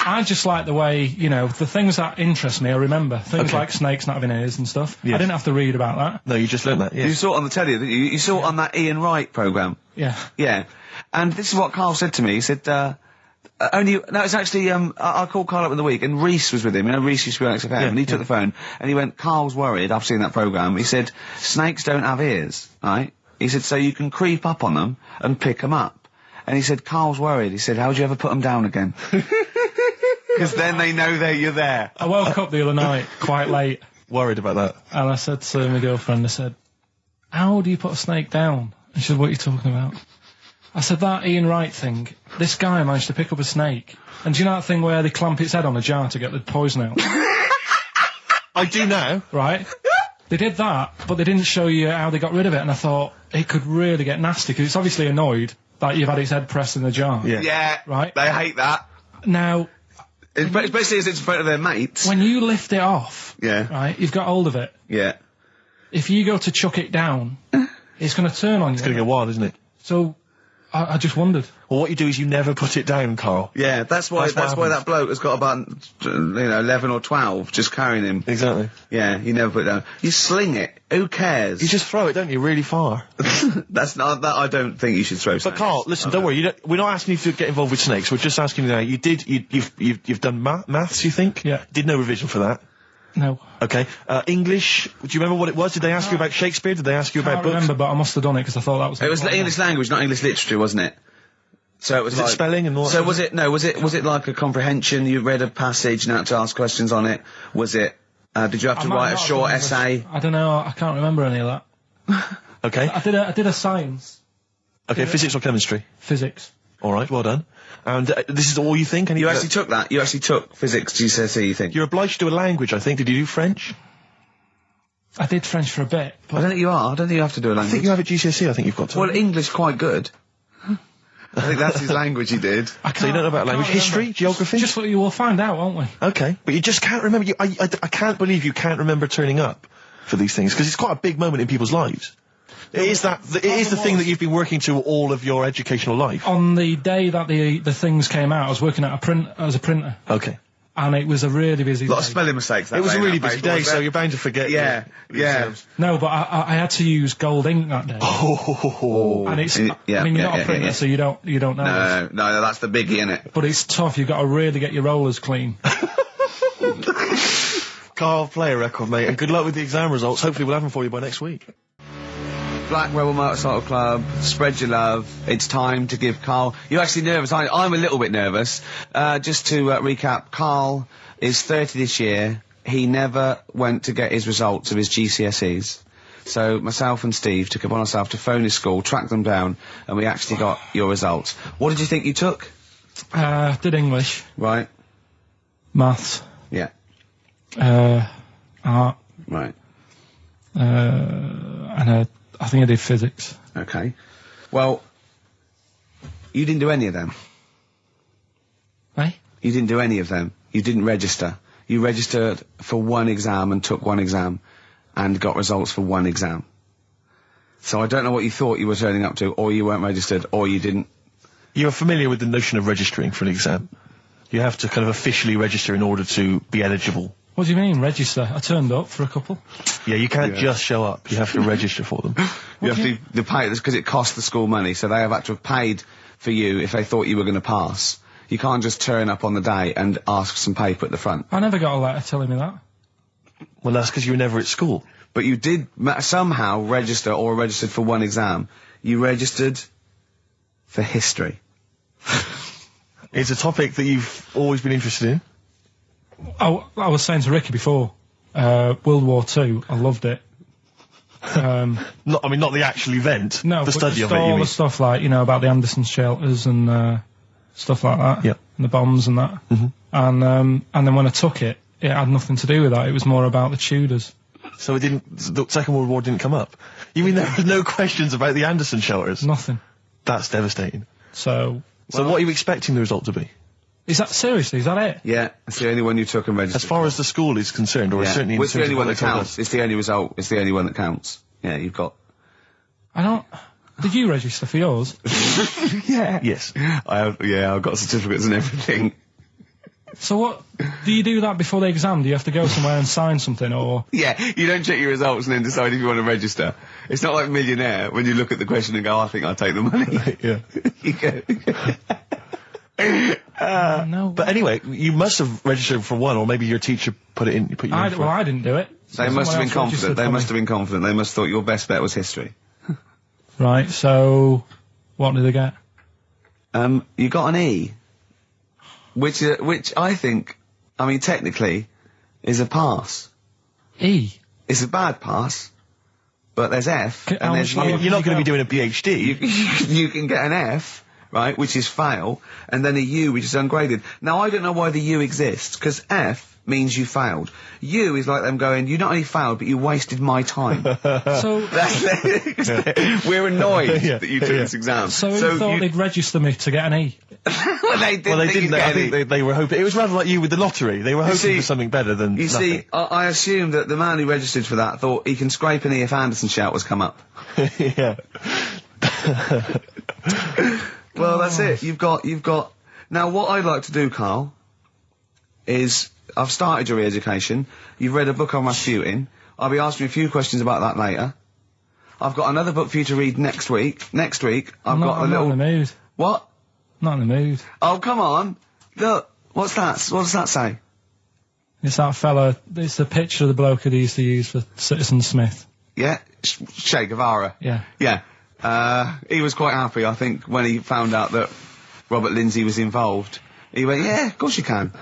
I just like the way, the things that interest me, I remember. Things like snakes not having ears and stuff. Yes. I didn't have to read about that. No, you just learned that, yeah. You saw it on the telly, didn't you? You saw it on that Ian Wright programme. Yeah. Yeah. And this is what Karl said to me. He said, it's actually, I called Karl up in the week, and Reese was with him. Reese used to be on XFM, and he took the phone, and he went, "Karl's worried, I've seen that programme." He said, "Snakes don't have ears, right?" He said, "So you can creep up on them and pick them up." And he said, "Karl's worried." He said, "How do you ever put them down again?" Because then they know you're there. I woke up the other night quite late. Worried about that. And I said to my girlfriend, I said, "How do you put a snake down?" And she said, "What are you talking about?" I said, "That Ian Wright thing, this guy managed to pick up a snake. And do you know that thing where they clamp its head on a jar to get the poison out?" I do now. Right? They did that, but they didn't show you how they got rid of it. And I thought, it could really get nasty, because it's obviously annoyed that you've had its head pressed in the jar. Yeah. Yeah. Right? They hate that. Now... Especially as it's in front of their mates. When you lift it off, yeah, right, you've got hold of it. Yeah. If you go to chuck it down, it's going to turn on you. It's going to go wild, isn't it? So, I just wondered. Well, what you do is you never put it down, Carl. Yeah, that's why that bloke has got about 11 or 12 just carrying him. Exactly. Yeah, you never put it down. You sling it. Who cares? You just throw it, don't you, really far. That's not that. I don't think you should throw. But Carl, listen, don't worry. We're not asking you to get involved with snakes. We're just asking you now. You've done maths, you think? Yeah. Did no revision for that? No. Okay. English. Do you remember what it was? Did they ask you about Shakespeare? Did they ask you about I books? remember, but I must have done it because I thought that was. It was English language, not English literature, wasn't it? So it was like spelling and all that. So was it? No, was it like a comprehension? You read a passage and had to ask questions on it. Was it? Did you have to write a short essay? I don't know. I can't remember any of that. Okay. I did a science. Okay, physics or chemistry? Physics. All right, well done. And this is all you think? You actually took that? You actually took physics GCSE, you think? You're obliged to do a language, I think. Did you do French? I did French for a bit. I don't think you are. I don't think you have to do a language. I think you have a GCSE, I think you've got to. Well, English quite good. I think that's his language he did. So you don't know about language? History? Geography? Just what you will find out, won't we? Okay. But you just can't remember. I can't believe you can't remember turning up for these things, because it's quite a big moment in people's lives. It is the thing that you've been working to all of your educational life. On the day that the things came out, I was working at as a printer. Okay. And it was a really busy day. A lot of spelling mistakes that It was day, a really that busy paper, day, so you're bound to forget. Yeah, yeah. No, but I had to use gold ink that day. Oh. And it's, I mean, you're not a printer, so you don't know. No, that's the biggie, innit? But it's tough, you've got to really get your rollers clean. Carl, play a record, mate, and good luck with the exam results. Hopefully we'll have them for you by next week. Black Rebel Motorcycle Club, spread your love. It's time to give Carl... You're actually nervous, aren't you? I'm a little bit nervous. Just to recap, Carl is 30 this year. He never went to get his results of his GCSEs. So myself and Steve took it upon ourselves to phone his school, track them down, and we actually got your results. What did you think you took? Did English. Right. Maths. Yeah. Art. Right. And I think I did physics. Okay. Well, you didn't do any of them. Eh? You didn't do any of them. You didn't register. You registered for one exam and took one exam and got results for one exam. So I don't know what you thought you were turning up to, or you weren't registered, or you didn't. You're familiar with the notion of registering for an exam. You have to kind of officially register in order to be eligible. What do you mean, register? I turned up for a couple. Yeah, you can't just show up. You have to register for them. You have to pay this because it costs the school money, so they have had to have paid for you if they thought you were going to pass. You can't just turn up on the day and ask for some paper at the front. I never got a letter telling me that. Well, that's because you were never at school. But you did somehow register or registered for one exam. You registered for history. It's a topic that you've always been interested in. Oh, I was saying to Ricky before, World War II, I loved it. Not the actual event. No, the study of it. all the stuff like, about the Anderson shelters and stuff like that. Yeah. And the bombs and that. Mm-hmm. And then when I took it, it had nothing to do with that. It was more about the Tudors. So the Second World War didn't come up? You mean there were no questions about the Anderson shelters? Nothing. That's devastating. So what are you expecting the result to be? Is that seriously? Is that it? Yeah, it's the only one you took and registered. As far as the school is concerned, or certainly in it's the only one that counts. counts. It's the only result. It's the only one that counts. Yeah, you've got. I don't. Did you register for yours? Yeah. Yes. I have. Yeah, I've got certificates and everything. So what? Do you do that before the exam? Do you have to go somewhere and sign something, or? Yeah, you don't check your results and then decide if you want to register. It's not like Millionaire when you look at the question and go, I think I'll take the money. Yeah. You go. No. But anyway, you must have registered for one, or maybe your teacher put you in for Well, I didn't do it. So they must have been someone else confident. They registered must for have been confident. They must have thought your best bet was history. Right, so what did they get? You got an E, which I think, technically, is a pass. E? It's a bad pass, but there's F, and there's U. You're not going to be doing a PhD. You can get an F, right, which is fail, and then a U, which is ungraded. Now, I don't know why the U exists, because F means you failed. U is like them going, you not only failed, but you wasted my time. So we're annoyed that you took this exam. So you thought they'd register me to get an E? Well, they didn't. I think they were hoping. It was rather like you with the lottery. They were hoping for something better than You nothing. see, I assume that the man who registered for that thought he can scrape an E if Anderson shelters come up. Yeah. Well, that's it. You've got. Now, what I'd like to do, Carl, is I've started your re-education. You've read a book on Rasputin. I'll be asking you a few questions about that later. I've got another book for you to read next week. Next week, I'm not in the mood. What? Not in the mood. Oh, come on. Look, what's that? What does that say? It's that fella, it's the picture of the bloke that he used to use for Citizen Smith. Yeah? Che Guevara. Yeah. Yeah. He was quite happy, I think, when he found out that Robert Lindsay was involved. He went, yeah, of course you can.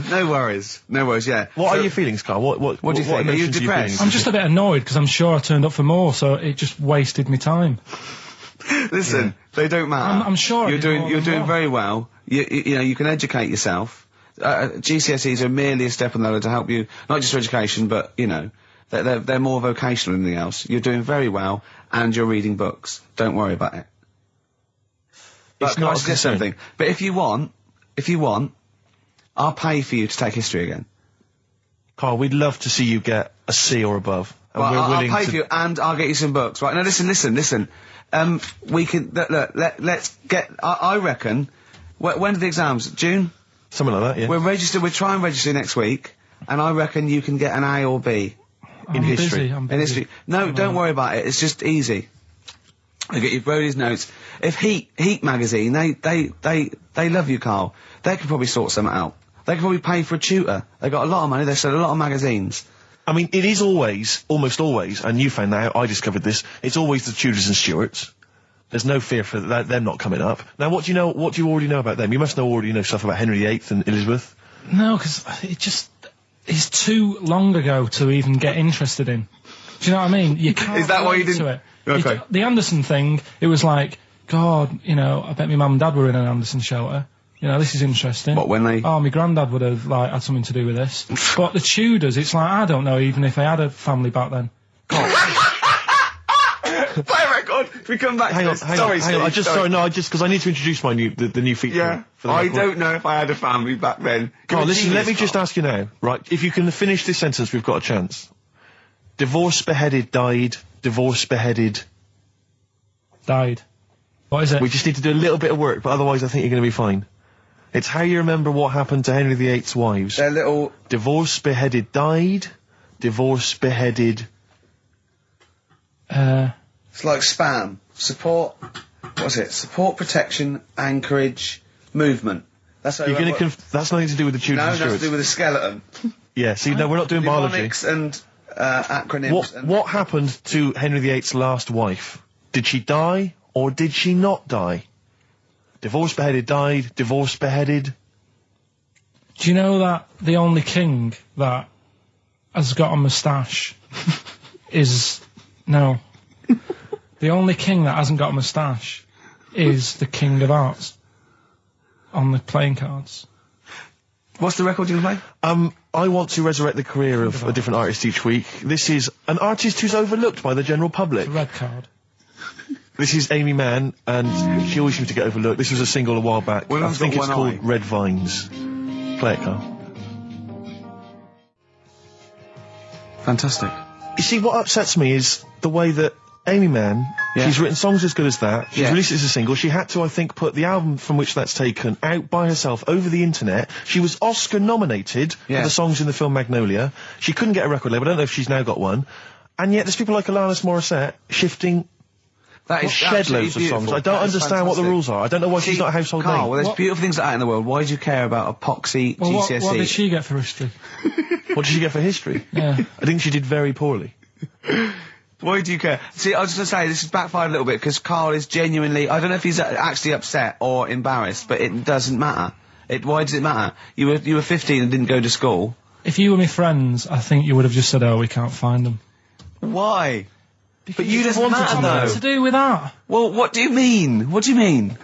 No worries, yeah. What are your feelings, Carl? What do you think? Are you depressed? I'm just a bit annoyed because I'm sure I turned up for more, so it just wasted me time. Listen, they don't matter. I'm sure you're doing very well. You know, you can educate yourself. GCSEs are merely a step on the ladder to help you, not just for education, but, you know, they're more vocational than anything else. You're doing very well, and you're reading books. Don't worry about it. It's not just something. But if you want, I'll pay for you to take history again. Carl, we'd love to see you get a C or above. And well, we're willing I'll pay for you, and I'll get you some books. Right, now listen. We can, let's get, I reckon, when are the exams? June? Something like that, yeah. We'll try and register next week, and I reckon you can get an A or B. I'm history. Busy, I'm busy. In history. No, don't worry about it, it's just easy. I get you Brody's notes. If Heat magazine, they love you, Carl. They could probably sort something out. They could probably pay for a tutor. They got a lot of money, they sell a lot of magazines. I mean, it is almost always, and you found that out, I discovered this, it's always the Tudors and Stuarts. There's no fear for them not coming up. Now, what do you already know about them? You must already know stuff about Henry VIII and Elizabeth. No, because it's too long ago to even get interested in. Do you know what I mean? You can't. Is that why you didn't? To it. Okay. The Anderson thing, it was like, God, you know, I bet my mum and dad were in an Anderson shelter. You know, this is interesting. What, when they... Oh, my granddad would have, like, had something to do with this. But the Tudors, it's like, I don't know even if they had a family back then. Play a record. If we come back Hang to on, this. hang Sorry, on. Steve, Just because I need to introduce my the new feature. Yeah. For the I record. don't know if I had a family back then. Carl, listen, let me just ask you now, right? If you can finish this sentence, we've got a chance. Divorced, beheaded, died. Divorced, beheaded. Died. What is it? We just need to do a little bit of work, but otherwise I think you're going to be fine. It's how you remember what happened to Henry VIII's wives. They're little... Divorced, beheaded, died. Divorced, beheaded... It's like spam. Support... What's it? Support, protection, anchorage, movement. That's how You're going to... That's nothing to do with the Tudors and No, Stuarts. nothing to do with the skeleton. Yeah, see, no, we're not doing biology. Mnemonics and acronyms. What happened to Henry VIII's last wife? Did she die, or did she not die? Divorced, beheaded, died. Divorced, beheaded. Do you know that the only king that has got a moustache is... No. The only king that hasn't got a moustache is the King of Hearts on the playing cards. What's the record you can play? I want to resurrect the career of a different artist each week. This is an artist who's overlooked by the general public. The red card. This is Amy Mann, and she always seems to get overlooked. This was a single a while back. Well, I think it's one called eye. Red Vines. Play it, Carl. Fantastic. You see, what upsets me is the way that Amy Mann, she's written songs as good as that, she's released it as a single, she had to, I think, put the album from which that's taken out by herself over the internet. She was Oscar nominated for the songs in the film Magnolia. She couldn't get a record label, I don't know if she's now got one. And yet there's people like Alanis Morissette shifting... That is shed loads of songs. I don't understand what the rules are. I don't know why she's not a household Carl, name. well, there's beautiful things like that in the world. Why do you care about epoxy GCSE? What did she get for history? What did she get for history? Yeah. I think she did very poorly. Why do you care? See, I was just going to say, this has backfired a little bit, because Carl is genuinely... I don't know if he's actually upset or embarrassed, but it doesn't matter. Why does it matter? You were 15 and didn't go to school. If you were my friends, I think you would have just said, oh, we can't find them. Why? But you just What's matter, that though. to do with that? Well, what do you mean? What do you mean?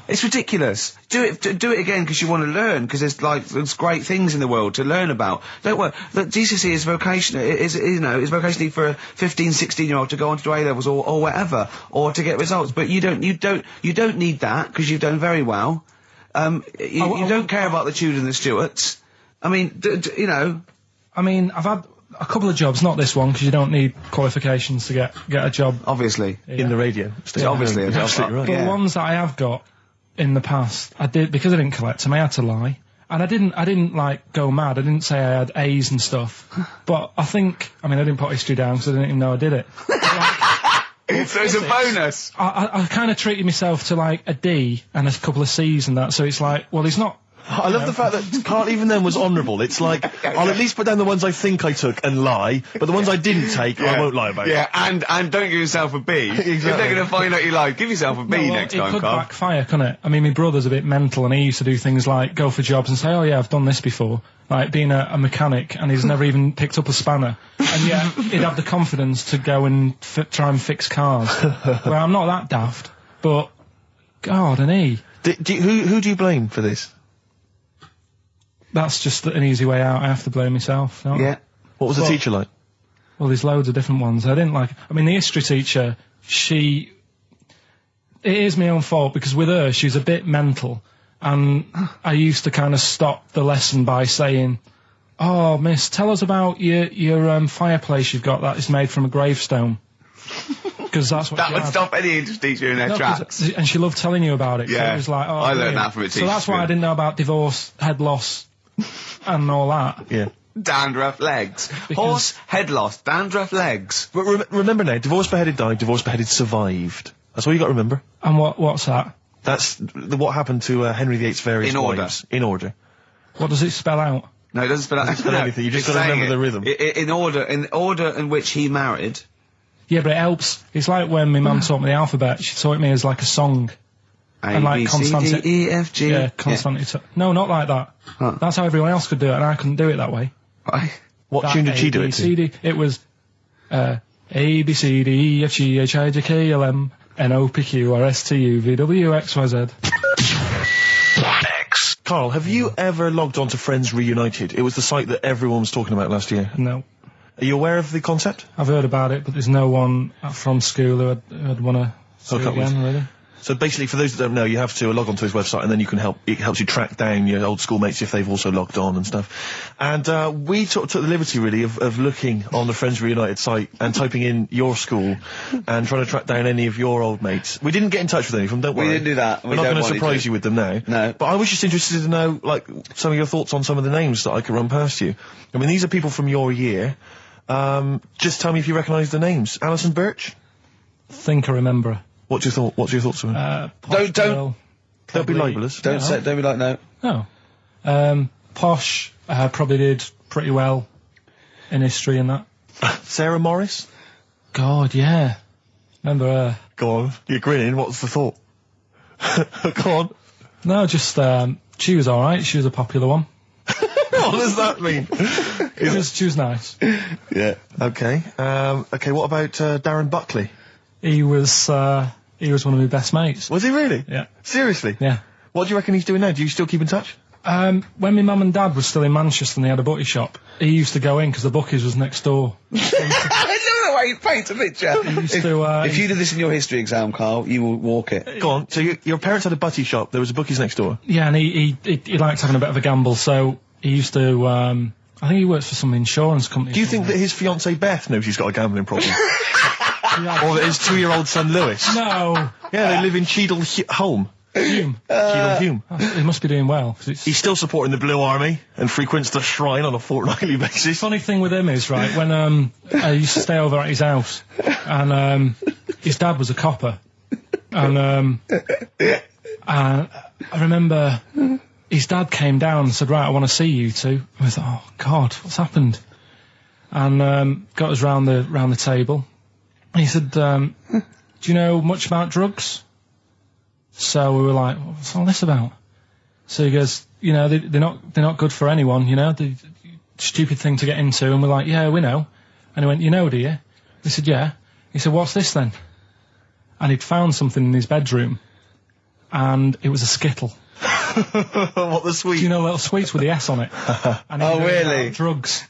It's ridiculous. Do it again because you want to learn, because there's great things in the world to learn about. Don't worry. Look, GCSE is vocational. Is vocationally for a 15, 16-year-old to go on to do A-levels or whatever, or to get results. But you don't need that, because you've done very well. You don't care about the Tudors and the Stuarts. I mean, you know. I mean, I've had a couple of jobs, not this one, because you don't need qualifications to get a job. Obviously. In the radio. It's obviously a job. Absolutely right. But the ones that I have got in the past, I did, because I didn't collect them, I had to lie. And I didn't like go mad. I didn't say I had A's and stuff. But I didn't put history down because I didn't even know I did it. So it's a bonus. I kind of treated myself to like a D and a couple of C's and that. So it's like, well, he's not. I love the fact that Karl even then was honourable. It's like, I'll at least put down the ones I think I took and lie, but the ones I didn't take, I won't lie about. Yeah, and don't give yourself a B. Exactly. If they're going to find out you lied, give yourself a B next time, It could Karl. backfire, couldn't it? I mean, my brother's a bit mental and he used to do things like go for jobs and say, oh yeah, I've done this before. Like being a mechanic, and he's never even picked up a spanner. And yet, he'd have the confidence to go and try and fix cars. Well, I'm not that daft, but, God, and he. Who do you blame for this? That's just an easy way out. I have to blame myself. No? Yeah. What was the teacher like? Well, there's loads of different ones. I didn't like... I mean, the history teacher, it is my own fault, because with her, she's a bit mental. And I used to kind of stop the lesson by saying, oh, miss, tell us about your fireplace you've got that is made from a gravestone. Because that's what That would stop any English teacher in their tracks. And she loved telling you about it. Yeah. It was like, oh, I learned brilliant. that from a teacher. So that's why I didn't know about divorce, head loss, and all that. Yeah. Dandruff legs. Horse, head loss, dandruff legs. But remember now, divorced, beheaded, died, divorced, beheaded, survived. That's all you got to remember. And what's that? That's what happened to Henry VIII's various wives. In order. What does it spell out? No, it doesn't spell out anything. You just it's got to saying remember the rhythm. In order in which he married. Yeah, but it helps. It's like when my mum taught me the alphabet. She taught me as like a song. A, B, C, D, E, F, G. Yeah, constantly. No, not like that. Huh. That's how everyone else could do it, and I couldn't do it that way. Why? What tune did she do it to? A, B, C, D. It was A, B, C, D, E, F, G, H, I, J, K, L, M, N, O, P, Q, R, S, T, U, V, W, X, Y, Z. Karl, have you ever logged on to Friends Reunited? It was the site that everyone was talking about last year. No. Are you aware of the concept? I've heard about it, but there's no one from school who'd want to see it again, really. So basically, for those that don't know, you have to log on to his website, and then it helps you track down your old schoolmates if they've also logged on and stuff. And we took the liberty, really, of looking on the Friends Reunited site and typing in your school and trying to track down any of your old mates. We didn't get in touch with any of them, don't worry. We didn't do that. We're not going to surprise you with them now. No. But I was just interested to know, like, some of your thoughts on some of the names that I could run past you. I mean, these are people from your year. Just tell me if you recognise the names. Alison Birch? Think I remember. What's your thoughts on it? Don't be libelous. Don't be like no. No. Posh probably did pretty well in history and that. Sarah Morris? God, yeah. Remember her. Go on. You're grinning. What's the thought? Go on. No, just she was all right. She was a popular one. What does that mean? She was nice. Yeah. Okay. Okay. What about Darren Buckley? He was one of my best mates. Was he really? Yeah. Seriously? Yeah. What do you reckon he's doing now? Do you still keep in touch? When my mum and dad were still in Manchester and they had a butty shop, he used to go in because the bookies was next door. I know the way you paint a picture. If you did this in your history exam, Karl, you will walk it. Go on. So your parents had a butty shop. There was a bookies next door. Yeah, and he liked having a bit of a gamble, so he used to. I think he works for some insurance company. Do you think that his fiancée Beth knows he's got a gambling problem? Or that his 2-year-old son Lewis? No. Yeah, they live in Cheadle Holme. Hume. Cheadle Hume. He must be doing well. He's still supporting the Blue Army and frequents the shrine on a fortnightly basis. Funny thing with him is, right, when I used to stay over at his house, and his dad was a copper, and I remember his dad came down and said, right, I want to see you two. I was like, oh God, what's happened? And got us round the table. And he said, do you know much about drugs? So we were like, what's all this about? So he goes, you know, they're not good for anyone, you know, the stupid thing to get into. And we're like, yeah, we know. And he went, you know, do you? We said, yeah. He said, what's this then? And he'd found something in his bedroom, and it was a Skittle. What, the sweet? Do you know little sweets with the S on it? And Oh, really? Drugs.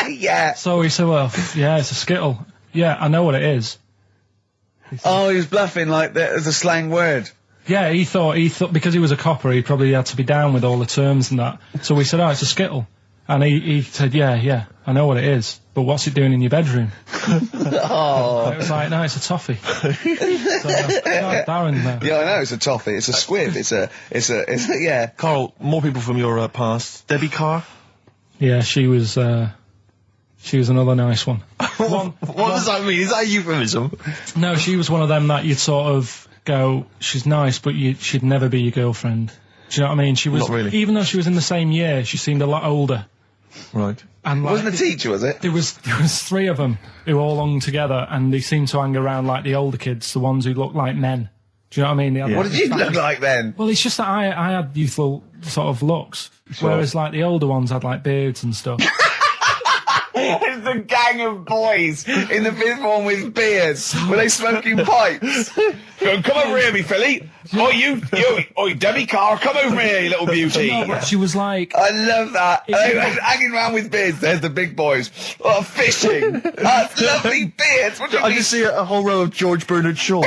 Yeah. So he said, well, yeah, it's a Skittle. Yeah, I know what it is. Oh, he was bluffing like that as a slang word. Yeah, he thought because he was a copper, he probably had to be down with all the terms and that. So we said, oh, it's a Skittle. And he said, yeah, I know what it is, but what's it doing in your bedroom? Oh. It was like, no, it's a toffee. So, Darren, yeah, I know, it's a toffee. It's a squib. It's a, yeah. Carl, more people from your past. Debbie Carr? Yeah, she was another nice one. What does that mean? Is that a euphemism? No, she was one of them that you'd sort of go, she's nice, but she'd never be your girlfriend. Do you know what I mean? She was, not really. Even though she was in the same year, she seemed a lot older. Right. And It wasn't a teacher, was it? There was 3 of them who all hung together, and they seemed to hang around like the older kids, the ones who looked like men. Do you know what I mean? What did you look like then? Well, it's just that I had youthful sort of looks, whereas like the older ones had like beards and stuff. It's the gang of boys in the 5th form with beards. Were they smoking pipes? Come over here, me filly. Oh, Debbie Carr, come over here, you little beauty. No, but she was like... I love that. They were hanging around with beards. There's the big boys. Oh, fishing. That's lovely beards. What do you I mean? just see a whole row of George Bernard Shaws.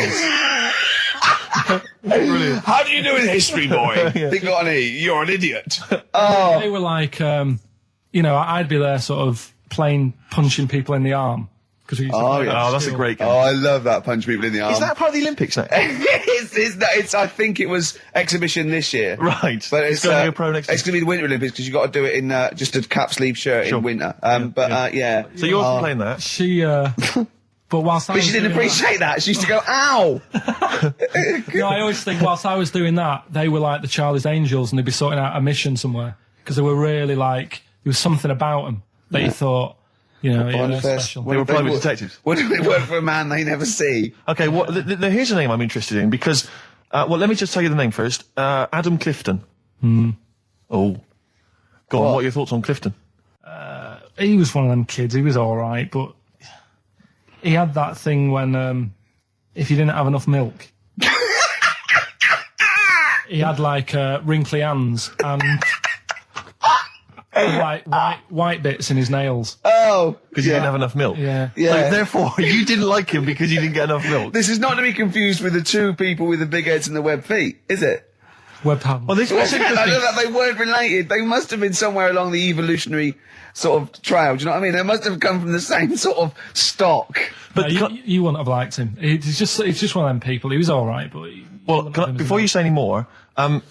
Brilliant. How do you do in history, boy? Think got an E. You're an idiot. Oh. They were like, I'd be there sort of punching people in the arm. Because we used to play that at that's a school. great game. Oh, I love that. Punch people in the arm. Is that part of the Olympics now? it's I think it was exhibition this year. Right. But it's going to be a pro next year. It's going to be the Winter Olympics because you've got to do it in just a cap sleeve shirt in winter. Yeah. So you're playing that? She, but whilst I But was she didn't doing appreciate that. She used to go, ow! No, I always think whilst I was doing that, they were like the Charlie's Angels and they'd be sorting out a mission somewhere. Because they were really like, there was something about them that you thought, they're special. They were private detectives. What did it work for a man they never see? Okay, here's a name I'm interested in because, let me just tell you the name first. Adam Clifton. Oh. Go on, what are your thoughts on Clifton? He was one of them kids, he was alright, but he had that thing when, if you didn't have enough milk, he had like, wrinkly hands and like white bits in his nails. Oh. Because you didn't have enough milk? Yeah. Yeah. So therefore, you didn't like him because you didn't get enough milk? This is not to be confused with the 2 people with the big heads and the web feet, is it? Web hands. Well, this was I know that they weren't related. They must have been somewhere along the evolutionary sort of trail. Do you know what I mean? They must have come from the same sort of stock. But you wouldn't have liked him. It's just one of them people. He was all right, but before you say any more, on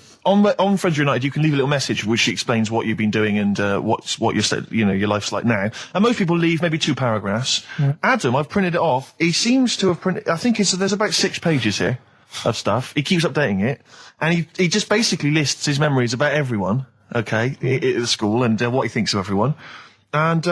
Friends United, you can leave a little message which explains what you've been doing and what your life's like now. And most people leave maybe 2 paragraphs. Yeah. Adam, I've printed it off. He seems to have printed. I think there's about 6 pages here of stuff. He keeps updating it, and he just basically lists his memories about everyone. Okay, at the school and what he thinks of everyone. And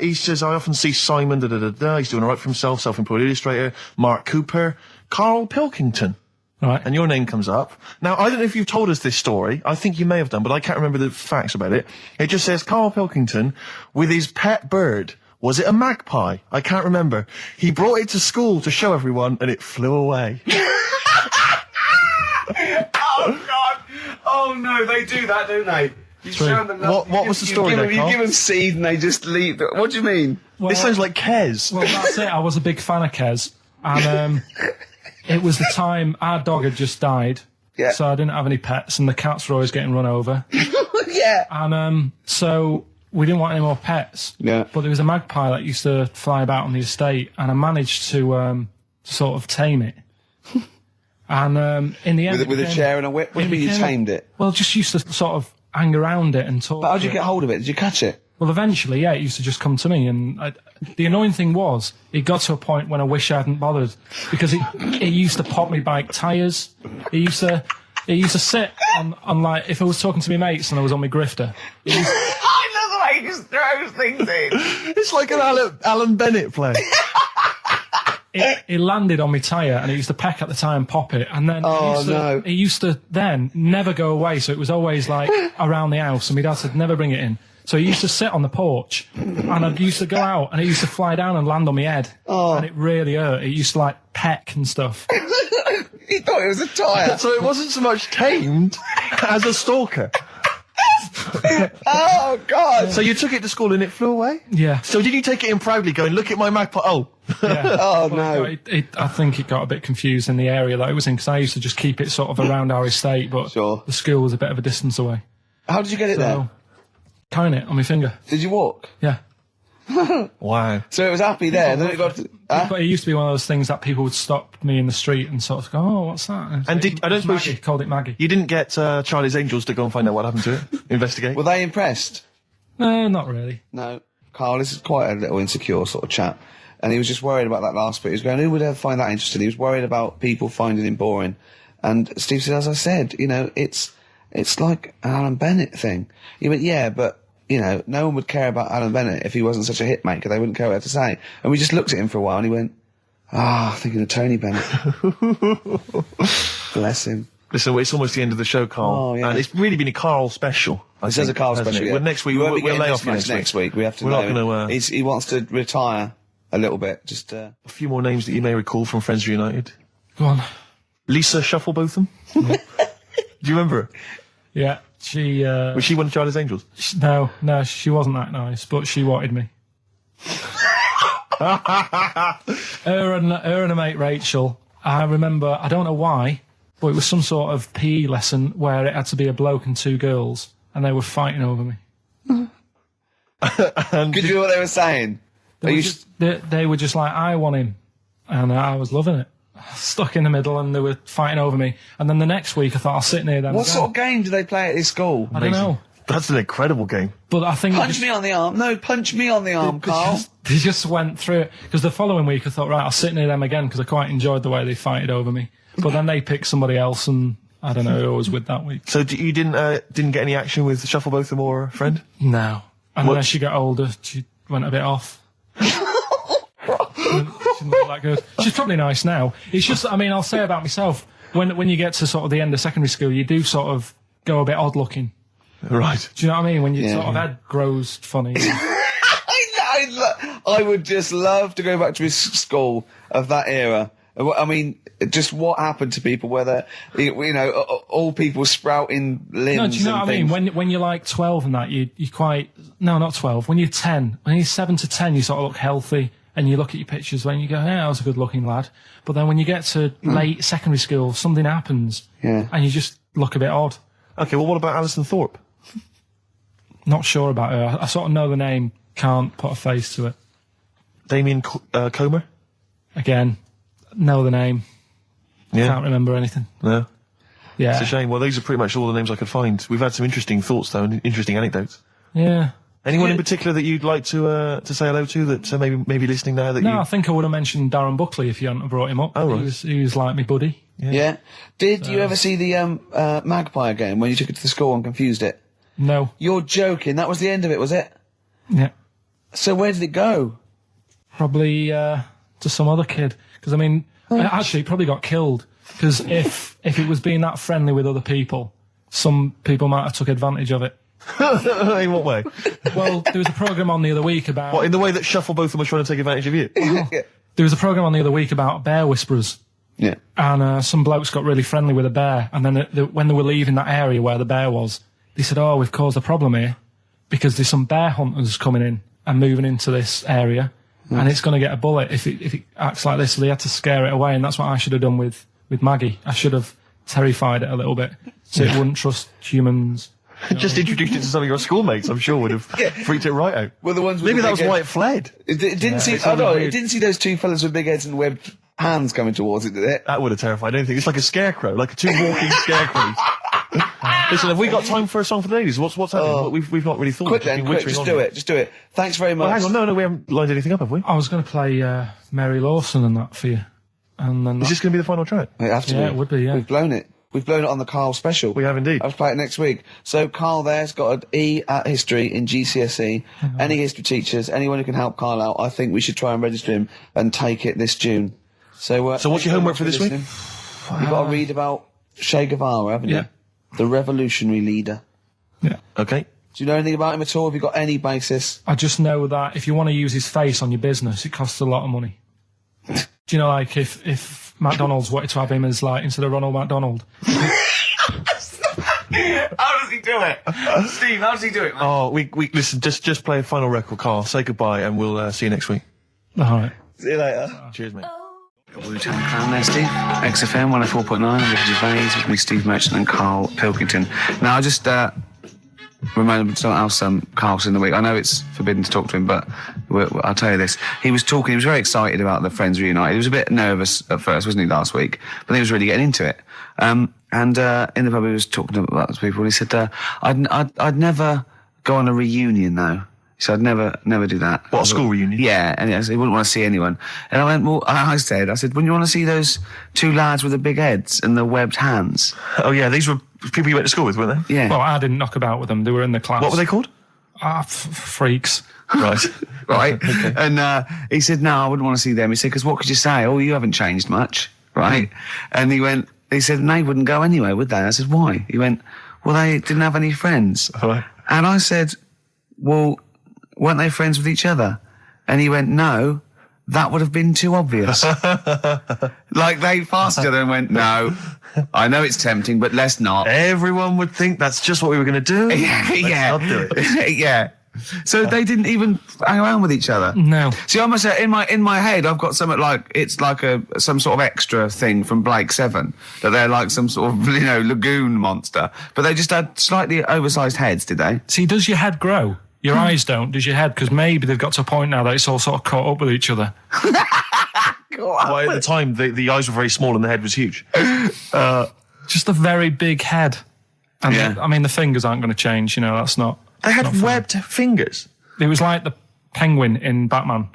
he says, I often see Simon, he's doing all right for himself, self-employed illustrator, Mark Cooper, Karl Pilkington. Right. And your name comes up. Now, I don't know if you've told us this story. I think you may have done, but I can't remember the facts about it. It just says Karl Pilkington with his pet bird. Was it a magpie? I can't remember. He brought it to school to show everyone and it flew away. Oh, God. Oh, no, they do that, don't they? You show them what was the story there, You Carl? give them seed and they just leave. What do you mean? Well, this sounds like Kez. Well, that's it. I was a big fan of Kez. And it was the time our dog had just died. Yeah. So I didn't have any pets and the cats were always getting run over. Yeah. And so we didn't want any more pets. Yeah. But there was a magpie that used to fly about on the estate and I managed to sort of tame it. And in the end... With a chair and a whip? What do you mean you tamed it? Well, just used to sort of hang around it and talk. But how did you get hold of it? Did you catch it? Well, eventually, yeah, it used to just come to me. And the annoying thing was, it got to a point when I wish I hadn't bothered. Because it used to pop me bike tyres. It used to sit on like, if I was talking to my mates and I was on my grifter. I love the way he just throws things in. It's like an Alan Bennett play. It landed on my tyre and it used to peck at the tyre and pop it. And then it used to then never go away. So it was always like around the house and my dad said, never bring it in. So he used to sit on the porch and I used to go out and it used to fly down and land on my head. Oh. And it really hurt. It used to like peck and stuff. He thought it was a tyre. So it wasn't so much tamed as a stalker. Oh, God. So you took it to school and it flew away? Yeah. So did you take it in proudly going, look at my magpie? Oh. Yeah. Oh, no. I think it got a bit confused in the area that it was in because I used to just keep it sort of around our estate, but Sure. the school was a bit of a distance away. How did you get it there? Tying it on my finger. Did you walk? Yeah. Wow. So it was happy there, and then it got... But it used to be one of those things that people would stop me in the street and sort of go, "Oh, what's that?" And I don't suppose Maggie, called it Maggie. you didn't get Charlie's Angels to go and find out what happened to it? Investigate? Were they impressed? No, not really. No. Carl, this is quite a little insecure sort of chap. And he was just worried about that last bit. He was going, who would ever find that interesting? He was worried about people finding him boring. And Steve said, as I said, you know, it's like an Alan Bennett thing. He went, yeah, but, you know, no one would care about Alan Bennett if he wasn't such a hit maker. They wouldn't care what to say. And we just looked at him for a while and he went, thinking of Tony Bennett. Bless him. Listen, it's almost the end of the show, Carl. Oh, yeah. And it's really been a Carl special. This is a Carl special, yeah. Well, next week, we'll lay off next week. We have to We're know. not going to... He wants to retire a little bit. Just A few more names that you may recall from Friends Reunited. Go on. Lisa Shufflebotham. Do you remember her? Yeah, she... Was she one of Charlie's Angels? No, she wasn't that nice, but she wanted me. her and a mate Rachel, I remember, I don't know why, but it was some sort of PE lesson where it had to be a bloke and two girls, and they were fighting over me. Could you hear what they were saying? They were just like, I want him, and I was loving it. Stuck in the middle, and they were fighting over me. And then the next week, I thought, I'll sit near them. What sort of game do they play at this school? I don't know. That's an incredible game. But I think Punch me on the arm. No, punch me on the arm, Carl. They just went through it. Because the following week, I thought, right, I'll sit near them again, because I quite enjoyed the way they fighted over me. But then they picked somebody else, and I don't know who I was with that week. So you didn't get any action with Shufflebotham or a friend? No. And as she got older, she went a bit off. She's not that good. She's probably nice now. It's just, I mean, I'll say about myself, when you get to sort of the end of secondary school, you do sort of go a bit odd looking. Right. Do you know what I mean? When your sort of head grows funny. I would just love to go back to his school of that era. I mean, just what happened to people, whether, you know, all people sprouting limbs. No, do you know what I mean? When you're like 12 and that, you quite, no, not 12, when you're 10, when you're 7 to 10, you sort of look healthy. And you look at your pictures when you go, yeah, I was a good-looking lad. But then when you get to late secondary school, something happens, and you just look a bit odd. Okay, well, what about Alison Thorpe? Not sure about her. I sort of know the name, can't put a face to it. Damien Comer? Again, know the name. Yeah. Can't remember anything. No. Yeah. It's a shame. Well, these are pretty much all the names I could find. We've had some interesting thoughts, though, and interesting anecdotes. Yeah. Anyone in particular that you'd like to say hello to that maybe listening now that I think I would have mentioned Darren Buckley if you hadn't have brought him up. Oh, right. He was like my buddy. Yeah. Did you ever see the Magpie game when you took it to the school and confused it? No. You're joking. That was the end of it, was it? Yeah. So where did it go? Probably to some other kid. Because, I mean, actually, it probably got killed. Because if it was being that friendly with other people, some people might have took advantage of it. In what way? Well, there was a programme on the other week about... What, in the way that Shufflebotham was trying to take advantage of you? There was a programme on the other week about bear whisperers. Yeah. And some blokes got really friendly with a bear. And then when they were leaving that area where the bear was, they said, oh, we've caused a problem here because there's some bear hunters coming in and moving into this area. And it's going to get a bullet if it acts like this. So they had to scare it away. And that's what I should have done with Maggie. I should have terrified it a little bit so it wouldn't trust humans. Just introduced it to some of your schoolmates, I'm sure, would have freaked it right out. Well, the ones with maybe the that was big why head. it fled. It didn't see. Oh no! It didn't see those two fellas with big heads and webbed hands coming towards it, did it? That would have terrified anything. It's like a scarecrow, like two walking scarecrows. Listen, have we got time for a song for the ladies? What's happening? We've not really thought. Quick then, quick, just do it. Just do it. Thanks very much. Well, hang on, no, we haven't lined anything up, have we? I was going to play Mary Lawson and that for you. And then Is this going to be the final track? It has to be. it would be, yeah. We've blown it. We've blown it on the Carl special. We have indeed. I'll play it next week. So Carl there's got an E at history in GCSE. Any history teachers, anyone who can help Carl out, I think we should try and register him and take it this June. So what's your homework for this week? You've got to read about Che Guevara, haven't you? Yeah. The revolutionary leader. Yeah. Okay. Do you know anything about him at all? Have you got any basis? I just know that if you want to use his face on your business, it costs a lot of money. Do you know, like, if McDonald's wanted to have him as, like, instead of Ronald McDonald? How does he do it? Steve, how does he do it, man? Oh, we listen, just play a final record, Carl. Say goodbye, and we'll see you next week. All right. See you later. Cheers, mate. Wu-Tang Clan there, Steve. XFM 104.9. I'm Gervais with me, Steve Merchant and Karl Pilkington. Now, I just remember something else, Carl's in the week. I know it's forbidden to talk to him, but I'll tell you this. He was very excited about the Friends Reunited. He was a bit nervous at first, wasn't he, last week? But he was really getting into it. And in the pub, he was talking about those people, and he said, I'd never go on a reunion, though. He said, I'd never do that. What, a school reunion? Yeah, and he wouldn't want to see anyone. And I went, well, I said, wouldn't you want to see those two lads with the big heads and the webbed hands? Oh, yeah, these were people you went to school with, weren't they? Yeah. Well, I didn't knock about with them. They were in the class. What were they called? Freaks. Right. Right. Okay. And he said, no, I wouldn't want to see them. He said, because what could you say? Oh, you haven't changed much. Right. And he said, they wouldn't go anyway, would they? I said, why? He went, well, they didn't have any friends. Right. And I said, well, weren't they friends with each other? And he went, no, that would have been too obvious. Like they passed each other and went, no, I know it's tempting, but let's not. Everyone would think that's just what we were going to do. Yeah. Let's not do it. Yeah. So they didn't even hang around with each other. No. See, I must say, in my head, I've got something like it's like some sort of extra thing from Blake 7 that they're like some sort of lagoon monster, but they just had slightly oversized heads, did they? See, does your head grow? Your eyes don't, does your head? Because maybe they've got to a point now that it's all sort of caught up with each other. Well, at the time, the eyes were very small and the head was huge. Just a very big head. And Yeah. the fingers aren't going to change, that's not... They had not fun. webbed fingers. It was like the penguin in Batman.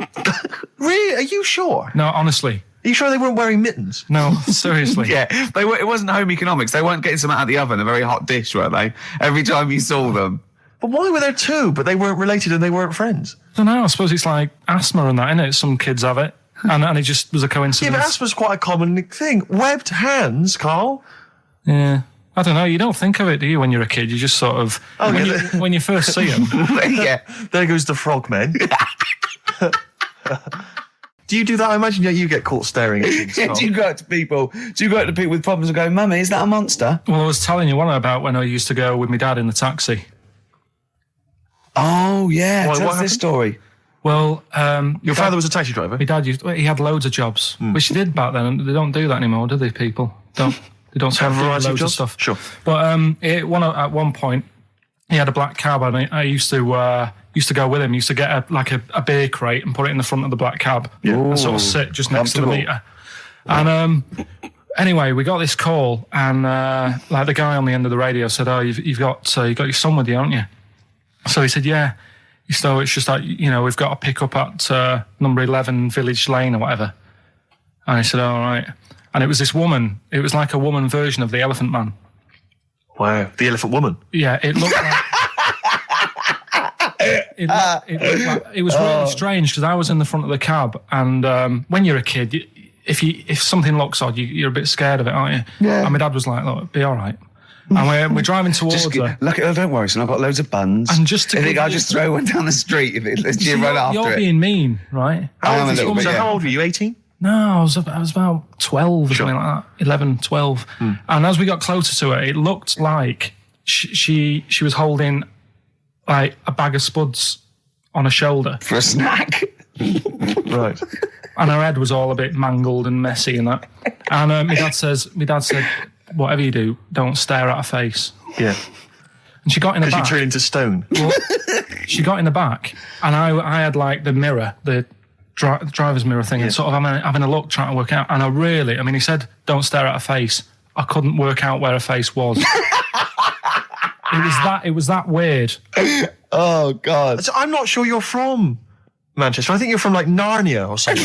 Really? Are you sure? No, honestly. Are you sure they weren't wearing mittens? No, seriously. Yeah, it wasn't home economics. They weren't getting something out of the oven, a very hot dish, were they? Every time you saw them. But why were there two, but they weren't related and they weren't friends? I don't know, I suppose it's like asthma and that, innit? Some kids have it. And it just was a Yeah, coincidence. but asthma's quite a common thing. Webbed hands, Carl. Yeah. I don't know, you don't think of it, do you, when you're a kid? You just sort of... when you first see them. Yeah. There goes the frogmen. Do you do that? I imagine you get caught staring at things. Yeah, do you go up to people with problems and go, Mummy, is that a monster? Well, I was telling you one about when I used to go with my dad in the taxi. Oh, yeah. Why, Tell what us this story. Well, Your father was a taxi driver? my dad he had loads of jobs, which he did back then, and they don't do that anymore, do they, people? They don't Have a do variety of loads of jobs? stuff. Sure. But at one point, he had a black cab, and I used to go with him. He used to get a beer crate and put it in the front of the black cab and sort of sit just next to the meter. And anyway, we got this call, and the guy on the end of the radio said, "Oh, you've got your son with you, haven't you?" So he said, "Yeah." So it's just like, we've got to pick up at number 11 Village Lane or whatever. And he said, "All right." And it was this woman. It was like a woman version of the Elephant Man. Wow. The Elephant Woman. Yeah, it looked like... it was really strange, because I was in the front of the cab, and when you're a kid, if something looks odd, you're a bit scared of it, aren't you? Yeah. And my dad was like, "Look, be all right." And we're driving towards her. Look, don't worry, son, I've got loads of buns. And just to I think I'll just throw one down the street if you run after You're it. being mean, right? I am a little bit, yeah. How old were you, 18? No, I was about 12 or something like that, 11, 12. And as we got closer to her, it looked like she was holding like a bag of spuds on her shoulder. For a snack. Right. And her head was all a bit mangled and messy and that. And my dad said, "Whatever you do, don't stare at her face." Yeah. And she got in the Because back. you turned into stone. Well, she got in the back, and I had like the mirror, the driver's mirror thing, and sort of having a look, trying to work out. And he said, "Don't stare at her face." I couldn't work out where her face was. It was that weird. Oh, God. So I'm not sure you're from Manchester. I think you're from like Narnia or something.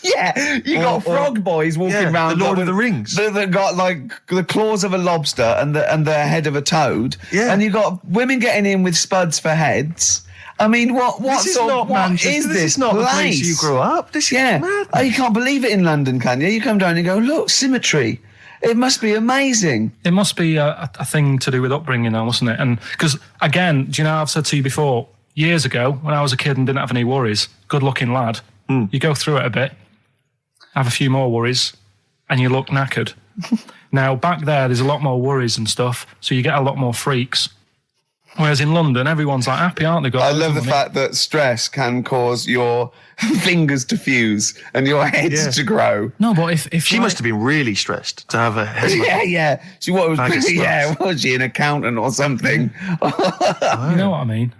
Yeah, you got frog boys walking around. The Lord of the Rings. That got like the claws of a lobster and the head of a toad. Yeah. And you got women getting in with spuds for heads. I mean, what This is not Manchester. this is not the place place? you grew up. This is madness. Oh, you can't believe it in London, can you? You come down and go, look, symmetry. It must be amazing. It must be a thing to do with upbringing now, mustn't it? And because, again, do you know, I've said to you before, years ago, when I was a kid and didn't have any worries, good-looking lad, you go through it a bit, have a few more worries, and you look knackered. Now, back there's a lot more worries and stuff, so you get a lot more freaks. Whereas in London, everyone's like happy, aren't they? I love the fact that stress can cause your fingers to fuse and your head to grow. No, but if she must have been really stressed to have a head. Yeah. She was she an accountant or something? You know what I mean?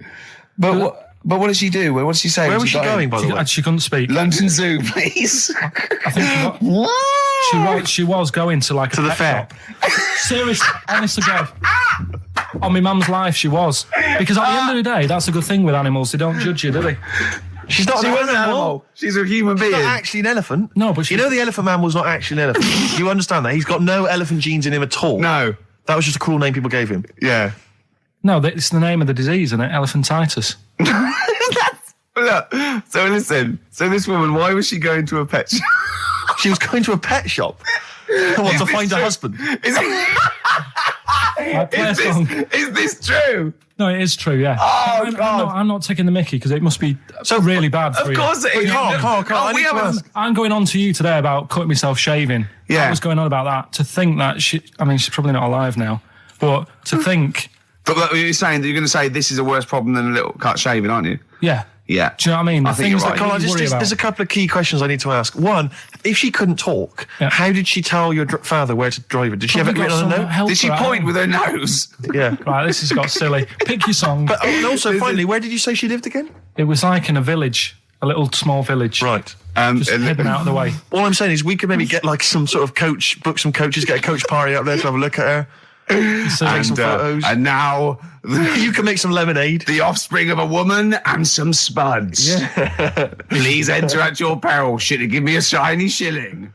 But what did she do? What did she say? Where was she going, by the way? She couldn't speak. London Zoo, please. I think she was going to like to the fair. Seriously, honest to God. On my mum's life, she was. Because at the end of the day, that's a good thing with animals. They don't judge you, do they? She's not an animal. She's a human being. She's not actually an elephant. No, but you know the elephant man was not actually an elephant. You understand that? He's got no elephant genes in him at all. No. That was just a cruel name people gave him. Yeah. No, it's the name of the disease, isn't it? Elephantitis. Look, so listen. So this woman, why was she going to a pet shop? She was going to a pet shop. What, to find a husband? Is this true? No, it is true, yeah. Oh, God. I'm not taking the mickey because it must be so really bad for you. Of course it is. Carl, I'm going on to you today about cutting myself shaving. Yeah. I was going on about that. To think that she's probably not alive now, but to think... But you're saying that you're going to say this is a worse problem than a little cut shaving, aren't you? Yeah. Yeah. Do you know what I mean? I think you're right. Carl, there's a couple of key questions I need to ask. One, if she couldn't talk, how did she tell your father where to drive it? Did she have it written on a note? Did she point with her nose? Yeah. Right, this has got silly. Pick your song. But also, finally, where did you say she lived again? It was like in a village, a little small village. Right. Just hidden out of the way. All I'm saying is we could maybe get like some sort of coach, book some coaches, get a coach party up there to have a look at her. Take some photos. And now you can make some lemonade. The offspring of a woman and some spuds. Yeah. Please enter at your peril. Should it give me a shiny shilling?